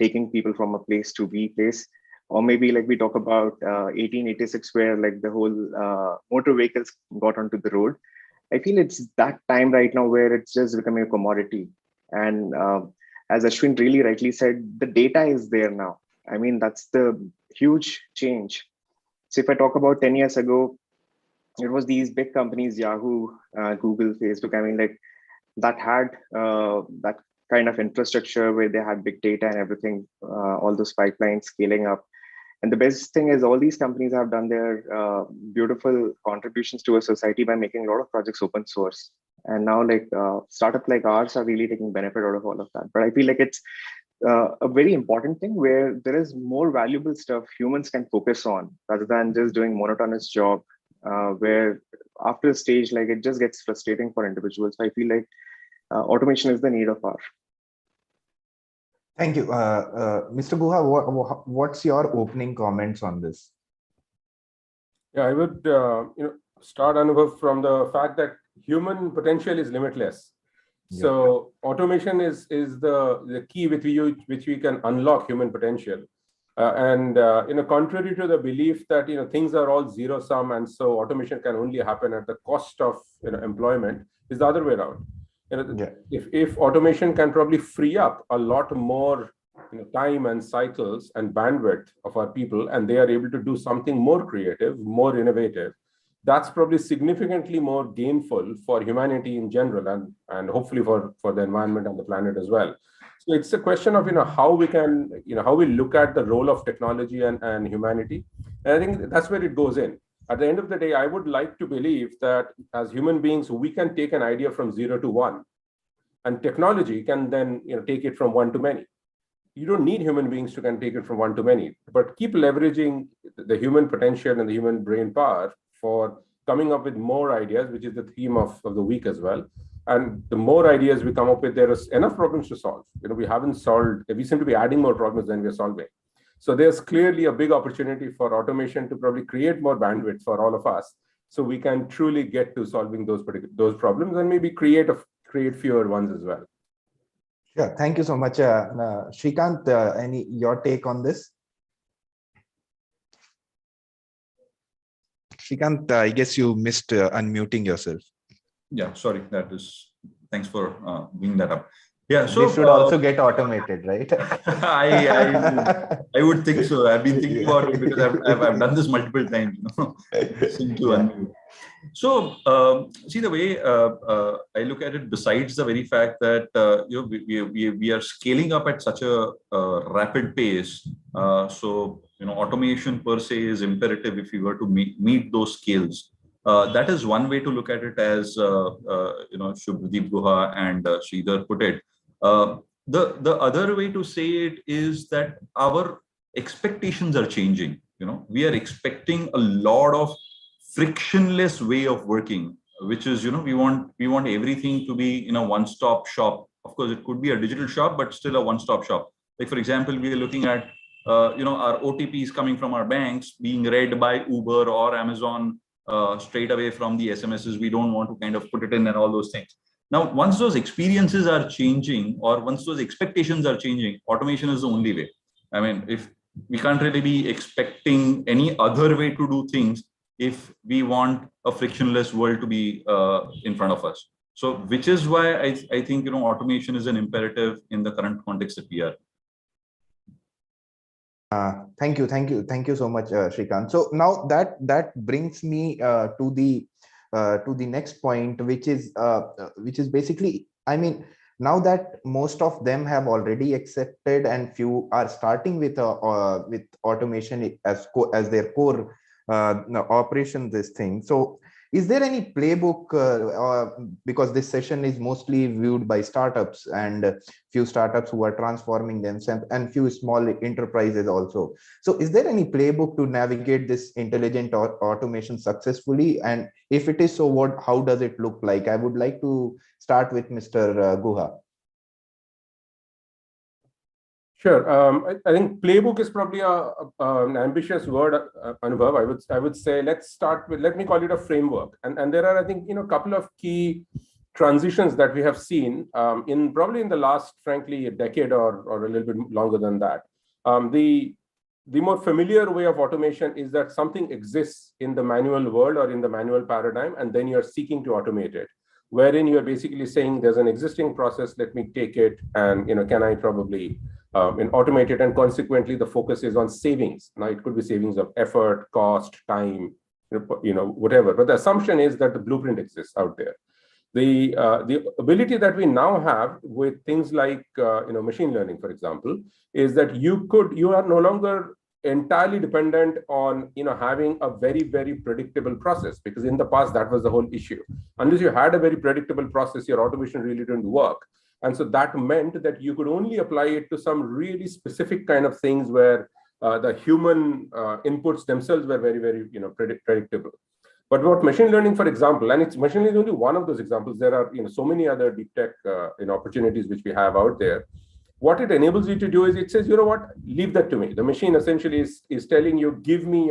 taking people from a place to B place, or maybe we talk about 1886 where the whole motor vehicles got onto the road. I feel it's that time right now where it's just becoming a commodity. And as Ashwin really rightly said, the data is there now. I mean, that's the huge change. So if I talk about 10 years ago, it was these big companies, Yahoo, Google, Facebook, I mean, like that had that kind of infrastructure where they had big data and everything, all those pipelines scaling up. And the best thing is all these companies have done their beautiful contributions to a society by making a lot of projects open source. And now like startups like ours are really taking benefit out of all of that. But I feel like it's a very important thing where there is more valuable stuff humans can focus on rather than just doing monotonous job where after a stage, like it just gets frustrating for individuals. So I feel like automation is the need of our. Thank you. Mr. Guha, what's your opening comments on this? Yeah, I would start, Anubhav, from the fact that human potential is limitless. Yeah. So automation is the key with which we can unlock human potential. Contrary to the belief that things are all zero sum and so automation can only happen at the cost of employment, is the other way around. If automation can probably free up a lot more time and cycles and bandwidth of our people, and they are able to do something more creative, more innovative, that's probably significantly more gainful for humanity in general, and hopefully for the environment and the planet as well. So it's a question of how we can how we look at the role of technology and humanity, and I think that's where it goes in. At the end of the day, I would like to believe that as human beings, we can take an idea from 0 to 1, and technology can then take it from 1 to many. You don't need human beings to can take it from 1 to many, but keep leveraging the human potential and the human brain power for coming up with more ideas, which is the theme of the week as well. And the more ideas we come up with, there is enough problems to solve. We haven't solved, we seem to be adding more problems than we're solving. So there's clearly a big opportunity for automation to probably create more bandwidth for all of us, so we can truly get to solving those problems and maybe create fewer ones as well. Yeah, thank you so much, Shrikant. Your take on this? Shrikant, I guess you missed unmuting yourself. Yeah, sorry. Thanks for bringing that up. Yeah, so this should also get automated, right? I would think so. I've been thinking about it because I've done this multiple times. So see, the way I look at it, besides the very fact that we are scaling up at such a rapid pace, so automation per se is imperative if we were to meet those scales. That is one way to look at it, as Shubhdeep Guha and Sridhar put it. The other way to say it is that our expectations are changing. We are expecting a lot of frictionless way of working, which is we want everything to be in a one-stop shop. Of course, it could be a digital shop, but still a one-stop shop. Like, for example, we are looking at our OTPs coming from our banks being read by Uber or Amazon straight away from the SMSs. We don't want to kind of put it in and all those things. Now, once those experiences are changing, or once those expectations are changing, automation is the only way. I mean, if we can't really be expecting any other way to do things if we want a frictionless world to be in front of us. So, which is why I think automation is an imperative in the current context that we are. Thank you so much, Shrikant. So now that brings me to the next point, which is basically, I mean, now that most of them have already accepted and few are starting with automation as their core operation, this thing. So is there any playbook, because this session is mostly viewed by startups and few startups who are transforming themselves and few small enterprises also. So is there any playbook to navigate this intelligent automation successfully? And if it is so, how does it look like? I would like to start with Mr. Guha. Sure. I think playbook is probably an ambitious word, Anubhav. I would say let's start with, let me call it a framework. And there are, I think, a couple of key transitions that we have seen in the last, frankly, a decade or a little bit longer than that. The more familiar way of automation is that something exists in the manual world or in the manual paradigm, and then you're seeking to automate it, wherein you're basically saying there's an existing process, let me take it and can I probably automate it, and consequently the focus is on savings. Now it could be savings of effort, cost, time, whatever. But the assumption is that the blueprint exists out there. The ability that we now have with things like machine learning, for example, is that you are no longer entirely dependent on having a very, very predictable process, because in the past that was the whole issue. Unless you had a very predictable process, your automation really didn't work. And so that meant that you could only apply it to some really specific kind of things where the human inputs themselves were very, very predictable. But what machine learning, for example, and machine learning is only one of those examples. There are so many other deep tech opportunities which we have out there. What it enables you to do is it says, you know what, leave that to me. The machine essentially is telling you, give me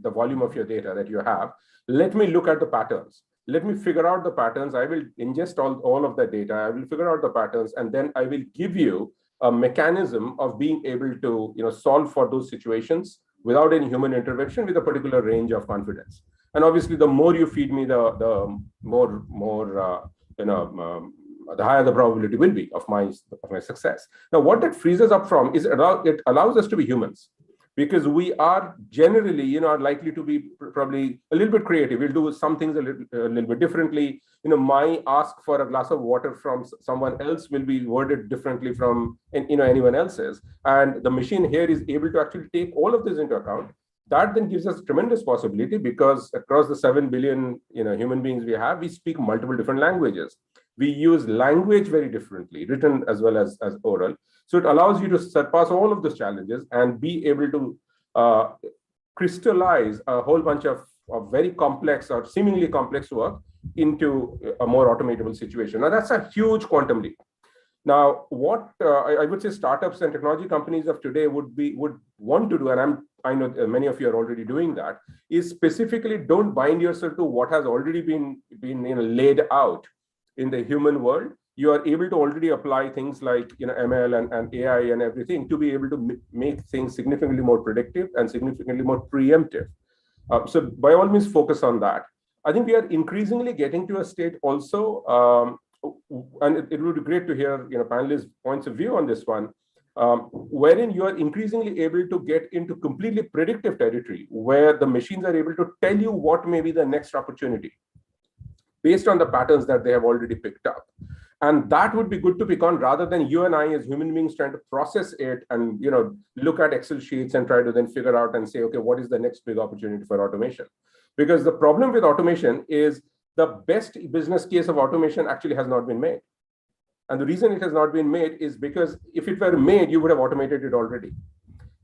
the volume of your data that you have. Let me look at the patterns. Let me figure out the patterns. I will ingest all of the data. I will figure out the patterns, and then I will give you a mechanism of being able to solve for those situations without any human intervention with a particular range of confidence. And obviously, the more you feed me, the more the higher the probability will be of my success. Now, what that frees us up from is it allows us to be humans, because we are generally are likely to be probably a little bit creative. We'll do some things a little bit differently. My ask for a glass of water from someone else will be worded differently from anyone else's, and the machine here is able to actually take all of this into account. That then gives us a tremendous possibility, because across the 7 billion human beings we speak multiple different languages. We use language very differently, written as well as oral. So it allows you to surpass all of those challenges and be able to crystallize a whole bunch of very complex or seemingly complex work into a more automatable situation. Now, that's a huge quantum leap. Now, what I would say startups and technology companies of today would want to do, and I know many of you are already doing that, is specifically don't bind yourself to what has already been laid out in the human world. You are able to already apply things like ML and AI and everything to be able to make things significantly more predictive and significantly more preemptive. So by all means, focus on that. I think we are increasingly getting to a state also, and it would be great to hear panelists' points of view on this one, wherein you are increasingly able to get into completely predictive territory, where the machines are able to tell you what may be the next opportunity based on the patterns that they have already picked up. And that would be good to pick on, rather than you and I as human beings trying to process it and look at Excel sheets and try to then figure out and say, okay, what is the next big opportunity for automation? Because the problem with automation is the best business case of automation actually has not been made. And the reason it has not been made is because if it were made, you would have automated it already.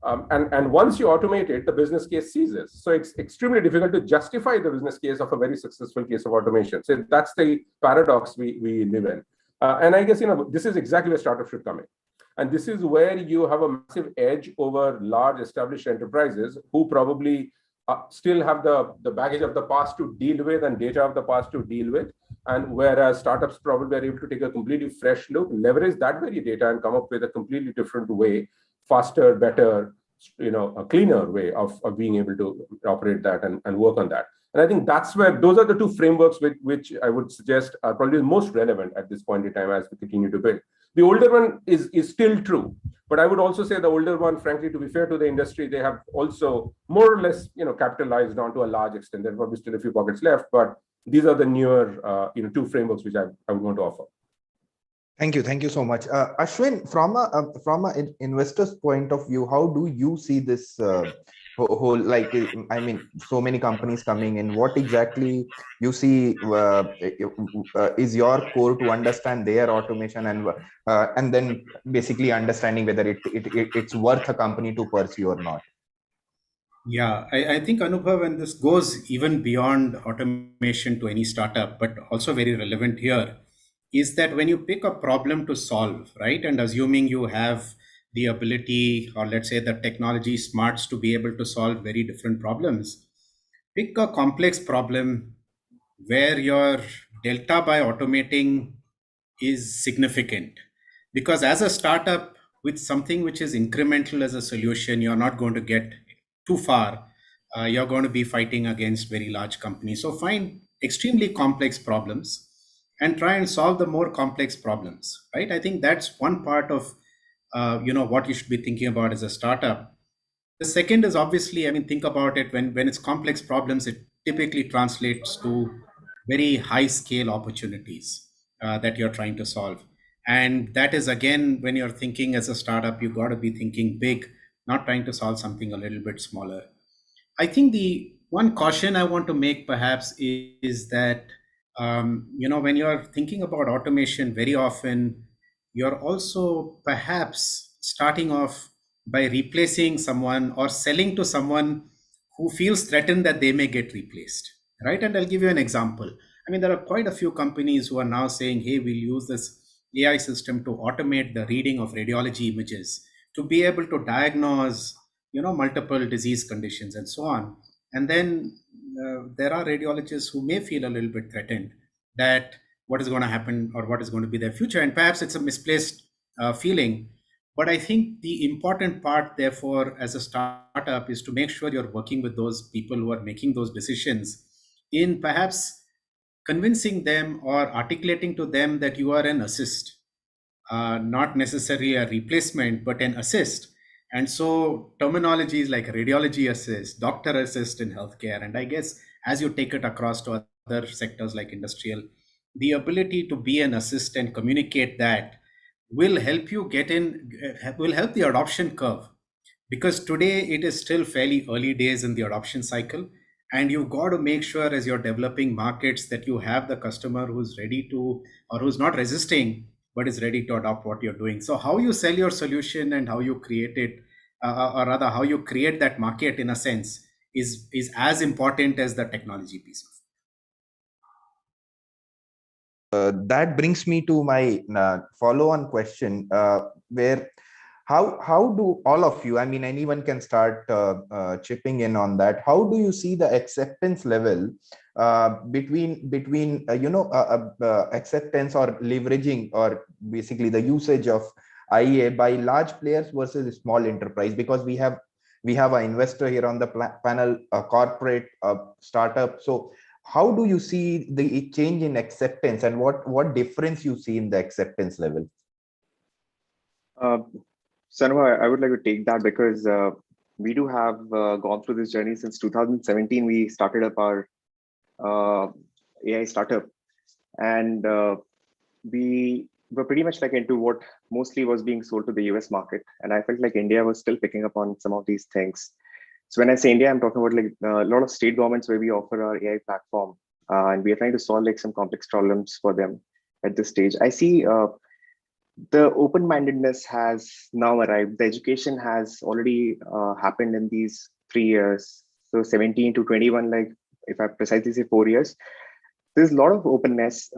And once you automate it, the business case ceases. So it's extremely difficult to justify the business case of a very successful case of automation. So that's the paradox we live in. And I guess this is exactly where startups should come in. And this is where you have a massive edge over large established enterprises who probably still have the baggage of the past to deal with and data of the past to deal with. And whereas startups probably are able to take a completely fresh look, leverage that very data and come up with a completely different way, faster, better, a cleaner way of being able to operate that and work on that. And I think that's where those are the two frameworks which I would suggest are probably the most relevant at this point in time as we continue to build. The older one is still true, but I would also say the older one, frankly, to be fair to the industry, they have also more or less, capitalized on to a large extent. There are probably still a few pockets left, but these are the newer, two frameworks which I would want to offer. Thank you so much, Ashwin. From an investor's point of view, how do you see this whole, so many companies coming in? What exactly you see is your core to understand their automation and then basically understanding whether it's worth a company to pursue or not? Yeah, I think, Anubhav, and this goes even beyond automation to any startup, but also very relevant here, is that when you pick a problem to solve, right, and assuming you have the ability, or let's say the technology smarts to be able to solve very different problems, pick a complex problem where your delta by automating is significant. Because as a startup with something which is incremental as a solution, you're not going to get too far. You're going to be fighting against very large companies. So find extremely complex problems and try and solve the more complex problems, right? I think that's one part of what you should be thinking about as a startup. The second is obviously, think about it, when it's complex problems, it typically translates to very high scale opportunities that you're trying to solve. And that is, again, when you're thinking as a startup, you got to be thinking big, not trying to solve something a little bit smaller. I think the one caution I want to make perhaps is that, when you're thinking about automation, very often you're also perhaps starting off by replacing someone or selling to someone who feels threatened that they may get replaced, right? And I'll give you an example. I mean, there are quite a few companies who are now saying, hey, we'll use this AI system to automate the reading of radiology images to be able to diagnose, multiple disease conditions and so on. And then there are radiologists who may feel a little bit threatened that what is going to happen or what is going to be their future. And perhaps it's a misplaced feeling. But I think the important part, therefore, as a startup is to make sure you're working with those people who are making those decisions in perhaps convincing them or articulating to them that you are an assist, not necessarily a replacement, but an assist. And so terminologies like radiology assist, doctor assist in healthcare, and I guess as you take it across to other sectors like industrial, the ability to be an assist and communicate that will help you will help the adoption curve. Because today it is still fairly early days in the adoption cycle. And you've got to make sure as you're developing markets that you have the customer who's ready to, or who's not resisting, but is ready to adopt what you're doing. So how you sell your solution and how you create it, or rather how you create that market in a sense, is as important as the technology piece of it. That brings me to my follow-on question, where how do all of you, I mean, anyone can start chipping in on that. How do you see the acceptance level between acceptance or leveraging or basically the usage of IA by large players versus small enterprise? Because we have an investor here on the panel, a corporate, startup. So how do you see the change in acceptance, and what difference you see in the acceptance level? Sanva, I would like to take that because we do have gone through this journey since 2017. We started up our AI startup, and we were pretty much like into what mostly was being sold to the US market. And I felt like India was still picking up on some of these things. So when I say India, I'm talking about like a lot of state governments where we offer our AI platform, and we are trying to solve like some complex problems for them at this stage. I see the open-mindedness has now arrived. The education has already happened in these 3 years. So 17 to 21, like if I precisely say 4 years, there's a lot of openness,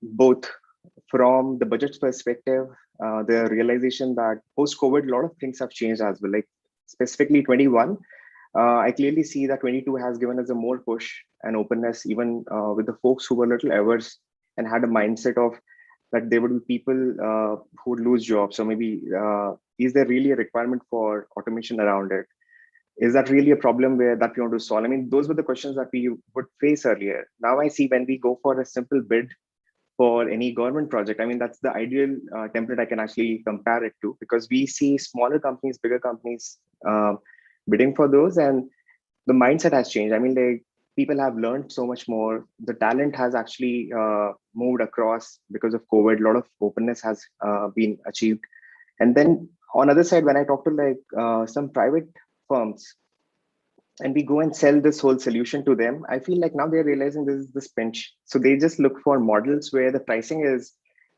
both from the budget perspective, the realization that post-COVID, a lot of things have changed as well. Like specifically 21, I clearly see that 22 has given us a more push and openness, even with the folks who were a little averse and had a mindset of that there would be people who would lose jobs. So maybe, is there really a requirement for automation around it? Is that really a problem that we want to solve? I mean, those were the questions that we would face earlier. Now I see when we go for a simple bid for any government project, I mean, that's the ideal template I can actually compare it to, because we see smaller companies, bigger companies bidding for those, and the mindset has changed. I mean, like, people have learned so much more. The talent has actually moved across because of COVID. A lot of openness has been achieved. And then on the other side, when I talk to like some private firms and we go and sell this whole solution to them, I feel like now they're realizing this is this pinch. So they just look for models where the pricing is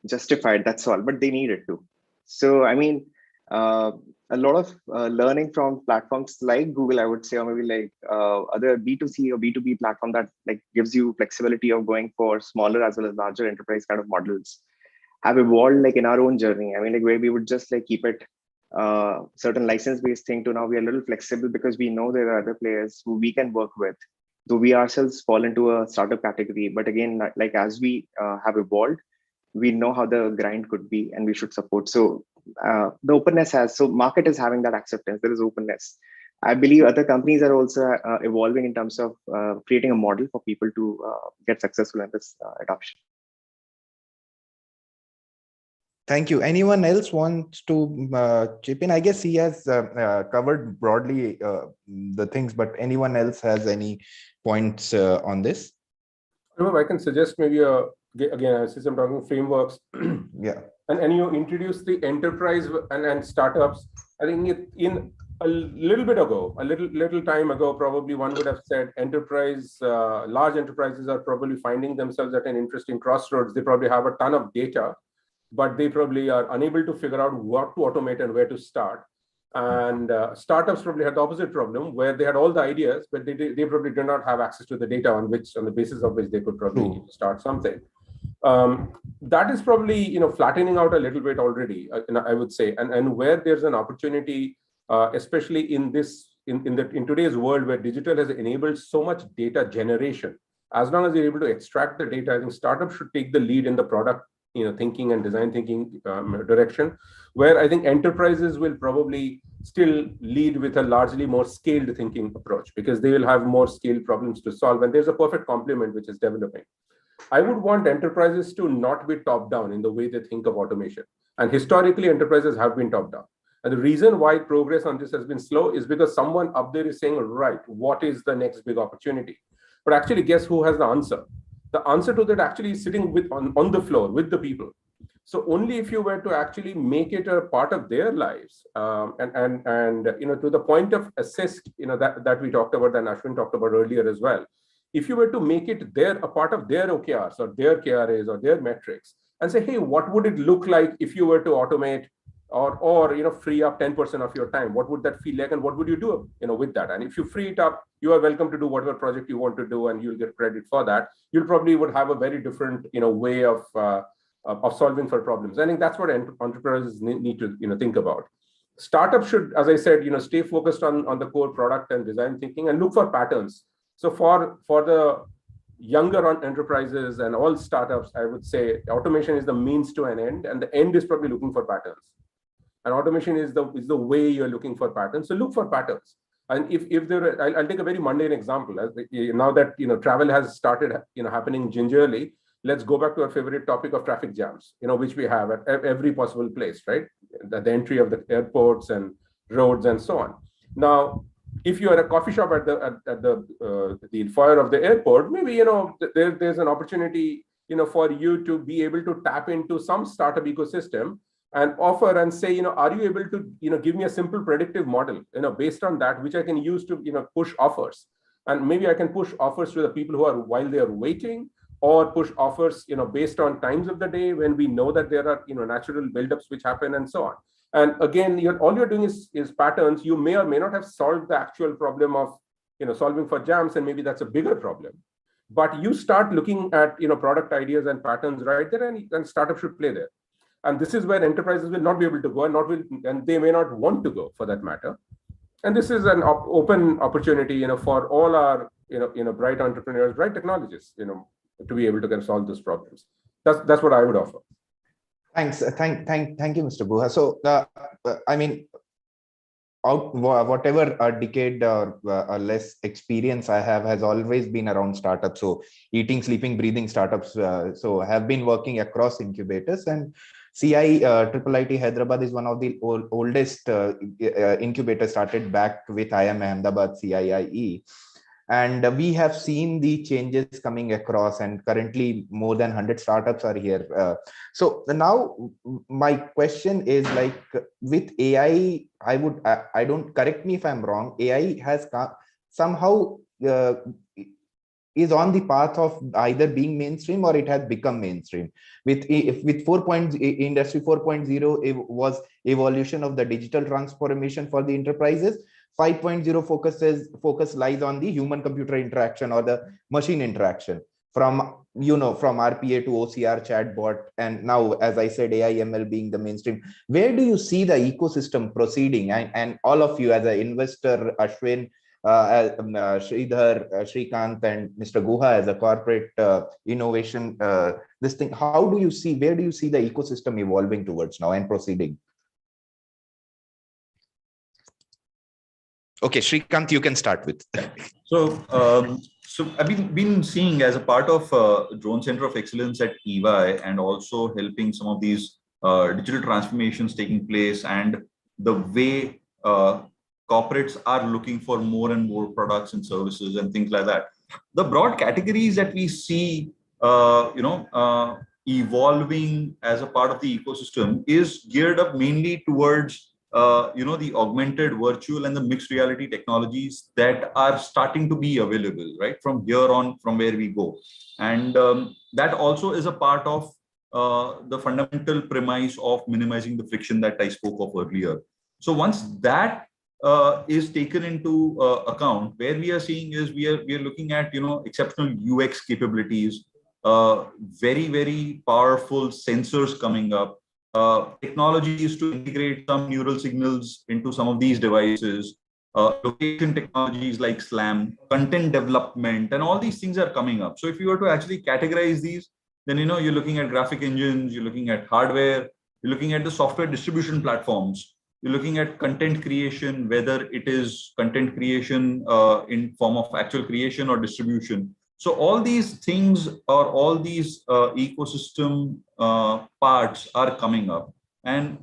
justified, that's all, but they need it too. So, I mean, a lot of learning from platforms like Google, I would say, or maybe like other B2C or B2B platform that like gives you flexibility of going for smaller as well as larger enterprise kind of models, have evolved like in our own journey. I mean, like where we would just like keep it certain license-based thing to now we are a little flexible because we know there are other players who we can work with, though we ourselves fall into a startup category. But again, like as we have evolved, we know how the grind could be and we should support. So the openness so market is having that acceptance. There is openness. I believe other companies are also evolving in terms of creating a model for people to get successful in this adoption. Thank you. Anyone else wants to chip in? I guess he has covered broadly the things, but anyone else has any points on this? I can suggest maybe again, since I'm talking frameworks. Yeah. And you introduce the enterprise and startups. I think in a little bit ago, a little time ago, probably one would have said large enterprises are probably finding themselves at an interesting crossroads. They probably have a ton of data, but they probably are unable to figure out what to automate and where to start. And startups probably had the opposite problem, where they had all the ideas, but they probably did not have access to the data on the basis of which they could probably start something. That is probably flattening out a little bit already, I would say, and where there's an opportunity, especially in today's world where digital has enabled so much data generation. As long as you're able to extract the data, I think startups should take the lead in the product thinking and design thinking direction, where I think enterprises will probably still lead with a largely more scaled thinking approach, because they will have more scaled problems to solve, and there's a perfect complement which is developing. I would want enterprises to not be top-down in the way they think of automation. And historically, enterprises have been top-down. And the reason why progress on this has been slow is because someone up there is saying, right, what is the next big opportunity? But actually, guess who has the answer? The answer to that actually is sitting on the floor with the people. So only if you were to actually make it a part of their lives, and to the point of assist, that we talked about, and Ashwin talked about earlier as well. If you were to make it a part of their OKRs or their KRAs or their metrics, and say, hey, what would it look like if you were to automate or free up 10% of your time? What would that feel like, and what would you do with that? And if you free it up, you are welcome to do whatever project you want to do, and you'll get credit for that. You'll probably would have a very different way of solving for problems. I think that's what entrepreneurs need to think about. Startups should, as I said, stay focused on the core product and design thinking and look for patterns. So for the younger enterprises and all startups, I would say automation is the means to an end, and the end is probably looking for patterns. And automation is the way you're looking for patterns. So look for patterns. And if there are, I'll take a very mundane example. Now that travel has started happening gingerly, let's go back to our favorite topic of traffic jams, which we have at every possible place, right? The entry of the airports and roads and so on. Now, if you are a coffee shop at the foyer of the airport, maybe there's an opportunity for you to be able to tap into some startup ecosystem and offer and say, are you able to give me a simple predictive model based on that, which I can use to push offers, and maybe I can push offers to the people who are while they are waiting, or push offers based on times of the day when we know that there are natural buildups which happen and so on. And again, all you're doing is patterns. You may or may not have solved the actual problem of solving for jams, and maybe that's a bigger problem. But you start looking at product ideas and patterns right there, and startups should play there. And this is where enterprises will not be able to go, and they may not want to go, for that matter. And this is an open opportunity for all our bright entrepreneurs, bright technologists to be able to solve those problems. That's what I would offer. Thanks. Thank you, Mr. Guha. So, I mean, whatever a decade or less experience I have has always been around startups. So, eating, sleeping, breathing startups. So, have been working across incubators, and IIT Hyderabad is one of the oldest incubators, started back with IIM Ahmedabad, CIIE. And we have seen the changes coming across, and currently more than 100 startups are here. So now my question is, like, with AI, I don't, correct me if I'm wrong, AI has somehow is on the path of either being mainstream or it has become mainstream. With Industry 4.0, it was evolution of the digital transformation for the enterprises. 5.0 focus lies on the human computer interaction or the machine interaction, from RPA to OCR chatbot, and now, as I said, AI ML being the mainstream. Where do you see the ecosystem proceeding? And all of you as an investor, Ashwin, Sridhar, Shrikant, and Mr. Guha as a corporate innovation, this thing, where do you see the ecosystem evolving towards now and proceeding? Okay, Shrikant, you can start with. So I've been seeing, as a part of Drone Center of Excellence at EY, and also helping some of these digital transformations taking place and the way corporates are looking for more and more products and services and things like that. The broad categories that we see, evolving as a part of the ecosystem is geared up mainly towards, the augmented, virtual, and the mixed reality technologies that are starting to be available, right, from here on, from where we go. And that also is a part of the fundamental premise of minimizing the friction that I spoke of earlier. So once that is taken into account, where we are seeing is we are looking at exceptional UX capabilities, very, very powerful sensors coming up, technologies to integrate some neural signals into some of these devices, location technologies like SLAM, content development, and all these things are coming up. So if you were to actually categorize these, then you're looking at graphic engines, you're looking at hardware, you're looking at the software distribution platforms, you're looking at content creation, whether it is content creation in form of actual creation or distribution. So all these things or all these ecosystem parts are coming up. And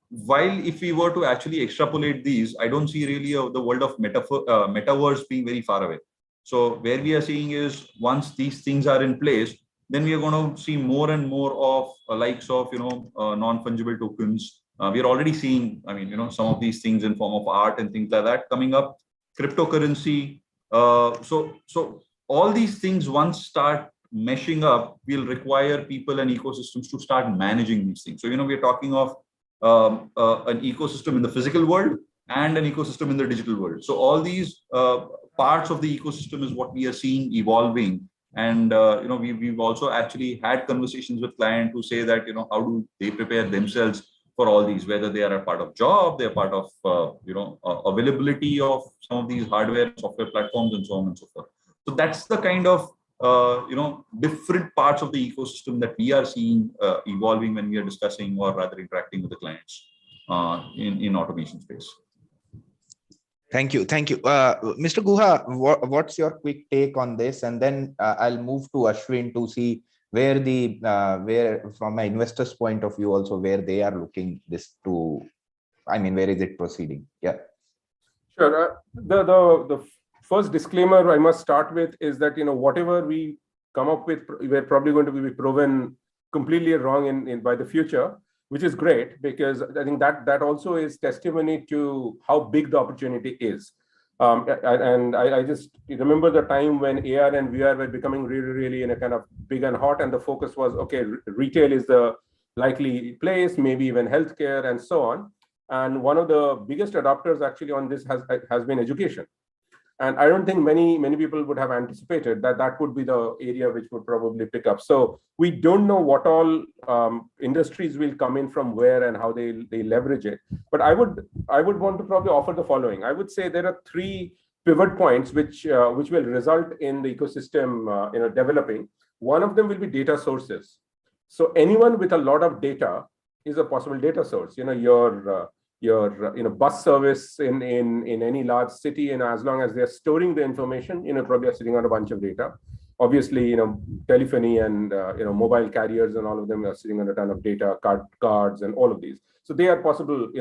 while if we were to actually extrapolate these, I don't see really the world of metaverse being very far away. So where we are seeing is once these things are in place, then we are going to see more and more of likes of non-fungible tokens. We are already seeing, some of these things in form of art and things like that coming up. Cryptocurrency. So all these things once start meshing up, will require people and ecosystems to start managing these things. So we're talking of an ecosystem in the physical world and an ecosystem in the digital world. So all these parts of the ecosystem is what we are seeing evolving. And we've also actually had conversations with clients who say that how do they prepare themselves for all these, whether they are a part of job, they're part of availability of some of these hardware and software platforms and so on and so forth. So that's the kind of different parts of the ecosystem that we are seeing evolving when we are discussing or rather interacting with the clients in automation space. Thank you. Mr. Guha, what's your quick take on this? And then I'll move to Ashwin to see where from an investor's point of view also, where they are looking this to, where is it proceeding? Yeah. Sure. The first disclaimer I must start with is that, whatever we come up with, we're probably going to be proven completely wrong by the future, which is great, because I think that also is testimony to how big the opportunity is. And I just remember the time when AR and VR were becoming really, really in a kind of big and hot, and the focus was, okay, retail is the likely place, maybe even healthcare and so on. And one of the biggest adopters actually on this has been education. And I don't think many people would have anticipated that would be the area which would probably pick up. So we don't know what all industries will come in from where and how they leverage it. But I would want to probably offer the following. I would say there are 3 pivot points which will result in the ecosystem developing. One of them will be data sources. So anyone with a lot of data is a possible data source. Your bus service in any large city, and as long as they're storing the information, probably are sitting on a bunch of data. Obviously, telephony and mobile carriers and all of them are sitting on a ton of data, cards and all of these. So they are possible,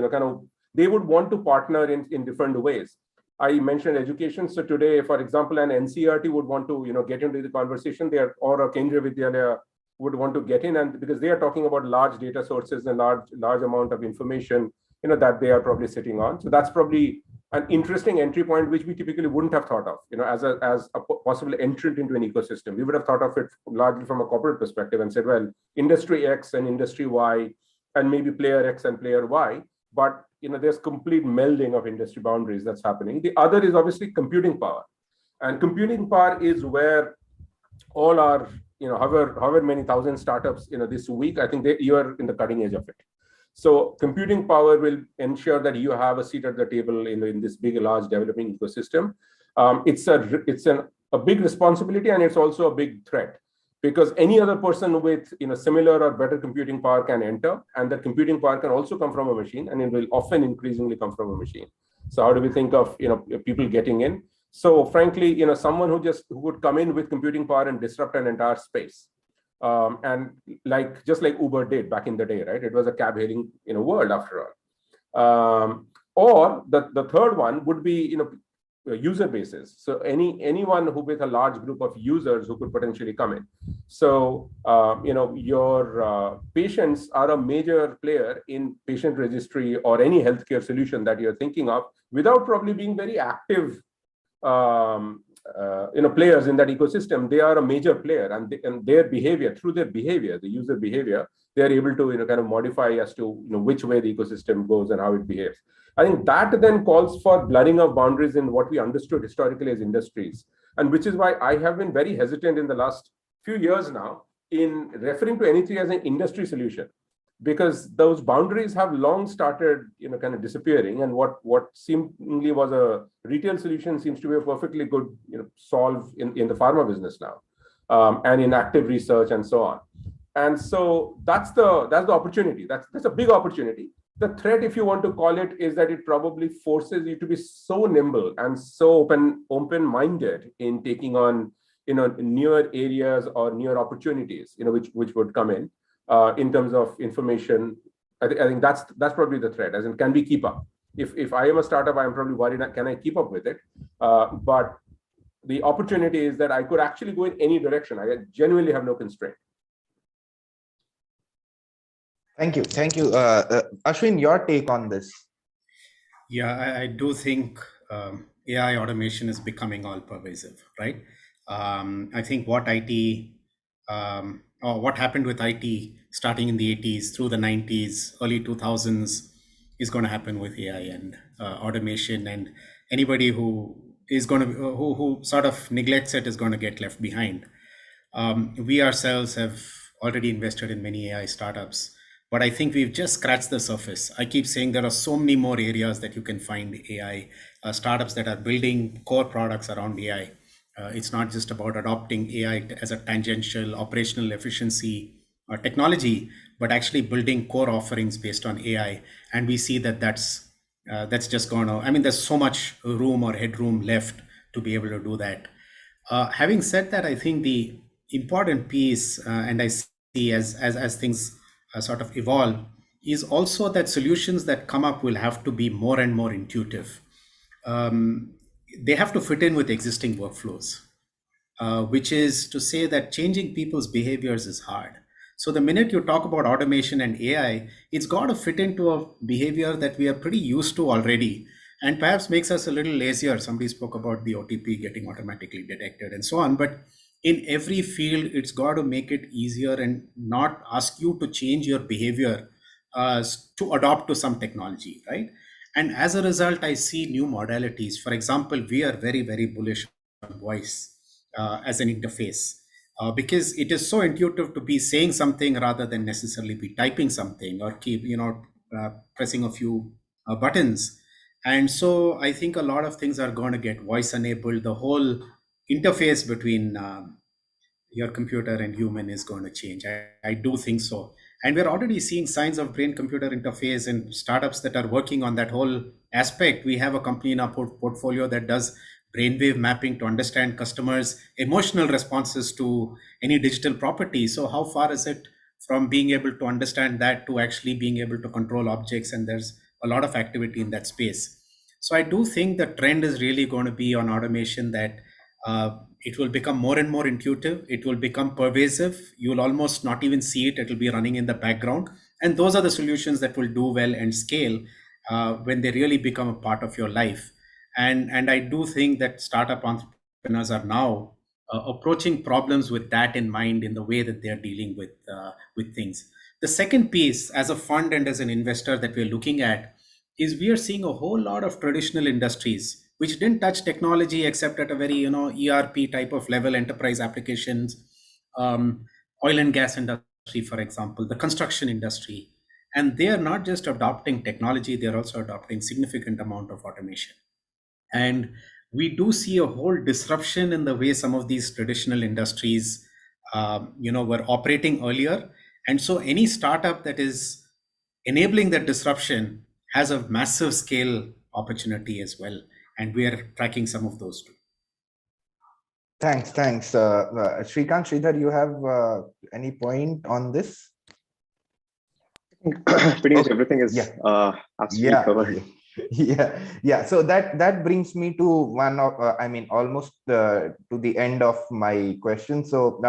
they would want to partner in different ways. I mentioned education. So today, for example, an NCERT would want to get into the conversation there, or a Kendriya Vidyalaya would want to get in, and because they are talking about large data sources and large amount of information that they are probably sitting on. So that's probably an interesting entry point, which we typically wouldn't have thought of, as a possible entrant into an ecosystem. We would have thought of it largely from a corporate perspective and said, well, industry X and industry Y, and maybe player X and player Y. But there's complete melding of industry boundaries that's happening. The other is obviously computing power, and computing power is where all our however many thousand startups this week, I think you are in the cutting edge of it. So computing power will ensure that you have a seat at the table in this big, large developing ecosystem. It's a big responsibility, and it's also a big threat, because any other person with similar or better computing power can enter, and that computing power can also come from a machine, and it will often increasingly come from a machine. So how do we think of people getting in? So frankly, someone who would come in with computing power and disrupt an entire space. and just like Uber did back in the day, right? It was a cab hailing world after all. Or the third one would be user bases. So anyone who with a large group of users who could potentially come in. So your patients are a major player in patient registry or any healthcare solution that you're thinking of, without probably being very active players in that ecosystem. They are a major player, and their behavior, through their behavior, the user behavior, they are able to kind of modify as to which way the ecosystem goes and how it behaves. I think that then calls for blurring of boundaries in what we understood historically as industries, and which is why I have been very hesitant in the last few years now in referring to anything as an industry solution, because those boundaries have long started kind of disappearing, and what seemingly was a retail solution seems to be a perfectly good solve in the pharma business now, and in active research and so on. And so that's the opportunity. That's a big opportunity. The threat, if you want to call it, is that it probably forces you to be so nimble and so open-minded in taking on newer areas or newer opportunities which would come in terms of information. I think that's probably the threat, as in, can we keep up? If I am a startup, I'm probably worried, can I keep up with it? But the opportunity is that I could actually go in any direction. I genuinely have no constraint. Thank you. Ashwin, your take on this? Yeah, I do think AI automation is becoming all pervasive, right? I think what happened with IT starting in the 80s through the 90s, early 2000s is going to happen with AI and automation, and anybody who is going to who sort of neglects it is going to get left behind. We ourselves have already invested in many AI startups, but I think we've just scratched the surface. I keep saying there are so many more areas that you can find AI startups that are building core products around AI. It's not just about adopting AI as a tangential operational efficiency technology, but actually building core offerings based on AI. And we see that that's just gone. I mean, there's so much room or headroom left to be able to do that. Having said that, I think the important piece, and I see as things sort of evolve, is also that solutions that come up will have to be more and more intuitive. They have to fit in with existing workflows, which is to say that changing people's behaviors is hard. So the minute you talk about automation and AI, it's got to fit into a behavior that we are pretty used to already, and perhaps makes us a little lazier. Somebody spoke about the OTP getting automatically detected and so on, but in every field, it's got to make it easier and not ask you to change your behavior to adopt to some technology, right? And as a result, I see new modalities. For example, we are very, very bullish on voice as an interface because it is so intuitive to be saying something rather than necessarily be typing something or keep pressing a few buttons. And so I think a lot of things are going to get voice enabled. The whole interface between your computer and human is going to change. I do think so. And we're already seeing signs of brain-computer interface and startups that are working on that whole aspect. We have a company in our portfolio that does brainwave mapping to understand customers' emotional responses to any digital property. So how far is it from being able to understand that to actually being able to control objects? And there's a lot of activity in that space. So I do think the trend is really going to be on automation, that it will become more and more intuitive. It will become pervasive. You will almost not even see it. It will be running in the background. And those are the solutions that will do well and scale when they really become a part of your life. And I do think that startup entrepreneurs are now approaching problems with that in mind in the way that they're dealing with things. The second piece, as a fund and as an investor that we're looking at, is we are seeing a whole lot of traditional industries which didn't touch technology except at a very ERP type of level, enterprise applications, oil and gas industry, for example, the construction industry. And they are not just adopting technology, they're also adopting significant amount of automation. And we do see a whole disruption in the way some of these traditional industries were operating earlier. And so any startup that is enabling that disruption has a massive scale opportunity as well. And we are tracking some of those too. Thanks. Shrikant, Sridhar, you have any point on this? Pretty much everything is absolutely covered. Yeah. So that brings me to one of, almost to the end of my question. So,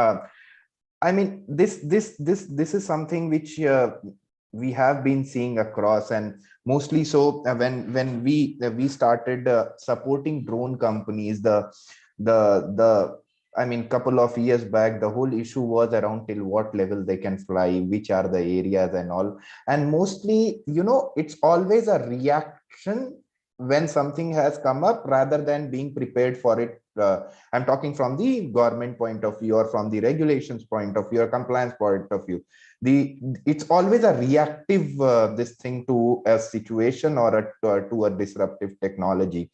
this is something which we have been seeing across, and mostly so when we started supporting drone companies, the couple of years back, the whole issue was around till what level they can fly, which are the areas and all. And mostly, it's always a reaction when something has come up rather than being prepared for it. I'm talking from the government point of view, or from the regulations point of view, or compliance point of view. It's always a reactive this thing to a situation, or to a disruptive technology.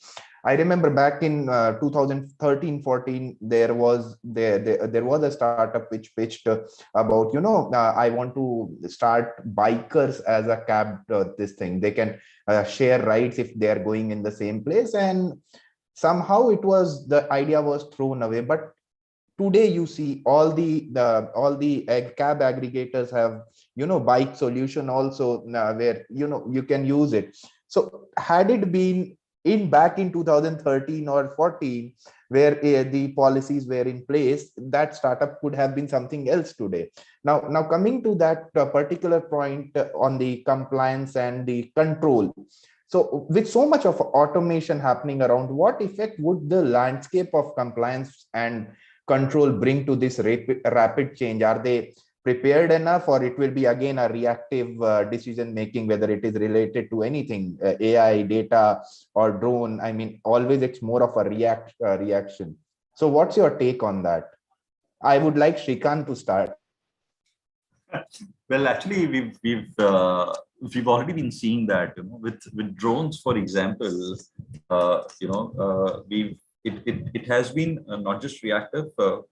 I remember back in 2013-14, there was a startup which pitched about, I want to start bikers as a cab. This thing, they can share rides if they are going in the same place, and somehow the idea was thrown away. But today you see all the cab aggregators have bike solution also, where you can use it. So had it been back in 2013 or 14, where the policies were in place, that startup could have been something else today. Now coming to that particular point on the compliance and the control. So with so much of automation happening around, what effect would the landscape of compliance and control bring to this rapid change? Are they prepared enough, or it will be again a reactive decision making, whether it is related to anything, AI, data, or drone? Always it's more of a reaction. So what's your take on that? I would like Shrikant to start. Well, actually, we've already been seeing that, with drones, for example. It has been not just reactive,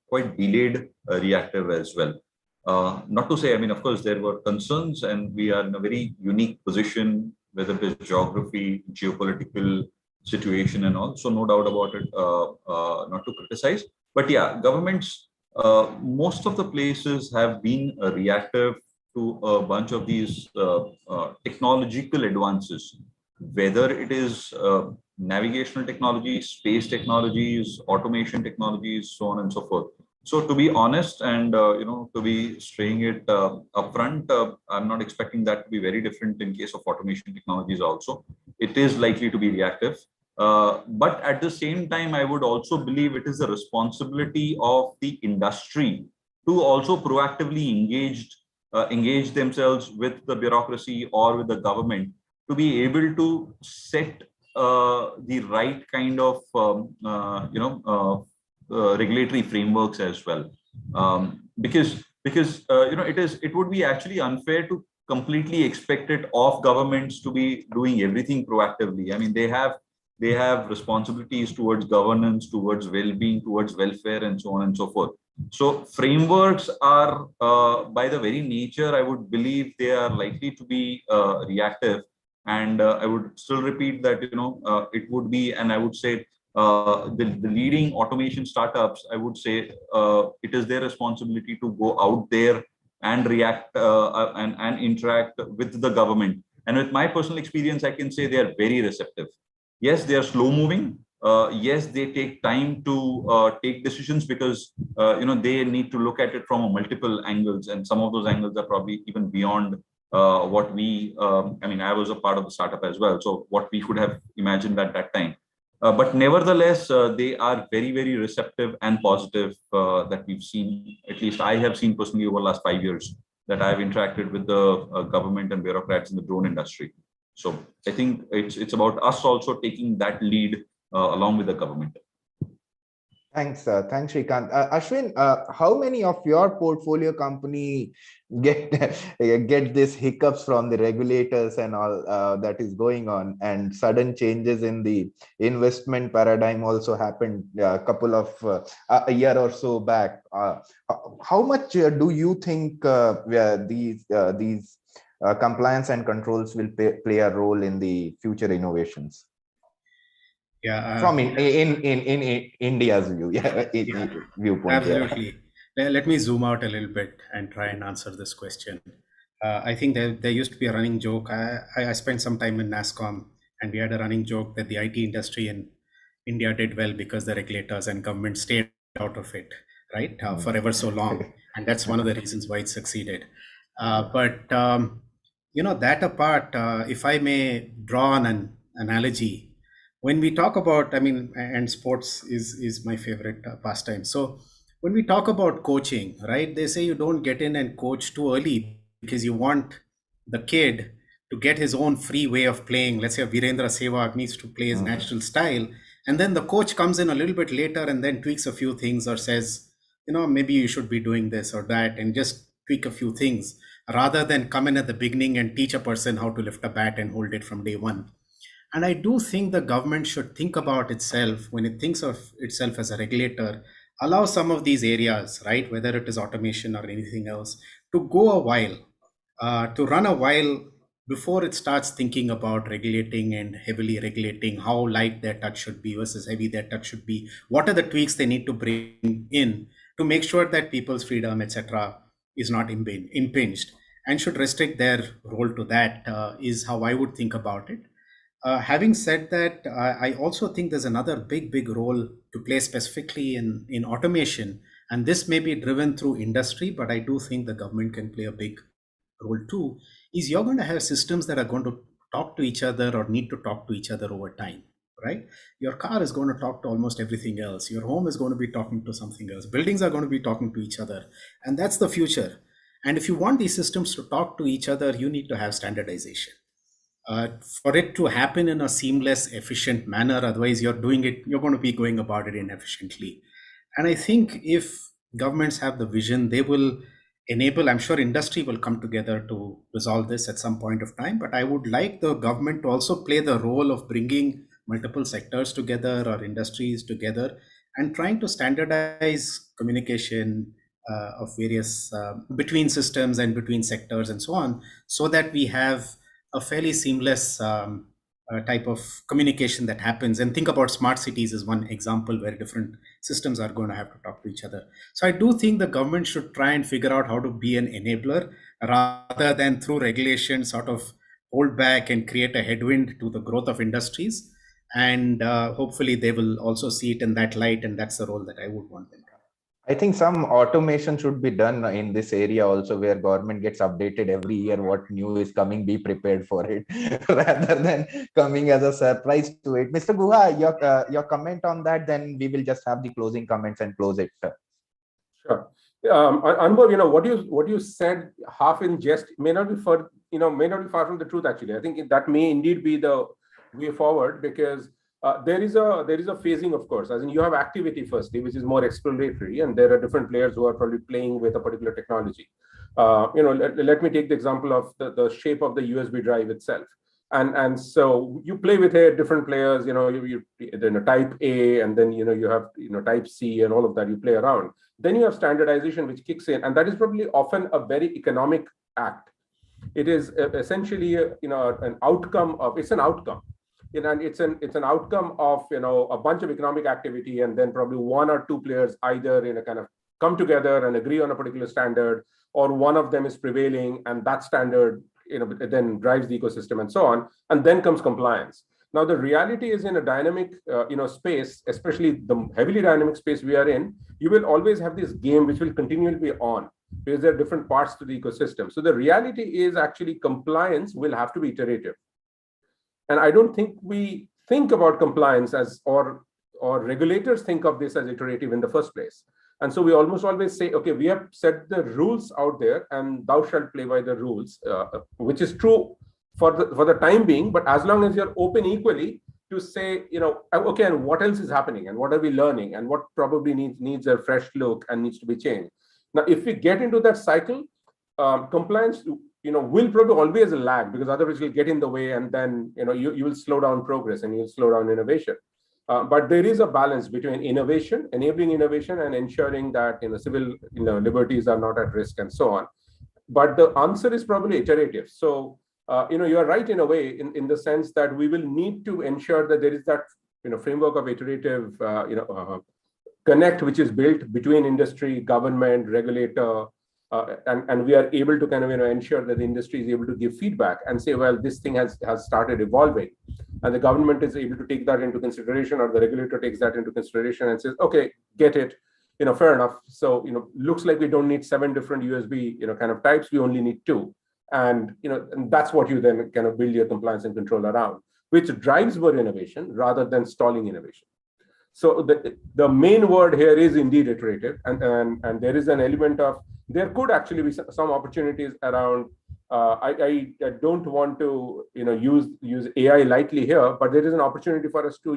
quite delayed reactive as well. Not to say, of course, there were concerns, and we are in a very unique position, whether it is geography, geopolitical situation, and all. So no doubt about it. Not to criticize, but yeah, governments. Most of the places have been reactive to a bunch of these technological advances, whether it is navigational technologies, space technologies, automation technologies, so on and so forth. So to be honest, and to be straying it upfront, I'm not expecting that to be very different in case of automation technologies also. It is likely to be reactive. But at the same time, I would also believe it is the responsibility of the industry to also proactively engage themselves with the bureaucracy or with the government to be able to set the right kind of regulatory frameworks as well, because it would be actually unfair to completely expect it of governments to be doing everything proactively. They have responsibilities towards governance, towards well-being, towards welfare, and so on and so forth. So frameworks are, by the very nature, I would believe they are likely to be reactive. And I would still repeat that, it would be, and I would say the leading automation startups, I would say it is their responsibility to go out there and react and interact with the government. And with my personal experience, I can say they are very receptive. Yes, they are slow moving. Yes, they take time to take decisions, because they need to look at it from multiple angles, and some of those angles are probably even beyond what we. I was a part of the startup as well, so what we could have imagined at that time. But nevertheless, they are very, very receptive and positive that we've seen. At least I have seen personally over the last 5 years that I've interacted with the government and bureaucrats in the drone industry. So I think it's about us also taking that lead along with the government. Thanks, Shrikant. Ashwin, how many of your portfolio company get this hiccups from the regulators and all that is going on, and sudden changes in the investment paradigm also happened a couple of a year or so back? How much do you think these compliance and controls will play a role in the future innovations? Yeah. From in India's view, viewpoint. Absolutely. Let me zoom out a little bit and try and answer this question. I think there used to be a running joke. I spent some time in NASCOM, and we had a running joke that the IT industry in India did well because the regulators and government stayed out of it, right, for ever so long. And that's one of the reasons why it succeeded. That apart, if I may draw on an analogy, when we talk about, and sports is my favorite pastime. So when we talk about coaching, right, they say you don't get in and coach too early because you want the kid to get his own free way of playing. Let's say Virendra Sehwag needs to play his natural style, and then the coach comes in a little bit later and then tweaks a few things or says, maybe you should be doing this or that, and just tweak a few things rather than come in at the beginning and teach a person how to lift a bat and hold it from day one. And I do think the government should think about itself when it thinks of itself as a regulator, allow some of these areas, right, whether it is automation or anything else, to go a while, to run a while before it starts thinking about regulating and heavily regulating how light their touch should be versus heavy their touch should be. What are the tweaks they need to bring in to make sure that people's freedom, etc., is not impinged, and should restrict their role to that, is how I would think about it. Having said that, I also think there's another big role to play specifically in automation, and this may be driven through industry, but I do think the government can play a big role too, is you're going to have systems that are going to talk to each other or need to talk to each other over time, right? Your car is going to talk to almost everything else. Your home is going to be talking to something else. Buildings are going to be talking to each other, and that's the future. And if you want these systems to talk to each other, you need to have standardization. For it to happen in a seamless, efficient manner, otherwise you're going to be going about it inefficiently. And I think if governments have the vision, they will enable, I'm sure industry will come together to resolve this at some point of time, but I would like the government to also play the role of bringing multiple sectors together or industries together and trying to standardize communication of various between systems and between sectors and so on, so that we have a fairly seamless type of communication that happens. And think about smart cities as one example where different systems are going to have to talk to each other. So I do think the government should try and figure out how to be an enabler rather than through regulation sort of hold back and create a headwind to the growth of industries. And hopefully they will also see it in that light, and that's the role that I would want them to. I think some automation should be done in this area also, where government gets updated every year, what new is coming, be prepared for it, rather than coming as a surprise to it. Mr. Guha, your comment on that, then we will just have the closing comments and close it. Sure. Anubhav, what you said half in jest may not be far from the truth. Actually, I think that may indeed be the way forward, because there is a phasing, of course, as in you have activity firstly, which is more exploratory, and there are different players who are probably playing with a particular technology. Let me take the example of the shape of the USB drive itself. And so you play with different players, you type A, and then you have type C and all of that, you play around. Then you have standardization, which kicks in, and that is probably often a very economic act. It is essentially an outcome of, it's an outcome. And it's an outcome of a bunch of economic activity, and then probably one or two players either kind of come together and agree on a particular standard, or one of them is prevailing, and that standard then drives the ecosystem and so on, and then comes compliance. Now the reality is, in a dynamic space, especially the heavily dynamic space we are in, you will always have this game which will continually be on, because there are different parts to the ecosystem. So the reality is actually compliance will have to be iterative. And I don't think we think about compliance as, or regulators think of this as iterative in the first place. And so we almost always say, okay, we have set the rules out there and thou shalt play by the rules, which is true for the time being. But as long as you're open equally to say, okay, and what else is happening, and what are we learning, and what probably needs a fresh look and needs to be changed. Now, if we get into that cycle, compliance will probably always lag, because otherwise you'll get in the way, and then you will slow down progress and you'll slow down innovation. But there is a balance between innovation, enabling innovation, and ensuring that civil liberties are not at risk and so on. But the answer is probably iterative. So you are right in a way, in the sense that we will need to ensure that there is that framework of iterative, connect, which is built between industry, government, regulator, and we are able to kind of ensure that the industry is able to give feedback and say, well, this thing has started evolving, and the government is able to take that into consideration, or the regulator takes that into consideration and says, okay, get it, fair enough. So looks like we don't need 7 different USB kind of types, we only need 2, and and that's what you then kind of build your compliance and control around, which drives more innovation rather than stalling innovation. So the main word here is indeed iterative, and there is an element of, there could actually be some opportunities around. I don't want to use AI lightly here, but there is an opportunity for us to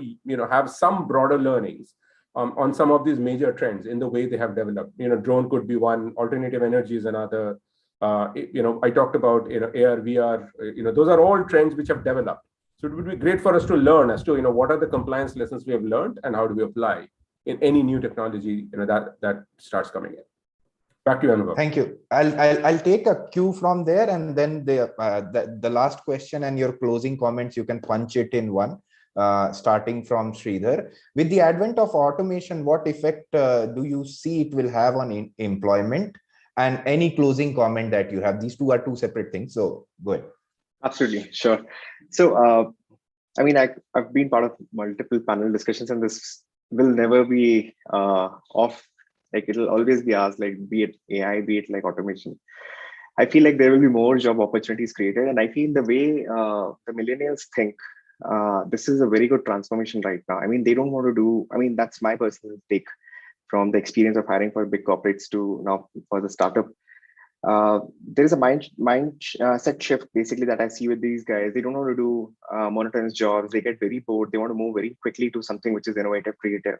have some broader learnings on some of these major trends in the way they have developed. Drone could be one, alternative energy is another. I talked about AR, VR. Those are all trends which have developed. So it would be great for us to learn as to what are the compliance lessons we have learned and how do we apply in any new technology that starts coming in. Back to you, Anubhav. Thank you. I'll take a cue from there, and then the last question and your closing comments, you can punch it in one. Starting from Sridhar, with the advent of automation, what effect do you see it will have on employment? And any closing comment that you have? These two are two separate things. So go ahead. Absolutely, sure. So, I mean, I've been part of multiple panel discussions, and this will never be off. Like, it'll always be asked, like, be it AI, be it like automation. I feel like there will be more job opportunities created, and I feel the way the millennials think, this is a very good transformation right now. I mean, they don't want to do. I mean, that's my personal take from the experience of hiring for big corporates to now for the startup. There is a mindset shift basically that I see with these guys. They don't want to do monotonous jobs. They get very bored. They want to move very quickly to something which is innovative, creative.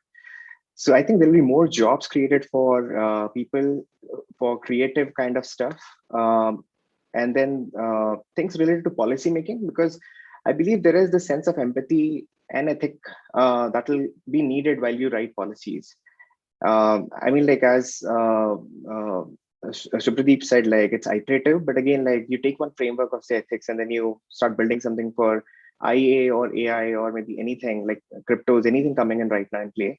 So I think there will be more jobs created for people for creative kind of stuff, and then things related to policy making, because I believe there is the sense of empathy and ethic that will be needed while you write policies. I mean, like, as Subhadeep said, like, it's iterative, but again, like, you take one framework of, say, ethics, and then you start building something for IA or AI or maybe anything like cryptos, anything coming in right now in play.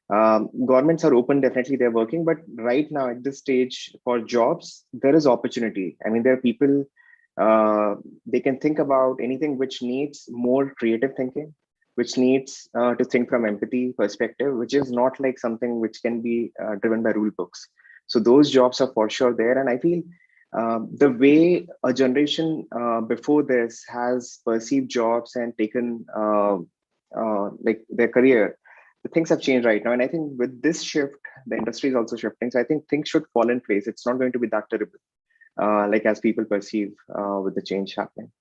Governments are open, definitely they're working, but right now at this stage for jobs, there is opportunity. I mean, there are people, they can think about anything which needs more creative thinking, which needs to think from empathy perspective, which is not like something which can be driven by rule books. So those jobs are for sure there. And I feel the way a generation before this has perceived jobs and taken like their career, the things have changed right now. And I think with this shift, the industry is also shifting. So I think things should fall in place. It's not going to be that terrible, like as people perceive with the change happening.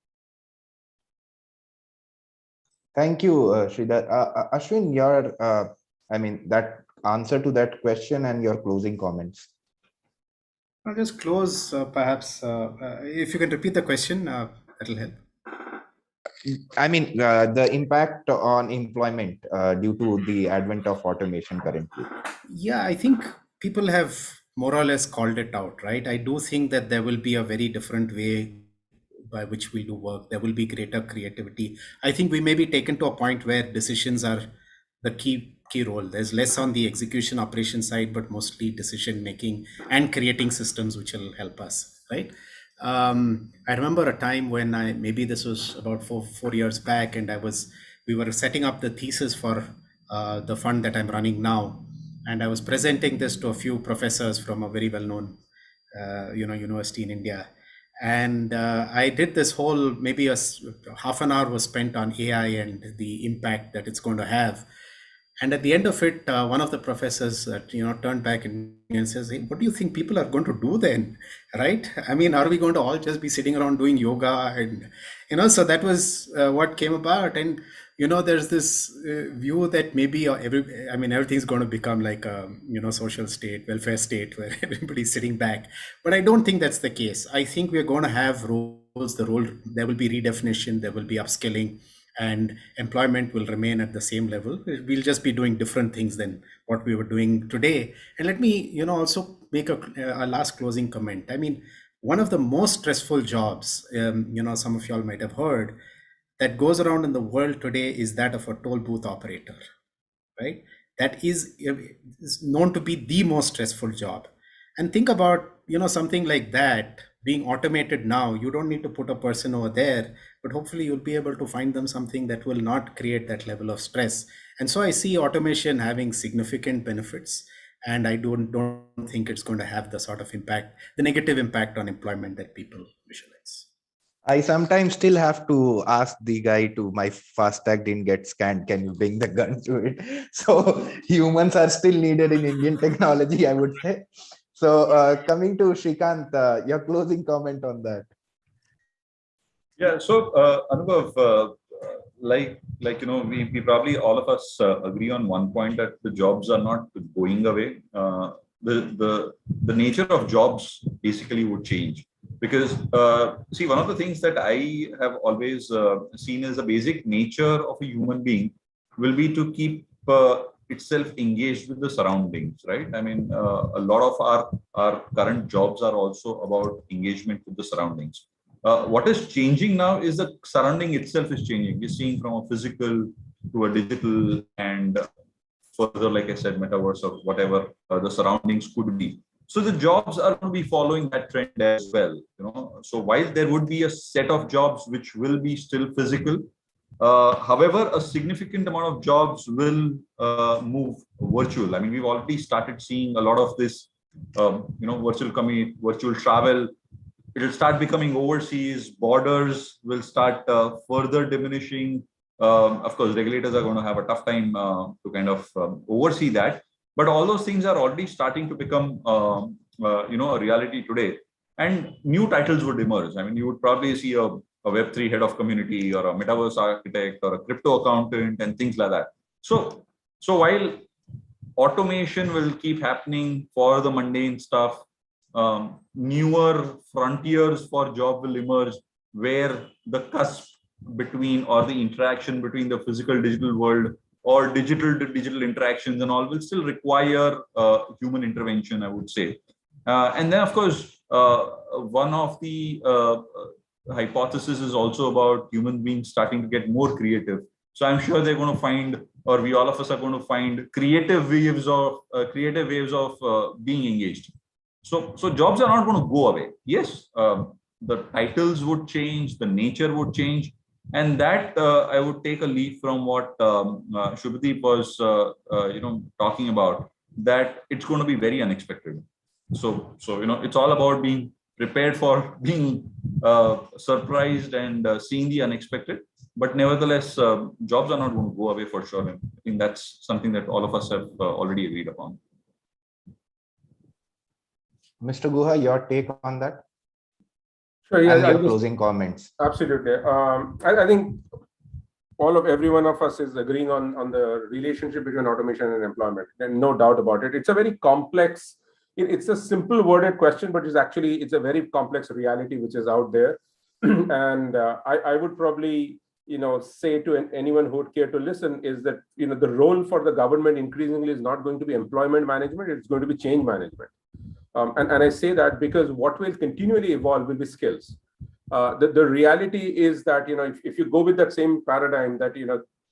Thank you, Sridhar. Ashwin, your, I mean, that answer to that question and your closing comments. I'll just close, perhaps, if you can repeat the question, that'll help. I mean, the impact on employment due to the advent of automation currently. Yeah, I think people have more or less called it out, right? I do think that there will be a very different way by which we do work. There will be greater creativity. I think we may be taken to a point where decisions are the key role. There's less on the execution operation side, but mostly decision making and creating systems which will help us, right? I remember a time when maybe this was about four years back, and we were setting up the thesis for the fund that I'm running now, and I was presenting this to a few professors from a very well-known university in India. And I did this whole, maybe half an hour was spent on AI and the impact that it's going to have. And at the end of it, one of the professors turned back and says, "Hey, what do you think people are going to do then, right? I mean, are we going to all just be sitting around doing yoga?" And so that was what came about. And there's this view that maybe everything's going to become like a social state, welfare state, where everybody's sitting back. But I don't think that's the case. I think we're going to have roles. There will be redefinition, there will be upskilling, and employment will remain at the same level. We'll just be doing different things than what we were doing today. And let me, also make a last closing comment. I mean, one of the most stressful jobs, some of y'all might have heard, that goes around in the world today is that of a toll booth operator, right? That is known to be the most stressful job. And think about, something like that being automated now. You don't need to put a person over there, but hopefully you'll be able to find them something that will not create that level of stress. And so I see automation having significant benefits, and I don't think it's going to have the sort of impact, the negative impact on employment that people visualize. I sometimes still have to ask the guy to, my FASTag didn't get scanned, can you bring the gun to it? So humans are still needed in Indian technology, I would say. So coming to Shrikant, your closing comment on that. Yeah, so Anubhav, like we probably all of us agree on one point, that the jobs are not going away. The nature of jobs basically would change. Because, see, one of the things that I have always seen as a basic nature of a human being will be to keep itself engaged with the surroundings, right? I mean, a lot of our current jobs are also about engagement with the surroundings. What is changing now is the surrounding itself is changing. We're seeing from a physical to a digital, and further, like I said, metaverse or whatever the surroundings could be. So the jobs are going to be following that trend as well. So while there would be a set of jobs which will be still physical, however, a significant amount of jobs will move virtual. I mean, we've already started seeing a lot of this, virtual commute, virtual travel. It will start becoming overseas. Borders will start further diminishing. Of course, regulators are going to have a tough time to kind of oversee that. But all those things are already starting to become, a reality today. And new titles would emerge. I mean, you would probably see a Web3 head of community, or a metaverse architect, or a crypto accountant, and things like that. So while automation will keep happening for the mundane stuff, newer frontiers for job will emerge, where the cusp between, or the interaction between the physical digital world, or digital to digital interactions and all, will still require human intervention, I would say. And then, of course, one of the hypothesis is also about human beings starting to get more creative. So I'm sure they're going to find, or we all of us are going to find, creative waves of being engaged. So jobs are not going to go away. Yes, the titles would change, the nature would change. And that I would take a leaf from what Shubhadeep was, talking about, that it's going to be very unexpected. So it's all about being prepared for being surprised and seeing the unexpected. But nevertheless, jobs are not going to go away for sure. And I think that's something that all of us have already agreed upon. Mr. Guha, your take on that? Sure, yeah, and your closing comments. Absolutely. I think every one of us is agreeing on the relationship between automation and employment, and no doubt about it. It's a very complex, it's a simple worded question, but it's a very complex reality which is out there. And I would probably, say to anyone who would care to listen, is that, the role for the government increasingly is not going to be employment management, it's going to be change management. And I say that because what will continually evolve will be skills. The reality is that, if you go with that same paradigm that,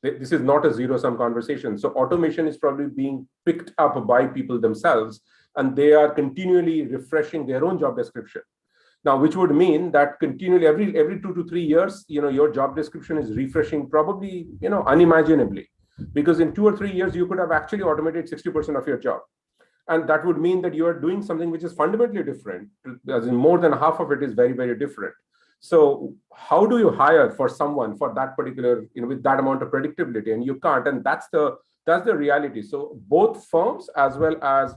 this is not a zero-sum conversation. So automation is probably being picked up by people themselves, and they are continually refreshing their own job description. Now, which would mean that continually every 2 to 3 years, your job description is refreshing probably, unimaginably, because in 2 or 3 years, you could have actually automated 60% of your job. And that would mean that you are doing something which is fundamentally different, as in more than half of it is very, very different. So how do you hire for someone for that particular, with that amount of predictability? And you can't, and that's the reality. So both firms as well as,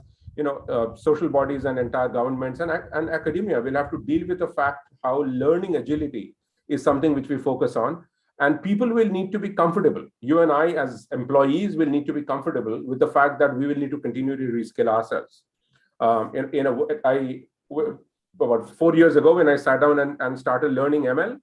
social bodies and entire governments and academia will have to deal with the fact how learning agility is something which we focus on. And people will need to be comfortable. You and I, as employees, will need to be comfortable with the fact that we will need to continue to reskill ourselves. About 4 years ago, when I sat down and started learning ML,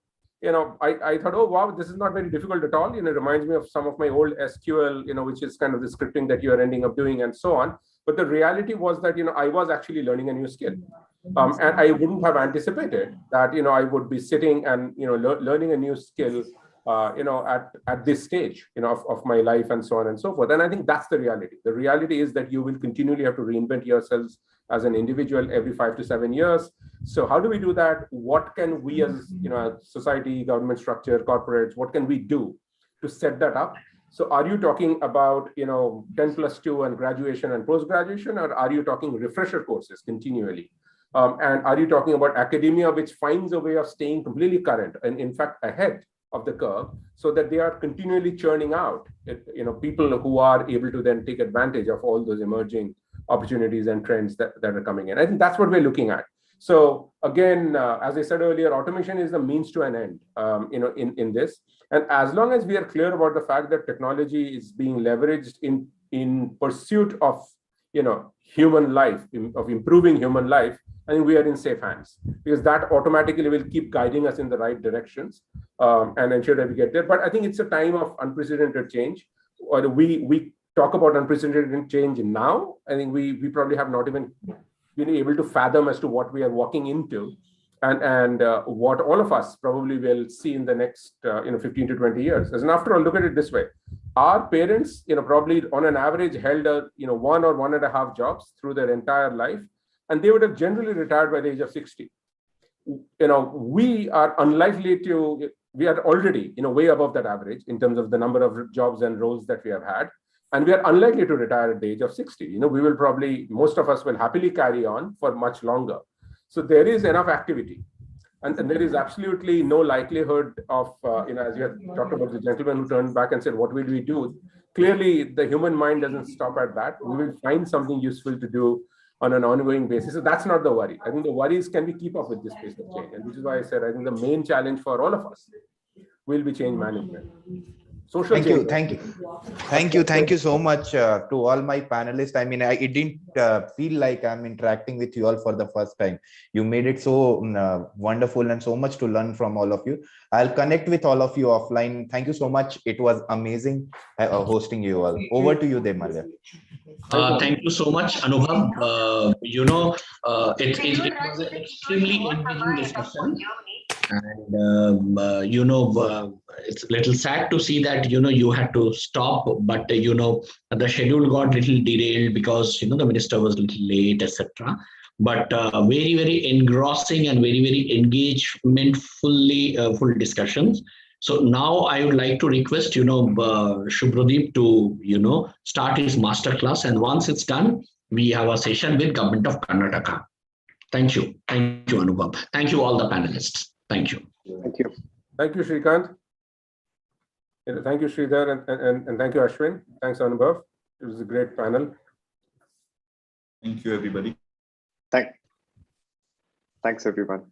I thought, oh wow, this is not very difficult at all. It reminds me of some of my old SQL, which is kind of the scripting that you are ending up doing and so on. But the reality was that, I was actually learning a new skill. And I wouldn't have anticipated that, I would be sitting and, learning a new skill at this stage, of my life and so on and so forth. And I think that's the reality. The reality is that you will continually have to reinvent yourselves as an individual every 5 to 7 years. So how do we do that? What can we as, society, government structure, corporates, what can we do to set that up? So are you talking about, 10+2 and graduation and post-graduation, or are you talking refresher courses continually? And are you talking about academia, which finds a way of staying completely current and in fact ahead of the curve, so that they are continually churning out, people who are able to then take advantage of all those emerging opportunities and trends that are coming in. I think that's what we're looking at. So again, as I said earlier, automation is the means to an end, in this. And as long as we are clear about the fact that technology is being leveraged in pursuit of, human life, of improving human life, I think we are in safe hands, because that automatically will keep guiding us in the right directions, and ensure that we get there. But I think it's a time of unprecedented change. Or we talk about unprecedented change now. I think we probably have not even been able to fathom as to what we are walking into, and what all of us probably will see in the next 15 to 20 years. As an after all, look at it this way: our parents, probably on an average held a 1 or 1.5 jobs through their entire life, and they would have generally retired by the age of 60. We are unlikely to. We are already way above that average in terms of the number of jobs and roles that we have had. And we are unlikely to retire at the age of 60. We will probably, most of us will happily carry on for much longer. So there is enough activity. And there is absolutely no likelihood of, as you had talked about the gentleman who turned back and said, what will we do? Clearly, the human mind doesn't stop at that. We will find something useful to do on an ongoing basis. So that's not the worry. I think the worry is, can we keep up with this pace of change? And which is why I said, I think the main challenge for all of us will be change management. Social change. Thank you so much to all my panelists. I mean, it didn't feel like I'm interacting with you all for the first time. You made it so wonderful, and so much to learn from all of you. I'll connect with all of you offline. Thank you so much. It was amazing hosting you all. Over to you, Demarya. Thank you so much, Anubhav. It was an extremely engaging discussion. And it's a little sad to see that you had to stop, but the schedule got little derailed because the minister was a little late, etc. But very, very engrossing and very, very engagement full discussions. So now I would like to request Shubhradeep to start his masterclass, and once it's done, we have a session with Government of Karnataka. Thank you, Anubhav. Thank you all the panelists. Thank you. Thank you. Thank you, Srikanth. Thank you, Sridhar, and thank you, Ashwin. Thanks, Anubhav. It was a great panel. Thank you, everybody. Thanks, everyone.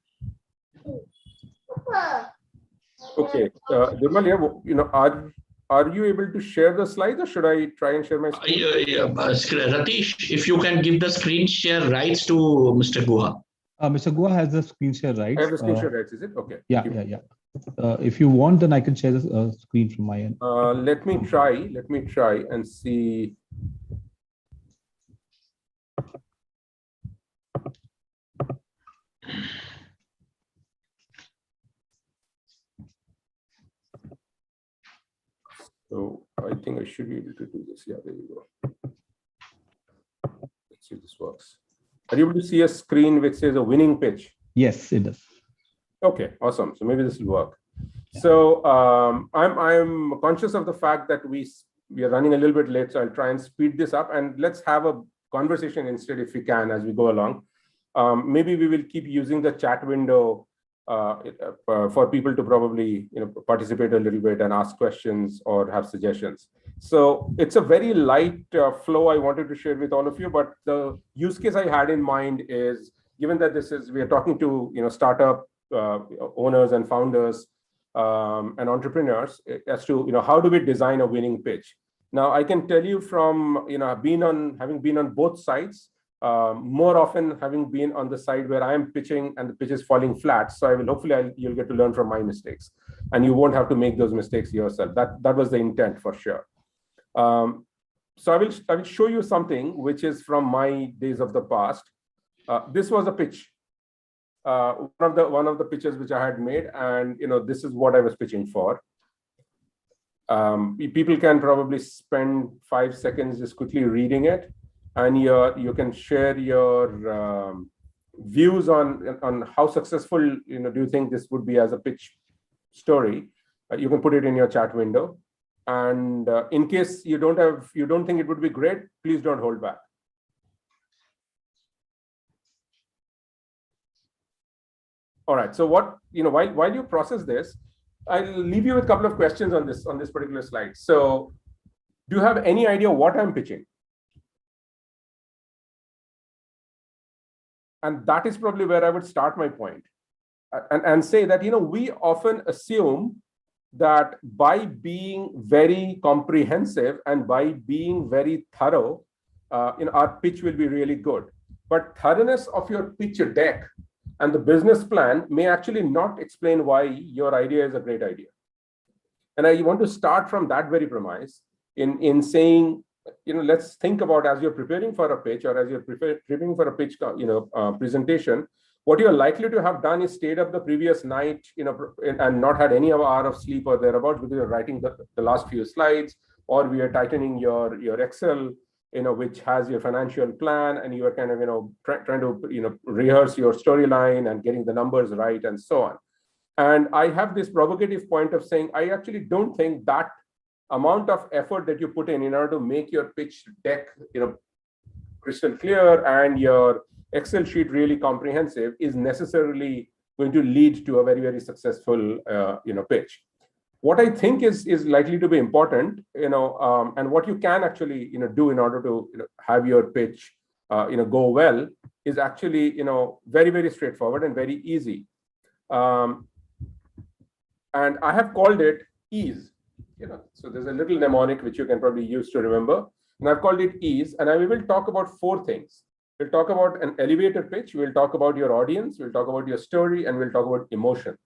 Okay, Demarya, are you able to share the slides, or should I try and share my screen? Ratish, if you can give the screen share rights to Mr. Guha. Mr. Guha has the screen share rights. I have the screen share rights, is it? Okay. Yeah. If you want, then I can share the screen from my end. Let me try and see. So I think I should be able to do this. Yeah, there you go. Let's see if this works. Are you able to see a screen which says a winning pitch? Yes, it does. Okay, awesome. So maybe this will work. Yeah. So I'm conscious of the fact that we are running a little bit late, so I'll try and speed this up, and let's have a conversation instead if we can as we go along. Maybe we will keep using the chat window for people to probably participate a little bit and ask questions or have suggestions. So it's a very light flow I wanted to share with all of you, but the use case I had in mind is, given that we are talking to startup owners and founders and entrepreneurs as to how do we design a winning pitch. Now I can tell you from having been on both sides, more often having been on the side where I am pitching and the pitch is falling flat. So you'll get to learn from my mistakes, and you won't have to make those mistakes yourself. That was the intent for sure. So I will show you something which is from my days of the past. This was a pitch, one of the pitches which I had made, and this is what I was pitching for. People can probably spend 5 seconds just quickly reading it, and you can share your views on how successful do you think this would be as a pitch story. You can put it in your chat window, and in case you don't think it would be great, please don't hold back. All right. So while you process this, I'll leave you with a couple of questions on this particular slide. So, do you have any idea what I'm pitching? And that is probably where I would start my point, and say that we often assume that by being very comprehensive and by being very thorough, our pitch will be really good. But thoroughness of your pitch deck and the business plan may actually not explain why your idea is a great idea. And I want to start from that very premise in saying, let's think about, as you're preparing for a pitch or as you're preparing for a pitch, presentation, what you're likely to have done is stayed up the previous night, and not had any hour of sleep or thereabouts, because you're writing the last few slides, or we are tightening your Excel, which has your financial plan, and you are kind of, trying to, rehearse your storyline and getting the numbers right and so on. And I have this provocative point of saying, I actually don't think that amount of effort that you put in order to make your pitch deck, crystal clear and your Excel sheet really comprehensive is necessarily going to lead to a very, very successful, pitch. What I think is likely to be important, and what you can actually, do in order to have your pitch, go well, is actually, very, very straightforward and very easy. And I have called it ease. So there's a little mnemonic which you can probably use to remember, and I've called it ease. And we will talk about 4 things. We'll talk about an elevator pitch. We'll talk about your audience. We'll talk about your story, and we'll talk about emotion.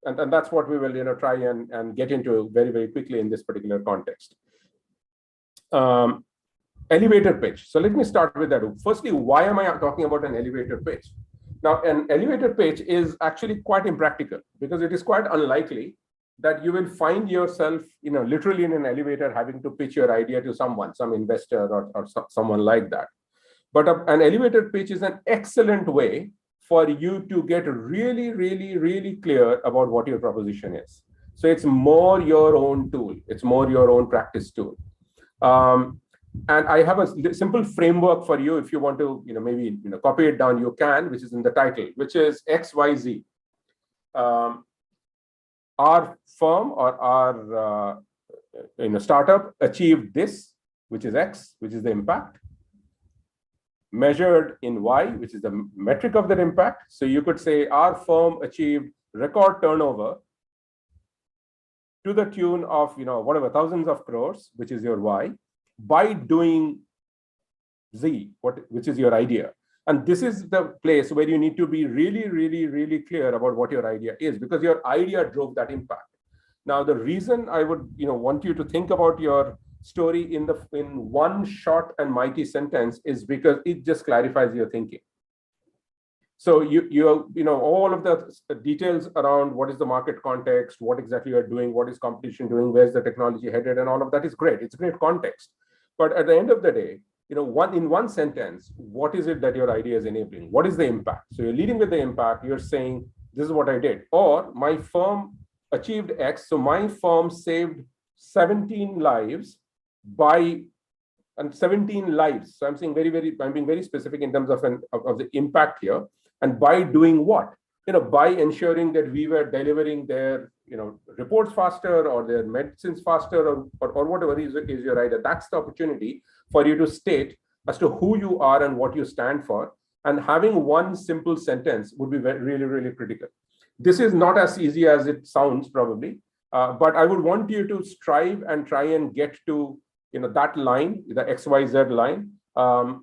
And that's what we will, try and get into very, very quickly in this particular context. Elevator pitch. So let me start with that. Firstly, why am I talking about an elevator pitch? Now, an elevator pitch is actually quite impractical, because it is quite unlikely that you will find yourself, literally in an elevator having to pitch your idea to someone, some investor or someone like that. But an elevator pitch is an excellent way for you to get really, really, really clear about what your proposition is. So it's more your own tool. It's more your own practice tool. And I have a simple framework for you. If you want to, maybe copy it down, you can, which is in the title, which is XYZ. Our firm or our startup achieved this, which is X, which is the impact, measured in Y, which is the metric of that impact. So you could say our firm achieved record turnover to the tune of whatever thousands of crores, which is your Y, by doing Z, which is your idea. And this is the place where you need to be really, really, really clear about what your idea is, because your idea drove that impact. Now, the reason I would want you to think about your story in one short and mighty sentence is because it just clarifies your thinking. So you all of the details around what is the market context, what exactly you're doing, what is competition doing, where's the technology headed, and all of that is great. It's great context. But at the end of the day, in one sentence, what is it that your idea is enabling? What is the impact? So you're leading with the impact. You're saying, this is what I did. Or my firm achieved X. So my firm saved 17 lives and 17 lives. So I'm saying I'm being very specific in terms of the impact here. And by doing what? By ensuring that we were delivering their reports faster, or their medicines faster, or whatever is your idea. That's the opportunity for you to state as to who you are and what you stand for. And having one simple sentence would be really, really critical. This is not as easy as it sounds, probably, but I would want you to strive and try and get to that line, the XYZ line.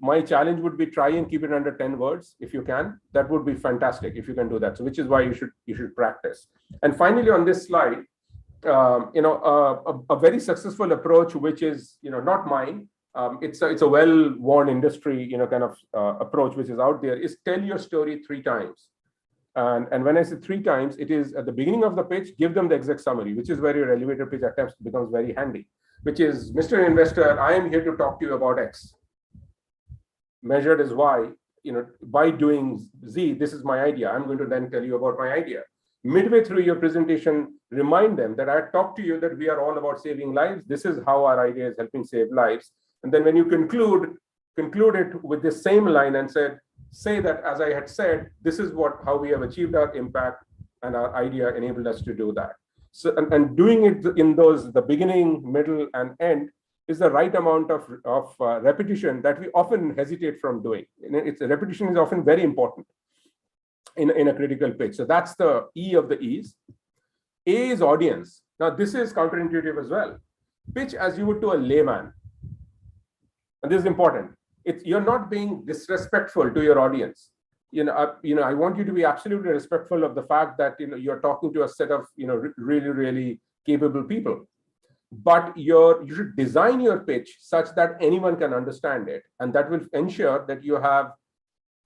My challenge would be try and keep it under 10 words if you can. That would be fantastic if you can do that. So which is why you should practice. And finally, on this slide, a very successful approach, which is not mine. It's a well-worn industry kind of approach which is out there, is tell your story 3 times. And when I say 3 times, it is at the beginning of the pitch, give them the exact summary, which is where your elevator pitch at times becomes very handy, which is, Mr. Investor, I am here to talk to you about X. Measured as Y, by doing Z, this is my idea. I'm going to then tell you about my idea. Midway through your presentation, remind them that I talked to you that we are all about saving lives. This is how our idea is helping save lives. And then when you conclude it with the same line and say that, as I had said, this is how we have achieved our impact, and our idea enabled us to do that. So, and doing it in the beginning, middle, and end is the right amount of repetition that we often hesitate from doing. Repetition is often very important in a critical pitch. So that's the E of the E's. A is audience. Now, this is counterintuitive as well. Pitch as you would to a layman. And this is important. You're not being disrespectful to your audience. I want you to be absolutely respectful of the fact that you're talking to a set of really, really capable people. But you should design your pitch such that anyone can understand it, and that will ensure that you have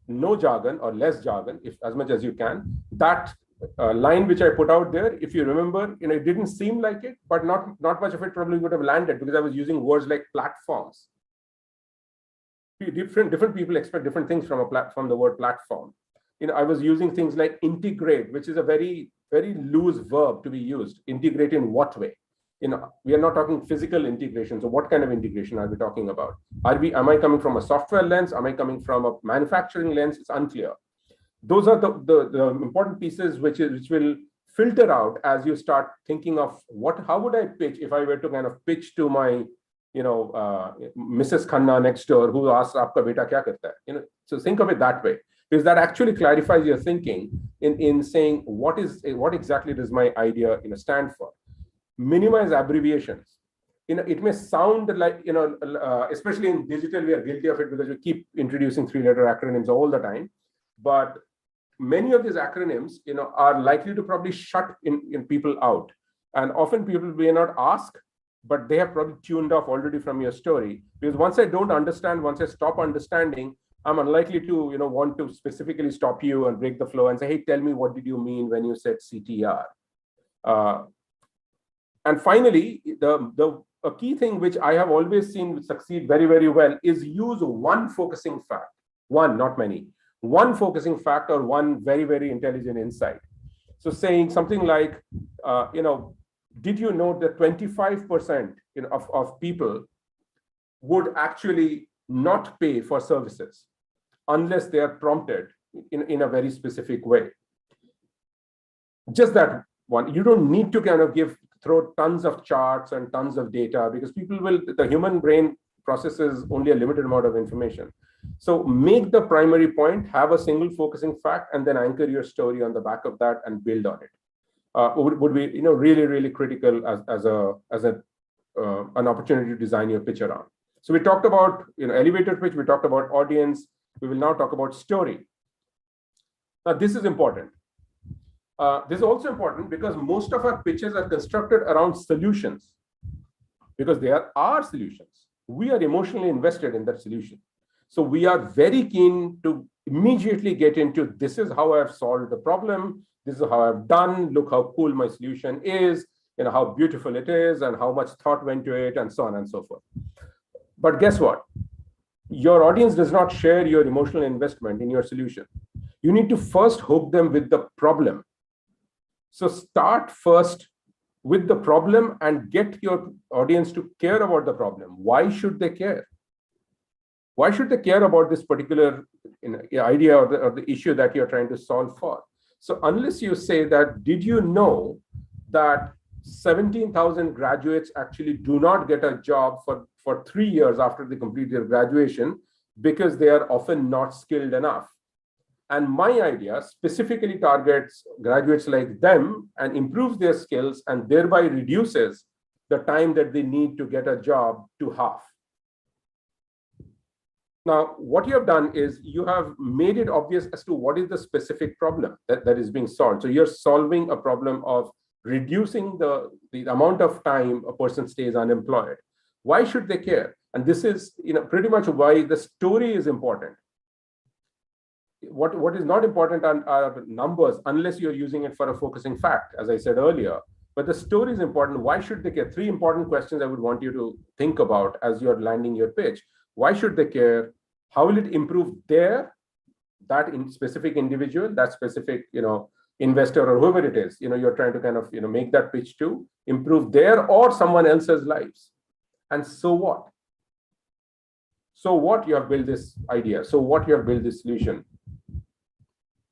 no jargon or less jargon, if as much as you can. That line which I put out there, if you remember, it didn't seem like it, but not much of it probably would have landed, because I was using words like platforms. Different people expect different things from the word platform. I was using things like integrate, which is a very, very loose verb to be used. Integrate in what way? We are not talking physical integration. So what kind of integration are we talking about? Am I coming from a software lens? Am I coming from a manufacturing lens? It's unclear. Those are the important pieces which will filter out as you start thinking of how would I pitch if I were to kind of pitch to my Mrs. Khanna next door who asks, "Aapka beta kya karta hai?" So think of it that way, because that actually clarifies your thinking in saying what exactly does my idea stand for. Minimize abbreviations. It may sound like especially in digital we are guilty of it because we keep introducing 3-letter acronyms all the time, but many of these acronyms are likely to probably shut in people out, and often people may not ask, but they have probably tuned off already from your story, because once I don't understand, once I stop understanding, I'm unlikely to want to specifically stop you and break the flow and say, hey, tell me, what did you mean when you said CTR? And finally, a key thing which I have always seen succeed very, very well is use one focusing fact, one, not many, one focusing fact or one very, very intelligent insight. So saying something like, did you know that 25% of people would actually not pay for services unless they are prompted in a very specific way? Just that one. You don't need to kind of throw tons of charts and tons of data, because the human brain processes only a limited amount of information. So make the primary point, have a single focusing fact, and then anchor your story on the back of that and build on it. Would be really, really critical as an opportunity to design your pitch around. So we talked about elevator pitch, we talked about audience. We will now talk about story. Now this is important. This is also important because most of our pitches are constructed around solutions, because they are our solutions. We are emotionally invested in that solution. So we are very keen to immediately get into, this is how I've solved the problem. This is how I've done. Look how cool my solution is, how beautiful it is, and how much thought went to it, and so on and so forth. But guess what? Your audience does not share your emotional investment in your solution. You need to first hook them with the problem. So start first with the problem and get your audience to care about the problem. Why should they care? Why should they care about this particular idea or the issue that you're trying to solve for? So unless you say that, did you know that 17,000 graduates actually do not get a job for 3 years after they complete their graduation because they are often not skilled enough? And my idea specifically targets graduates like them and improves their skills and thereby reduces the time that they need to get a job to half. Now, what you have done is you have made it obvious as to what is the specific problem that is being solved. So you're solving a problem of reducing the amount of time a person stays unemployed. Why should they care? And this is pretty much why the story is important. what is not important are numbers, unless you're using it for a focusing fact, as I said earlier. But the story is important. Why should they care? 3 important questions I would want you to think about as you're landing your pitch. Why should they care? How will it improve that specific individual, that specific, investor or whoever it is, you're trying to kind of, make that pitch to improve their or someone else's lives. And so what? So what you have built this idea? So what you have built this solution?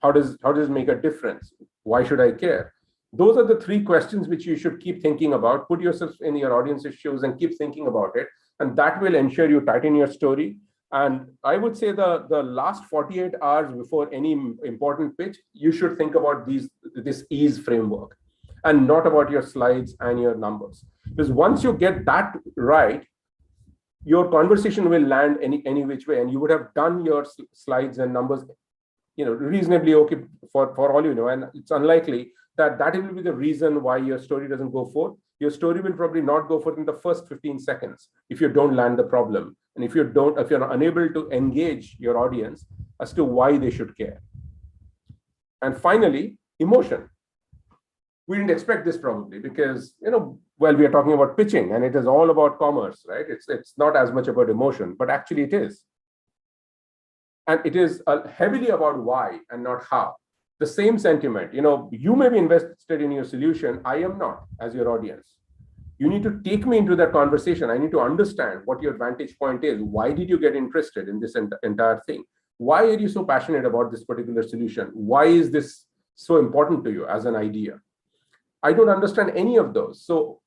How does it make a difference? Why should I care? Those are the 3 questions which you should keep thinking about. Put yourself in your audience's shoes and keep thinking about it. And that will ensure you tighten your story. And I would say the last 48 hours before any important pitch, you should think about this ease framework and not about your slides and your numbers. Because once you get that right, your conversation will land any which way, and you would have done your slides and numbers, reasonably okay for all you know. And it's unlikely that will be the reason why your story doesn't go forth. Your story will probably not go forth in the first 15 seconds if you don't land the problem, and if you're unable to engage your audience as to why they should care. And finally, emotion. We didn't expect this probably because, we are talking about pitching and it is all about commerce, right? It's not as much about emotion, but actually it is. And it is heavily about why and not how. The same sentiment, you may be invested in your solution. I am not, as your audience. You need to take me into that conversation. I need to understand what your vantage point is. Why did you get interested in this entire thing? Why are you so passionate about this particular solution? Why is this so important to you as an idea? I don't understand any of those. So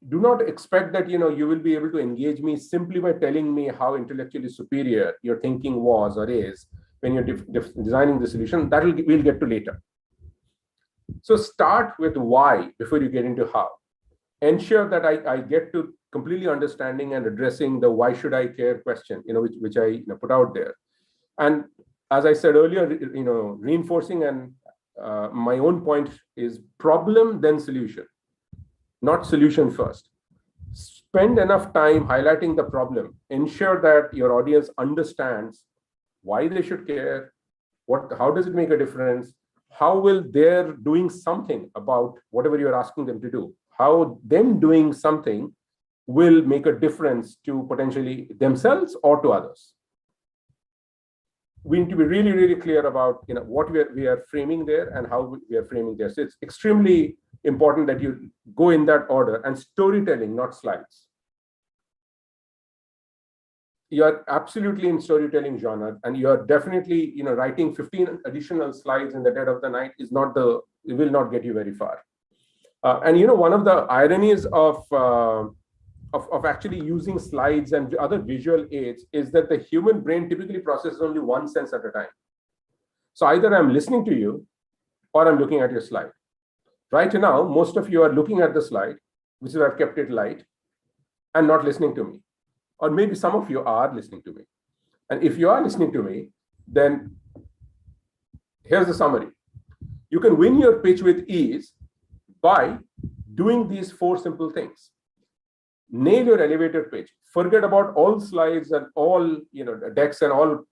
do not expect that, you will be able to engage me simply by telling me how intellectually superior your thinking was or is when you're designing the solution. That we'll get to later. So start with why before you get into how. Ensure that I get to completely understanding and addressing the why should I care question, which I put out there. And as I said earlier, reinforcing and my own point is problem, then solution, not solution first. Spend enough time highlighting the problem. Ensure that your audience understands why they should care, how does it make a difference, how will their doing something about whatever you're asking them to do, how them doing something will make a difference to potentially themselves or to others. We need to be really, really clear about what we are framing there and how we are framing there. So it's extremely important that you go in that order, and storytelling, not slides. You are absolutely in storytelling genre, and you are definitely writing 15 additional slides in the dead of the night it will not get you very far. And one of the ironies of actually using slides and other visual aids is that the human brain typically processes only one sense at a time. So either I'm listening to you or I'm looking at your slide. Right now, most of you are looking at the slide, which is why I've kept it light, and not listening to me. Or maybe some of you are listening to me. And if you are listening to me, then here's the summary. You can win your pitch with ease by doing these 4 simple things. Nail your elevator pitch. Forget about all slides and all decks and all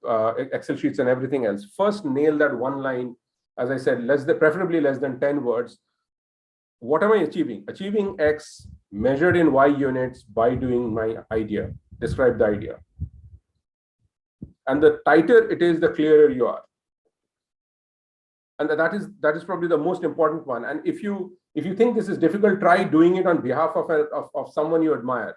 Excel sheets and everything else. First, nail that one line. As I said, preferably less than 10 words. What am I achieving? Achieving X measured in Y units by doing my idea. Describe the idea. And the tighter it is, the clearer you are. And that is probably the most important one. And if you think this is difficult, try doing it on behalf of someone you admire.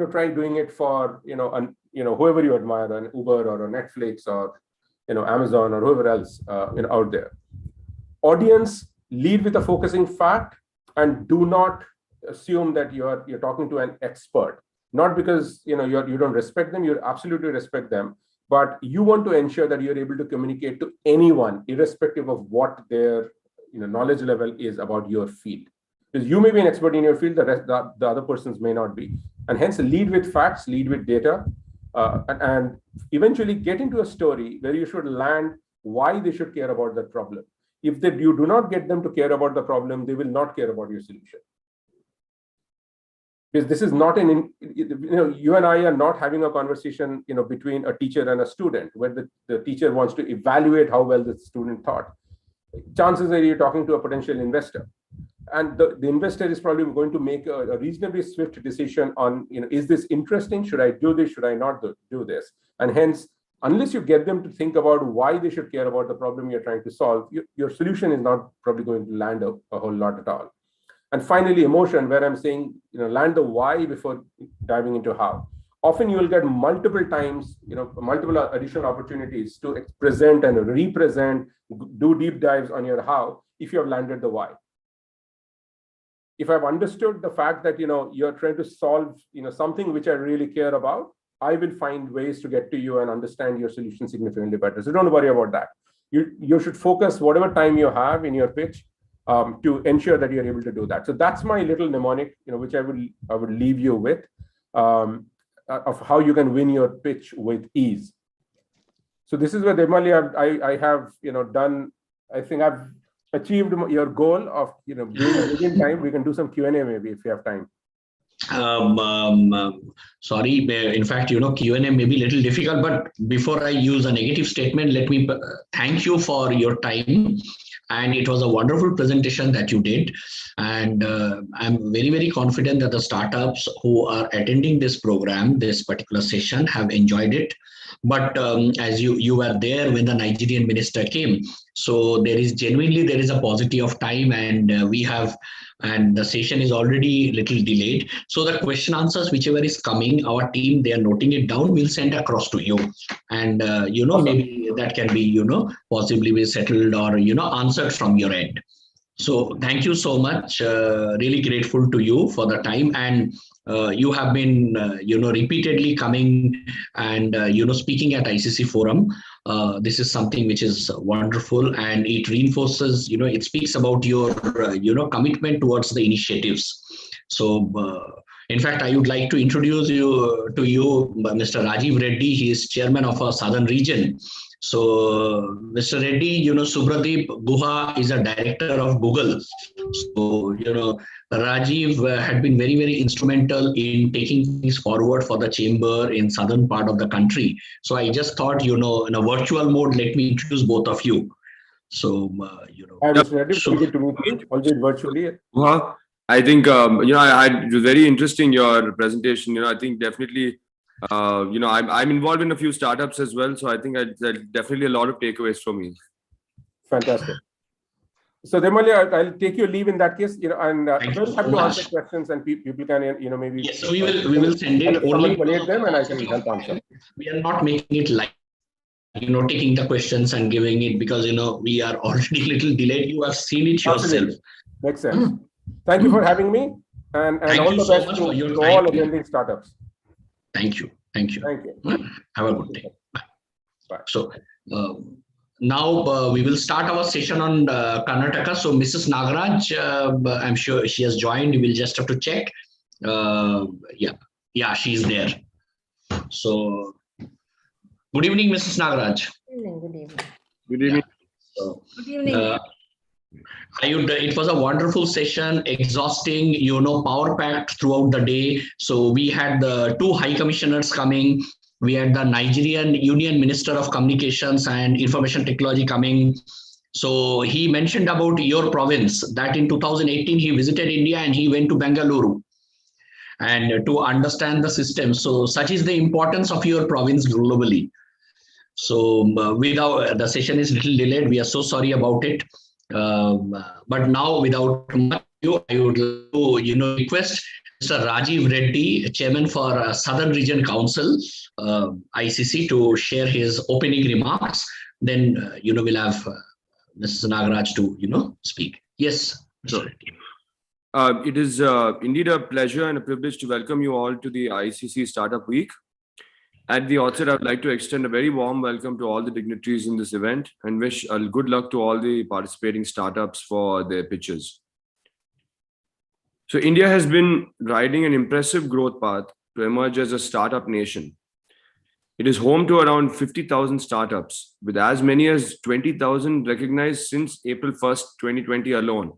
Try doing it for whoever you admire, an Uber or a Netflix or Amazon or whoever else out there. Audience, lead with a focusing fact, and do not assume that you're talking to an expert. Not because you don't respect them, you absolutely respect them, but you want to ensure that you're able to communicate to anyone, irrespective of what their knowledge level is about your field. Because you may be an expert in your field, the other persons may not be. And hence, lead with facts, lead with data, and eventually get into a story where you should land why they should care about that problem. If you do not get them to care about the problem, they will not care about your solution. Because this is not you and I are not having a conversation, between a teacher and a student, where the teacher wants to evaluate how well the student taught. Chances are you're talking to a potential investor, and the investor is probably going to make a reasonably swift decision on, is this interesting? Should I do this? Should I not do this? And hence, unless you get them to think about why they should care about the problem you're trying to solve, your solution is not probably going to land a whole lot at all. And finally, emotion, where I'm saying, land the why before diving into how. Often you will get multiple times, multiple additional opportunities to present and represent, do deep dives on your how, if you have landed the why. If I've understood the fact that, you're trying to solve, something which I really care about, I will find ways to get to you and understand your solution significantly better. So don't worry about that. You should focus whatever time you have in your pitch to ensure that you're able to do that. So that's my little mnemonic, which I would leave you with, of how you can win your pitch with ease. So this is where Demali, I have done. I think I've achieved your goal of being within time. We can do some Q&A maybe if you have time. Sorry, in fact, Q&A may be a little difficult, but before I use a negative statement, let me thank you for your time. And it was a wonderful presentation that you did. And I'm very, very confident that the startups who are attending this program, this particular session, have enjoyed it. But as you were there when the Nigerian minister came, so there is a paucity of time, and and the session is already a little delayed. So the question answers, whichever is coming, our team, they are noting it down, we'll send across to you. And, maybe that can be, possibly be settled or, answered from your end. So thank you so much. Really grateful to you for the time. And you have been, repeatedly coming and, speaking at ICC Forum. This is something which is wonderful, and it reinforces, it speaks about your, commitment towards the initiatives. So, in fact, I would like to introduce you to Mr. Rajiv Reddy. He is chairman of our southern region. So, Mr. Reddy, Subhradeep Guha is a director of Google. So, Rajiv had been very, very instrumental in taking things forward for the chamber in southern part of the country. So I just thought, in a virtual mode, let me introduce both of you. So, Hi, Mr. Reddy, good to meet you, albeit virtually. Well, I think, it was very interesting, your presentation. I think definitely, I'm involved in a few startups as well. So I think there's definitely a lot of takeaways from me. Fantastic. So Demali, I'll take your leave in that case, and I'm very happy to answer questions, and people can, maybe. Yes, we will send it. Only collate them, and I can help answer. We are not making it like, taking the questions and giving it, because, we are already a little delayed. You have seen it yourself. Absolutely. Makes sense. Thank you for having me, and all the best to all attending startups. Thank you. Thank you. Thank you. Have a good day. Bye. Bye. So now we will start our session on Karnataka. So Mrs. Nagaraj, I'm sure she has joined. We will just have to check. Yeah, she's there. So good evening, Mrs. Nagaraj. Good evening. Good evening. So, Good evening. It was a wonderful session, exhausting, power packed throughout the day. So we had the two high commissioners coming. We had the Nigerian Union Minister of Communications and Information Technology coming. So he mentioned about your province, that in 2018 he visited India and he went to Bengaluru and to understand the system. So such is the importance of your province globally. So the session is a little delayed. We are so sorry about it. But now, without much ado, I would like to request Mr. Rajiv Reddy, Chairman for Southern Region Council, ICC, to share his opening remarks. Then, we'll have Mrs. Nagaraj to, speak. Yes, Mr. Reddy. It is indeed a pleasure and a privilege to welcome you all to the ICC Startup Week. At the outset, I'd like to extend a very warm welcome to all the dignitaries in this event and wish good luck to all the participating startups for their pitches. So India has been riding an impressive growth path to emerge as a startup nation. It is home to around 50,000 startups, with as many as 20,000 recognized since April 1st, 2020 alone.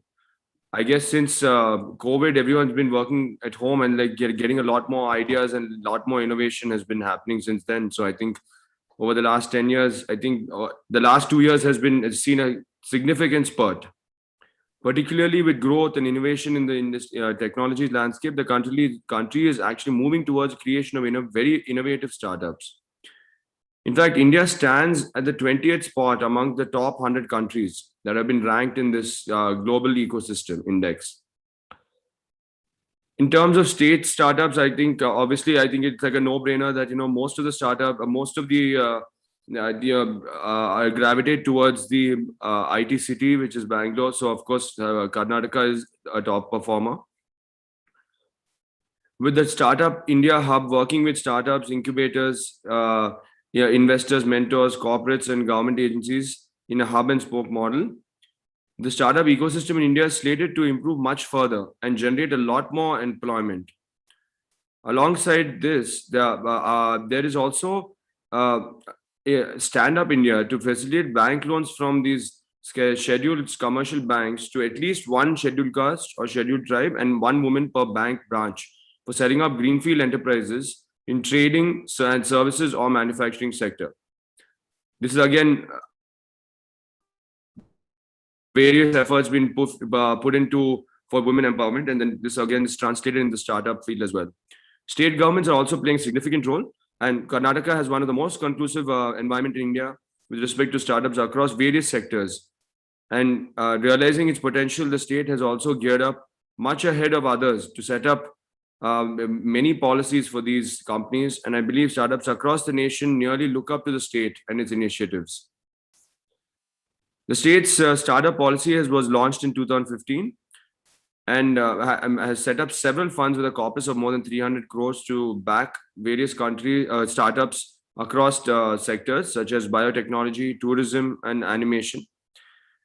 I guess since COVID, everyone's been working at home and like getting a lot more ideas and a lot more innovation has been happening since then. So I think over the last 10 years, I think the last 2 years has seen a significant spurt, particularly with growth and innovation in the technology landscape. The country is actually moving towards creation of very innovative startups. In fact, India stands at the 20th spot among the top 100 countries that have been ranked in this global ecosystem index. In terms of state startups, I think obviously I think it's like a no-brainer that most of the gravitate towards the IT city, which is Bangalore. So of course, Karnataka is a top performer. With the Startup India Hub working with startups, incubators, investors, mentors, corporates, and government agencies in a hub and spoke model, the startup ecosystem in India is slated to improve much further and generate a lot more employment. Alongside this, there is also Stand Up India to facilitate bank loans from these scheduled commercial banks to at least one scheduled caste or scheduled tribe and one woman per bank branch for setting up greenfield enterprises in trading and services or manufacturing sector. This is again various efforts being put into for women empowerment, and then this again is translated in the startup field as well. State governments are also playing a significant role, and Karnataka has one of the most conclusive environment in India with respect to startups across various sectors. And realizing its potential, the state has also geared up much ahead of others to set up many policies for these companies. And I believe startups across the nation nearly look up to the state and its initiatives. The state's startup policy was launched in 2015 and has set up several funds with a corpus of more than 300 crores to back various startups across sectors such as biotechnology, tourism, and animation.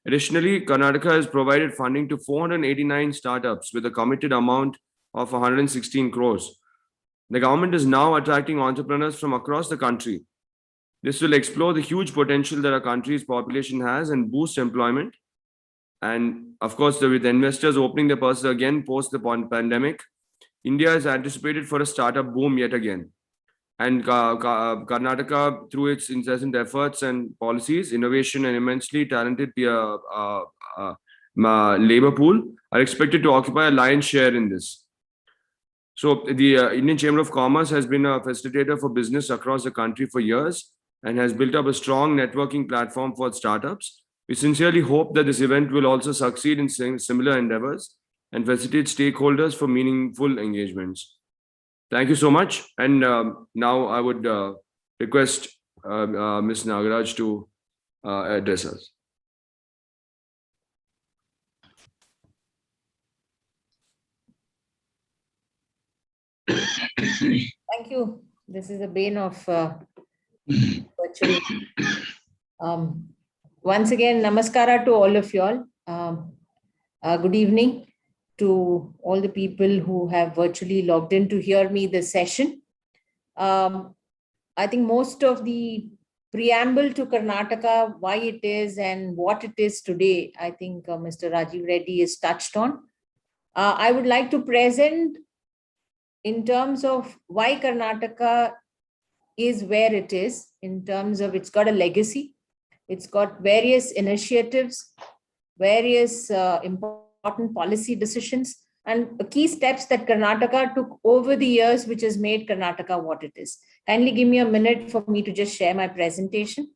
Additionally, Karnataka has provided funding to 489 startups with a committed amount of 116 crores. The government is now attracting entrepreneurs from across the country. This will explore the huge potential that our country's population has and boost employment. And of course, with investors opening their purses again post the pandemic, India is anticipated for a startup boom yet again. And Karnataka, through its incessant efforts and policies, innovation, and immensely talented labor pool, are expected to occupy a lion's share in this. So the Indian Chamber of Commerce has been a facilitator for business across the country for years and has built up a strong networking platform for startups. We sincerely hope that this event will also succeed in similar endeavors and facilitate stakeholders for meaningful engagements. Thank you so much. And now I would request Ms. Nagaraj to address us. Thank you. This is a bane of virtual. Once again, namaskara to all of you all. Good evening to all the people who have virtually logged in to hear me this session. I think most of the preamble to Karnataka, why it is and what it is today, I think Mr. Rajiv Reddy is touched on. I would like to present in terms of why Karnataka is where it is, in terms of it's got a legacy, it's got various initiatives, various important policy decisions, and key steps that Karnataka took over the years, which has made Karnataka what it is. Kindly give me a minute for me to just share my presentation.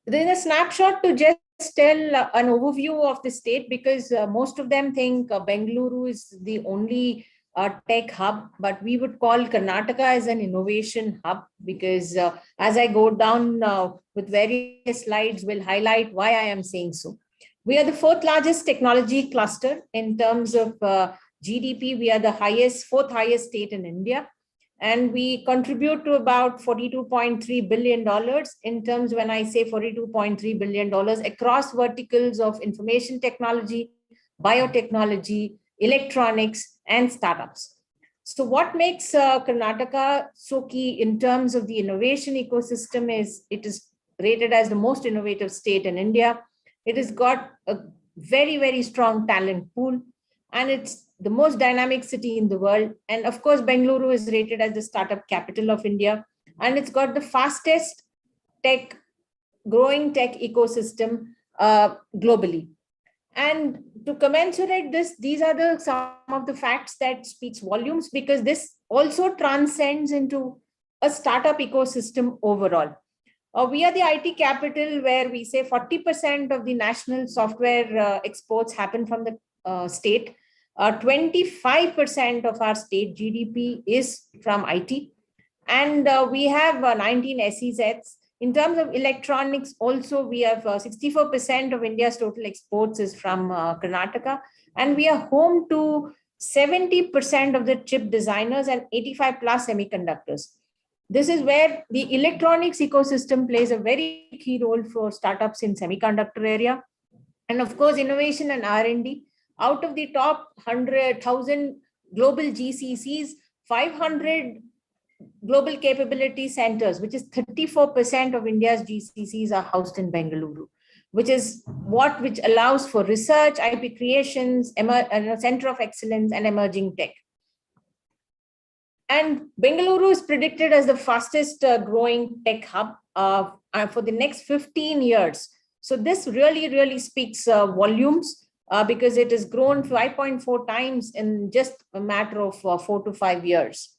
Then a snapshot to just tell an overview of the state, because most of them think Bengaluru is the only tech hub, but we would call Karnataka as an innovation hub, because as I go down with various slides, will highlight why I am saying so. We are the fourth largest technology cluster in terms of GDP. We are the fourth highest state in India. and we contribute to about $42.3 billion in terms, when I say $42.3 billion, across verticals of information technology, biotechnology, electronics, and startups. So what makes Karnataka so key in terms of the innovation ecosystem is it is rated as the most innovative state in India. It has got a very, very strong talent pool, and it's the most dynamic city in the world. And of course, Bengaluru is rated as the startup capital of India, and it's got the fastest growing tech ecosystem globally. And to commensurate this, these are some of the facts that speaks volumes, because this also transcends into a startup ecosystem overall. We are the IT capital, where we say 40% of the national software exports happen from the state. 25% of our state GDP is from IT. And we have 19 SEZs. In terms of electronics, also we have 64% of India's total exports is from Karnataka. And we are home to 70% of the chip designers and 85 plus semiconductors. This is where the electronics ecosystem plays a very key role for startups in semiconductor area. And of course, innovation and R&D. Out of the top 100,000 global GCCs, 500 global capability centers, which is 34% of India's GCCs, are housed in Bengaluru, which allows for research, IP creations, center of excellence, and emerging tech. And Bengaluru is predicted as the fastest growing tech hub for the next 15 years. So this really, really speaks volumes because it has grown 5.4 times in just a matter of 4 to 5 years.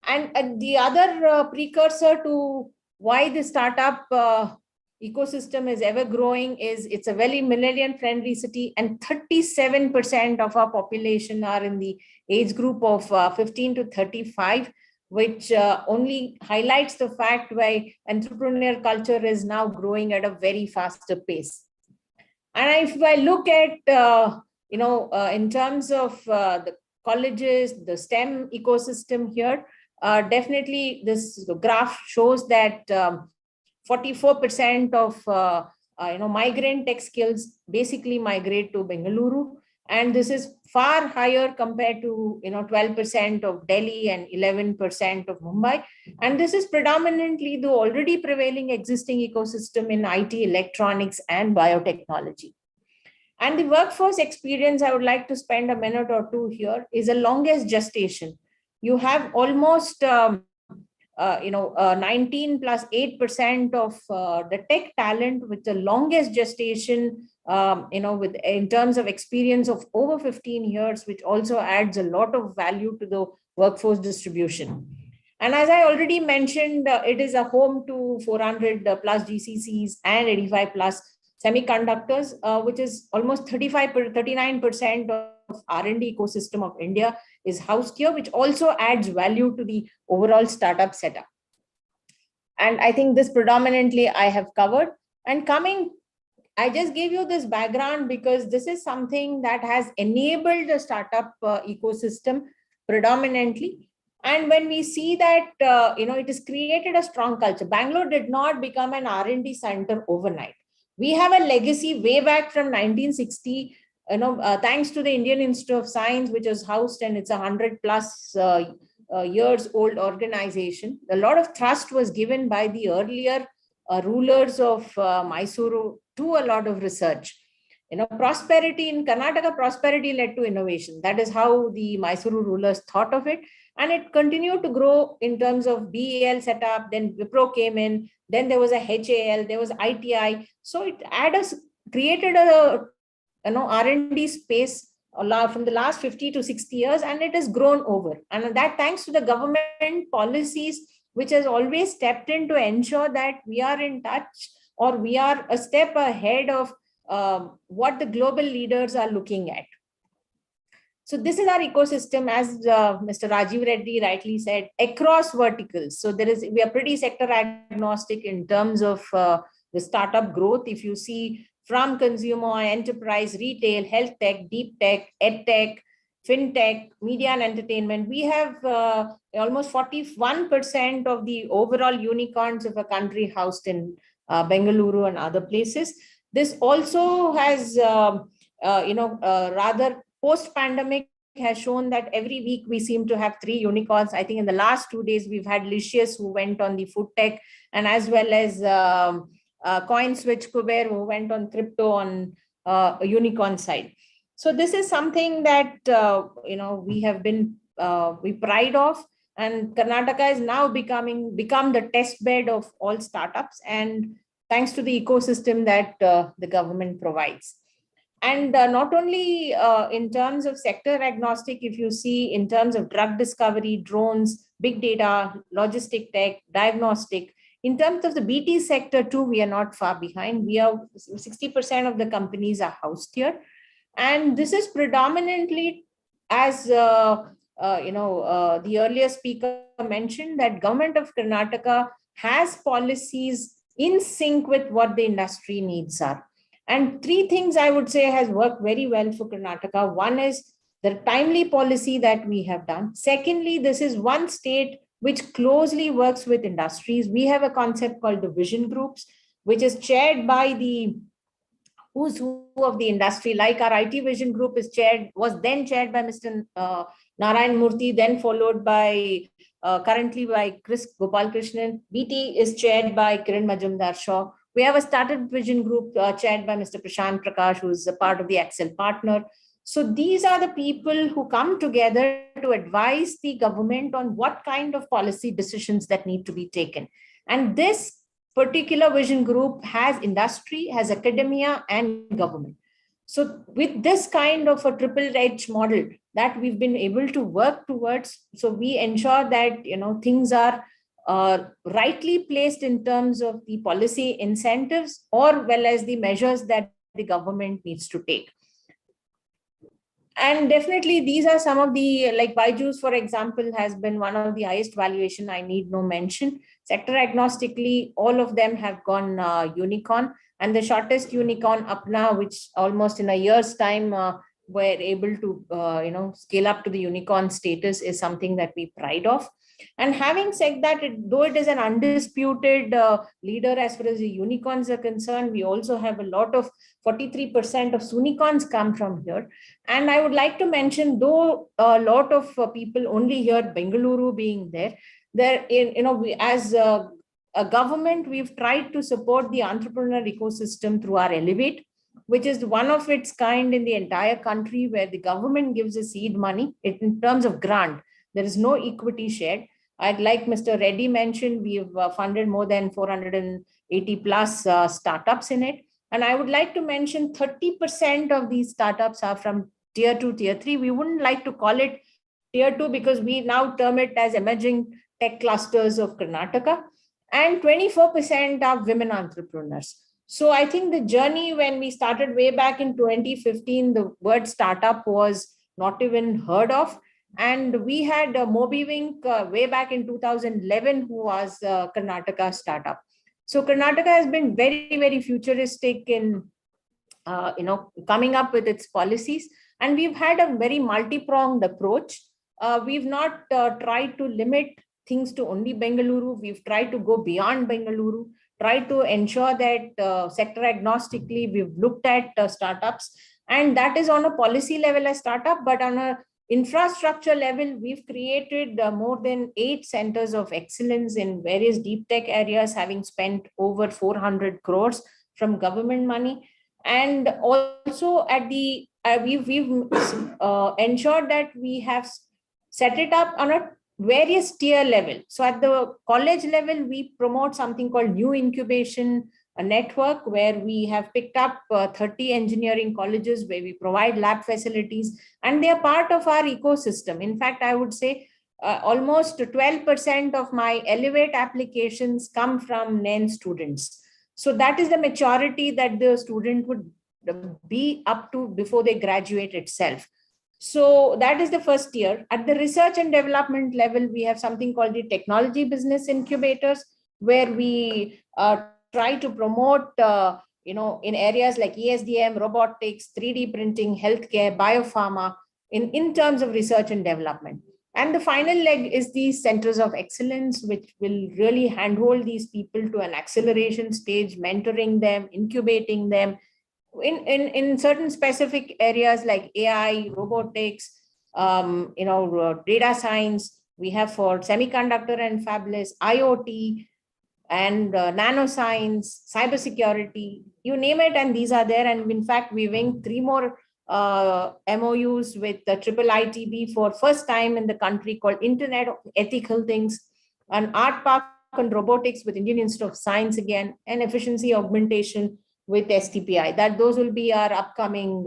And the other precursor to why the startup ecosystem is ever growing is it's a very millennial friendly city, and 37% of our population are in the age group of 15 to 35, which only highlights the fact why entrepreneurial culture is now growing at a very faster pace. And if I look at, in terms of the colleges, the STEM ecosystem here, definitely this graph shows that 44% of migrant tech skills basically migrate to Bengaluru, and this is far higher compared to 12% of Delhi and 11% of Mumbai. And this is predominantly the already prevailing existing ecosystem in IT, electronics, and biotechnology. And the workforce experience, I would like to spend a minute or two here, is the longest gestation. You have almost 19 plus 8% of the tech talent with the longest gestation, in terms of experience of over 15 years, which also adds a lot of value to the workforce distribution. And as I already mentioned, it is a home to 400 plus GCCs and 85 plus semiconductors, which is almost 39% of R&D ecosystem of India is housed here, which also adds value to the overall startup setup. And I think this predominantly I have covered. And I just gave you this background because this is something that has enabled the startup ecosystem predominantly. And when we see that, it has created a strong culture. Bangalore did not become an R&D center overnight. We have a legacy way back from 1960, thanks to the Indian Institute of Science, which was housed, and it's 100 plus years old organization. A lot of thrust was given by the earlier rulers of Mysuru to a lot of research. Prosperity in Karnataka, prosperity led to innovation. That is how the Mysuru rulers thought of it. And it continued to grow in terms of BEL setup, then Wipro came in, then there was a HAL, there was ITI. So it created a R&D space from the last 50 to 60 years, and it has grown over. And that thanks to the government policies, which has always stepped in to ensure that we are in touch, or we are a step ahead of what the global leaders are looking at. So this is our ecosystem, as Mr. Rajiv Reddy rightly said, across verticals. So we are pretty sector agnostic in terms of the startup growth. If you see from consumer, enterprise, retail, health tech, deep tech, ed tech, fintech, media and entertainment. We have almost 41% of the overall unicorns of a country housed in Bengaluru and other places. This also has, rather post-pandemic has shown that every week we seem to have 3 unicorns. I think in the last 2 days, we've had Licious, who went on the food tech, and as well as CoinSwitch Kuber, who went on crypto on a unicorn side. So this is something that, we have been, we pride of, and Karnataka has now become the test bed of all startups, and thanks to the ecosystem that the government provides. And not only in terms of sector agnostic, if you see in terms of drug discovery, drones, big data, logistic tech, diagnostic, in terms of the BT sector too, we are not far behind. We are 60% of the companies are housed here. And this is predominantly, as the earlier speaker mentioned, that government of Karnataka has policies in sync with what the industry needs are. And 3 things I would say has worked very well for Karnataka. One is the timely policy that we have done. Secondly, this is one state which closely works with industries. We have a concept called the vision groups, which is chaired by the who's who of the industry. Like our IT vision group was then chaired by Mr. Narayan Murthy, then followed by currently by Chris Gopalkrishnan. BT is chaired by Kiran Majumdar Shaw. We have a startup vision group chaired by Mr. Prashant Prakash, who is a part of the Excel partner. So these are the people who come together to advise the government on what kind of policy decisions that need to be taken. And this particular vision group has industry, has academia, and government. So with this kind of a triple edge model that we've been able to work towards, so we ensure that things are rightly placed in terms of the policy incentives or well as the measures that the government needs to take. And definitely these are some of the, like Byju's, for example, has been one of the highest valuation. I need no mention. Sector agnostically, all of them have gone unicorn, and the shortest unicorn up now, which almost in a year's time we're able to scale up to the unicorn status, is something that we pride of. And having said that, though it is an undisputed leader as far as the unicorns are concerned, we also have a lot of 43% of unicorns come from here. And I would like to mention, though a lot of people only hear Bengaluru being there, we, as a government, we've tried to support the entrepreneur ecosystem through our Elevate, which is one of its kind in the entire country, where the government gives a seed money in terms of grant. There is no equity shared. I'd like Mr. Reddy mentioned, we've funded more than 480 plus startups in it. And I would like to mention 30% of these startups are from tier 2, tier 3. We wouldn't like to call it tier 2 because we now term it as emerging tech clusters of Karnataka. And 24% are women entrepreneurs. So I think the journey, when we started way back in 2015, the word startup was not even heard of. And we had MobiWink way back in 2011, who was Karnataka startup. So Karnataka has been very, very futuristic in, coming up with its policies. And we've had a very multi-pronged approach. We've not tried to limit things to only Bengaluru. We've tried to go beyond Bengaluru, try to ensure that sector agnostically, we've looked at startups. And that is on a policy level as startup, but on a infrastructure level, we've created more than 8 centers of excellence in various deep tech areas, having spent over 400 crores from government money. And also at the, we've ensured that we have set it up on a various tier level. So at the college level, we promote something called New Incubation Network, where we have picked up 30 engineering colleges where we provide lab facilities, and they are part of our ecosystem. In fact, I would say almost 12% of my Elevate applications come from NEN students. So that is the maturity that the student would be up to before they graduate itself. So that is the first year. At the research and development level, we have something called the technology business incubators, where we try to promote, in areas like ESDM, robotics, 3D printing, healthcare, biopharma, in terms of research and development. And the final leg is these centers of excellence, which will really handhold these people to an acceleration stage, mentoring them, incubating them in certain specific areas like AI, robotics, data science. We have for semiconductor and fabless, IoT, and nanoscience, cybersecurity, you name it, and these are there. And in fact, we've inked 3 more MOUs with the IIITB for first time in the country, called Internet of Ethical Things, an art park and robotics with Indian Institute of Science again, and efficiency augmentation with STPI. Those will be our upcoming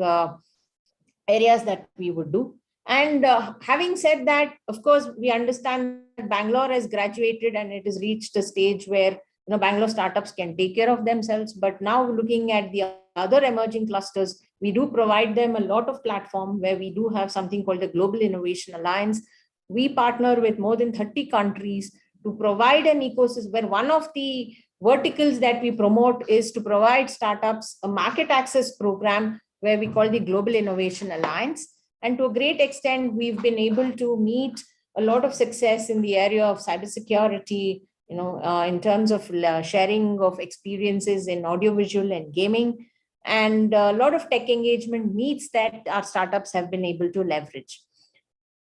areas that we would do. And having said that, of course, we understand that Bangalore has graduated and it has reached a stage where Bangalore startups can take care of themselves. But now looking at the other emerging clusters, we do provide them a lot of platform where we do have something called the Global Innovation Alliance. We partner with more than 30 countries to provide an ecosystem where one of the verticals that we promote is to provide startups a market access program where we call the Global Innovation Alliance. And to a great extent, we've been able to meet a lot of success in the area of cybersecurity, in terms of sharing of experiences in audiovisual and gaming, and a lot of tech engagement meets that our startups have been able to leverage.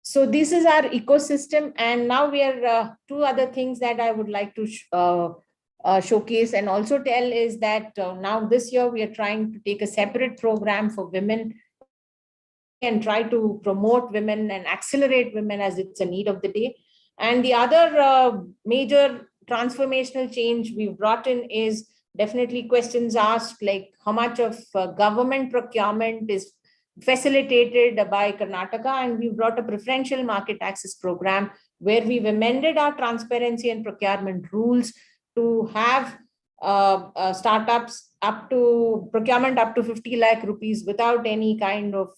So this is our ecosystem. And now we are 2 other things that I would like to showcase and also tell is that now this year we are trying to take a separate program for women and try to promote women and accelerate women as it's a need of the day. And the other major transformational change we've brought in is definitely questions asked like how much of government procurement is facilitated by Karnataka, and we brought a preferential market access program where we've amended our transparency and procurement rules to have startups up to procurement up to 50 lakh rupees without any kind of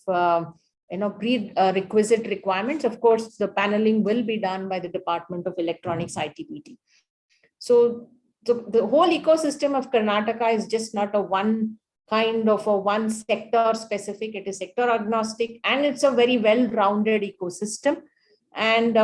prerequisite requirements. Of course, the paneling will be done by the Department of Electronics ITBT. So the whole ecosystem of Karnataka is just not a one sector specific, it is sector agnostic, and it's a very well-rounded ecosystem. And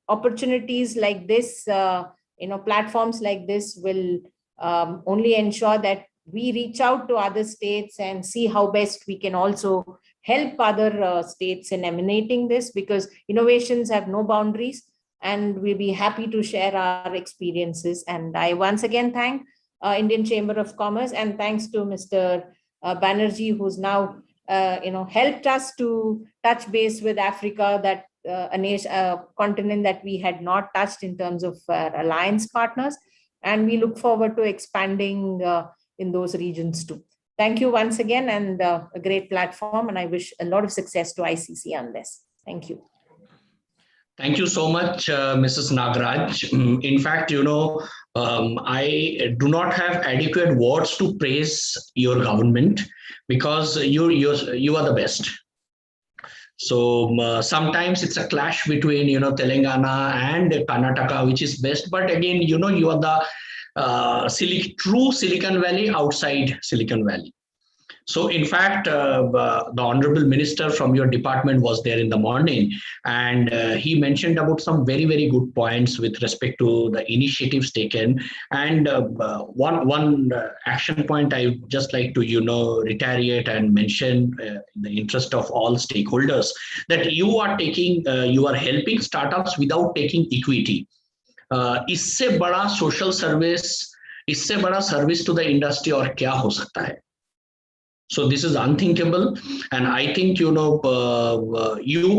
opportunities like this, platforms like this will only ensure that we reach out to other states and see how best we can also help other states in emanating this, because innovations have no boundaries, and we'll be happy to share our experiences. And I once again thank Indian Chamber of Commerce, and thanks to Mr. Banerjee, who's now helped us to touch base with Africa, that a continent that we had not touched in terms of alliance partners. And we look forward to expanding in those regions too. Thank you once again, and a great platform. And I wish a lot of success to ICC on this. Thank you. Thank you so much, Mrs. Nagaraj. In fact, I do not have adequate words to praise your government, because you are the best. So sometimes it's a clash between Telangana and Karnataka, which is best. But again, you are the true Silicon Valley outside Silicon Valley. So in fact, the Honorable Minister from your department was there in the morning, and he mentioned about some very, very good points with respect to the initiatives taken. And one action point I just like to, reiterate and mention in the interest of all stakeholders, that you are helping startups without taking equity. इससे बड़ा social service, इससे बड़ा service to the industry और क्या हो सकता है? So this is unthinkable, and I think you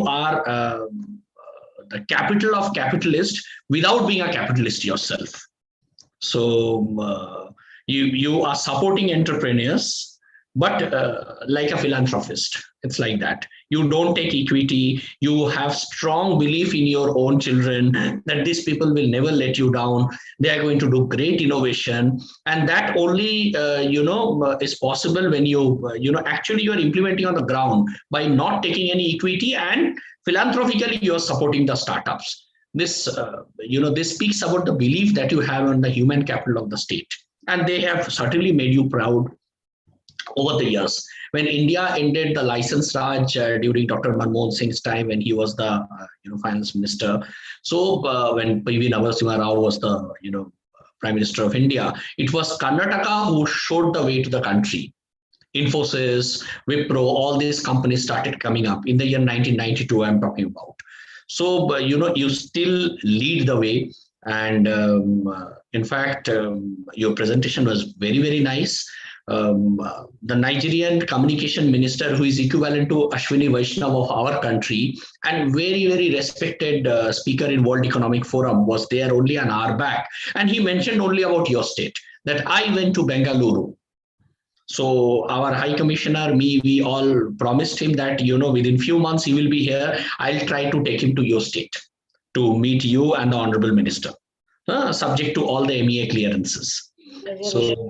are the capital of capitalists without being a capitalist yourself. So you are supporting entrepreneurs, but like a philanthropist. It's like that. You don't take equity. You have strong belief in your own children that these people will never let you down. They are going to do great innovation, and that only is possible when actually you are implementing on the ground by not taking any equity, and philanthropically you are supporting the startups. This this speaks about the belief that you have on the human capital of the state, and they have certainly made you proud over the years. When India ended the license Raj during Dr. Manmohan Singh's time, when he was the finance minister. So when P.V. Narasimha Rao was the Prime Minister of India, it was Karnataka who showed the way to the country. Infosys, Wipro, all these companies started coming up in the year 1992. I'm talking about. So you still lead the way, and in fact, your presentation was very, very nice. The Nigerian communication minister, who is equivalent to Ashwini Vaishnav of our country and very, very respected speaker in World Economic Forum, was there only an hour back. And he mentioned only about your state, that I went to Bengaluru. So our High Commissioner, we all promised him that, within few months he will be here. I'll try to take him to your state to meet you and the Honorable Minister, subject to all the MEA clearances. So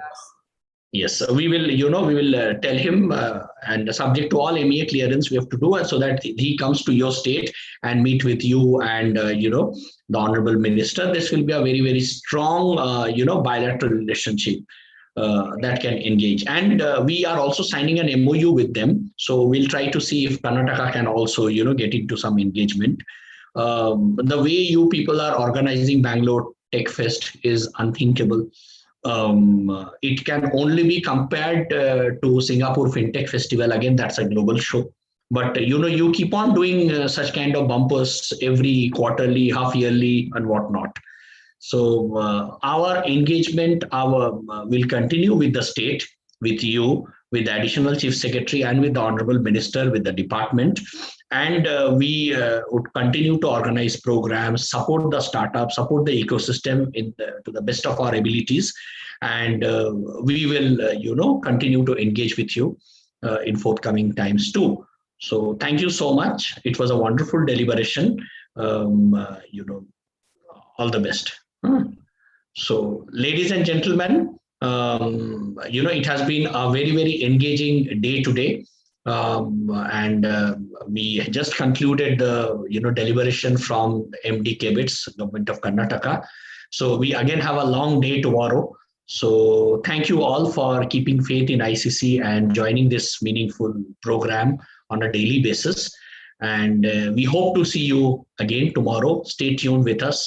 yes, we will, tell him, and subject to all MEA clearance we have to do it, so that he comes to your state and meet with you and, the Honorable Minister. This will be a very, very strong, bilateral relationship that can engage. And we are also signing an MOU with them. So we'll try to see if Karnataka can also, get into some engagement. The way you people are organizing Bangalore Tech Fest is unthinkable. It can only be compared to Singapore FinTech Festival. Again, that's a global show. But you keep on doing such kind of bumpers every quarterly, half yearly, and whatnot. So our engagement, will continue with the state, with you, with the additional chief secretary, and with the honorable minister, with the department. And we would continue to organize programs, support the startup, support the ecosystem to the best of our abilities. And we will, continue to engage with you in forthcoming times too. So thank you so much. It was a wonderful deliberation. All the best. So, ladies and gentlemen, it has been a very, very engaging day today. And we just concluded the, deliberation from MD Kebits, Government of Karnataka. So we again have a long day tomorrow. So thank you all for keeping faith in ICC and joining this meaningful program on a daily basis. And we hope to see you again tomorrow. Stay tuned with us.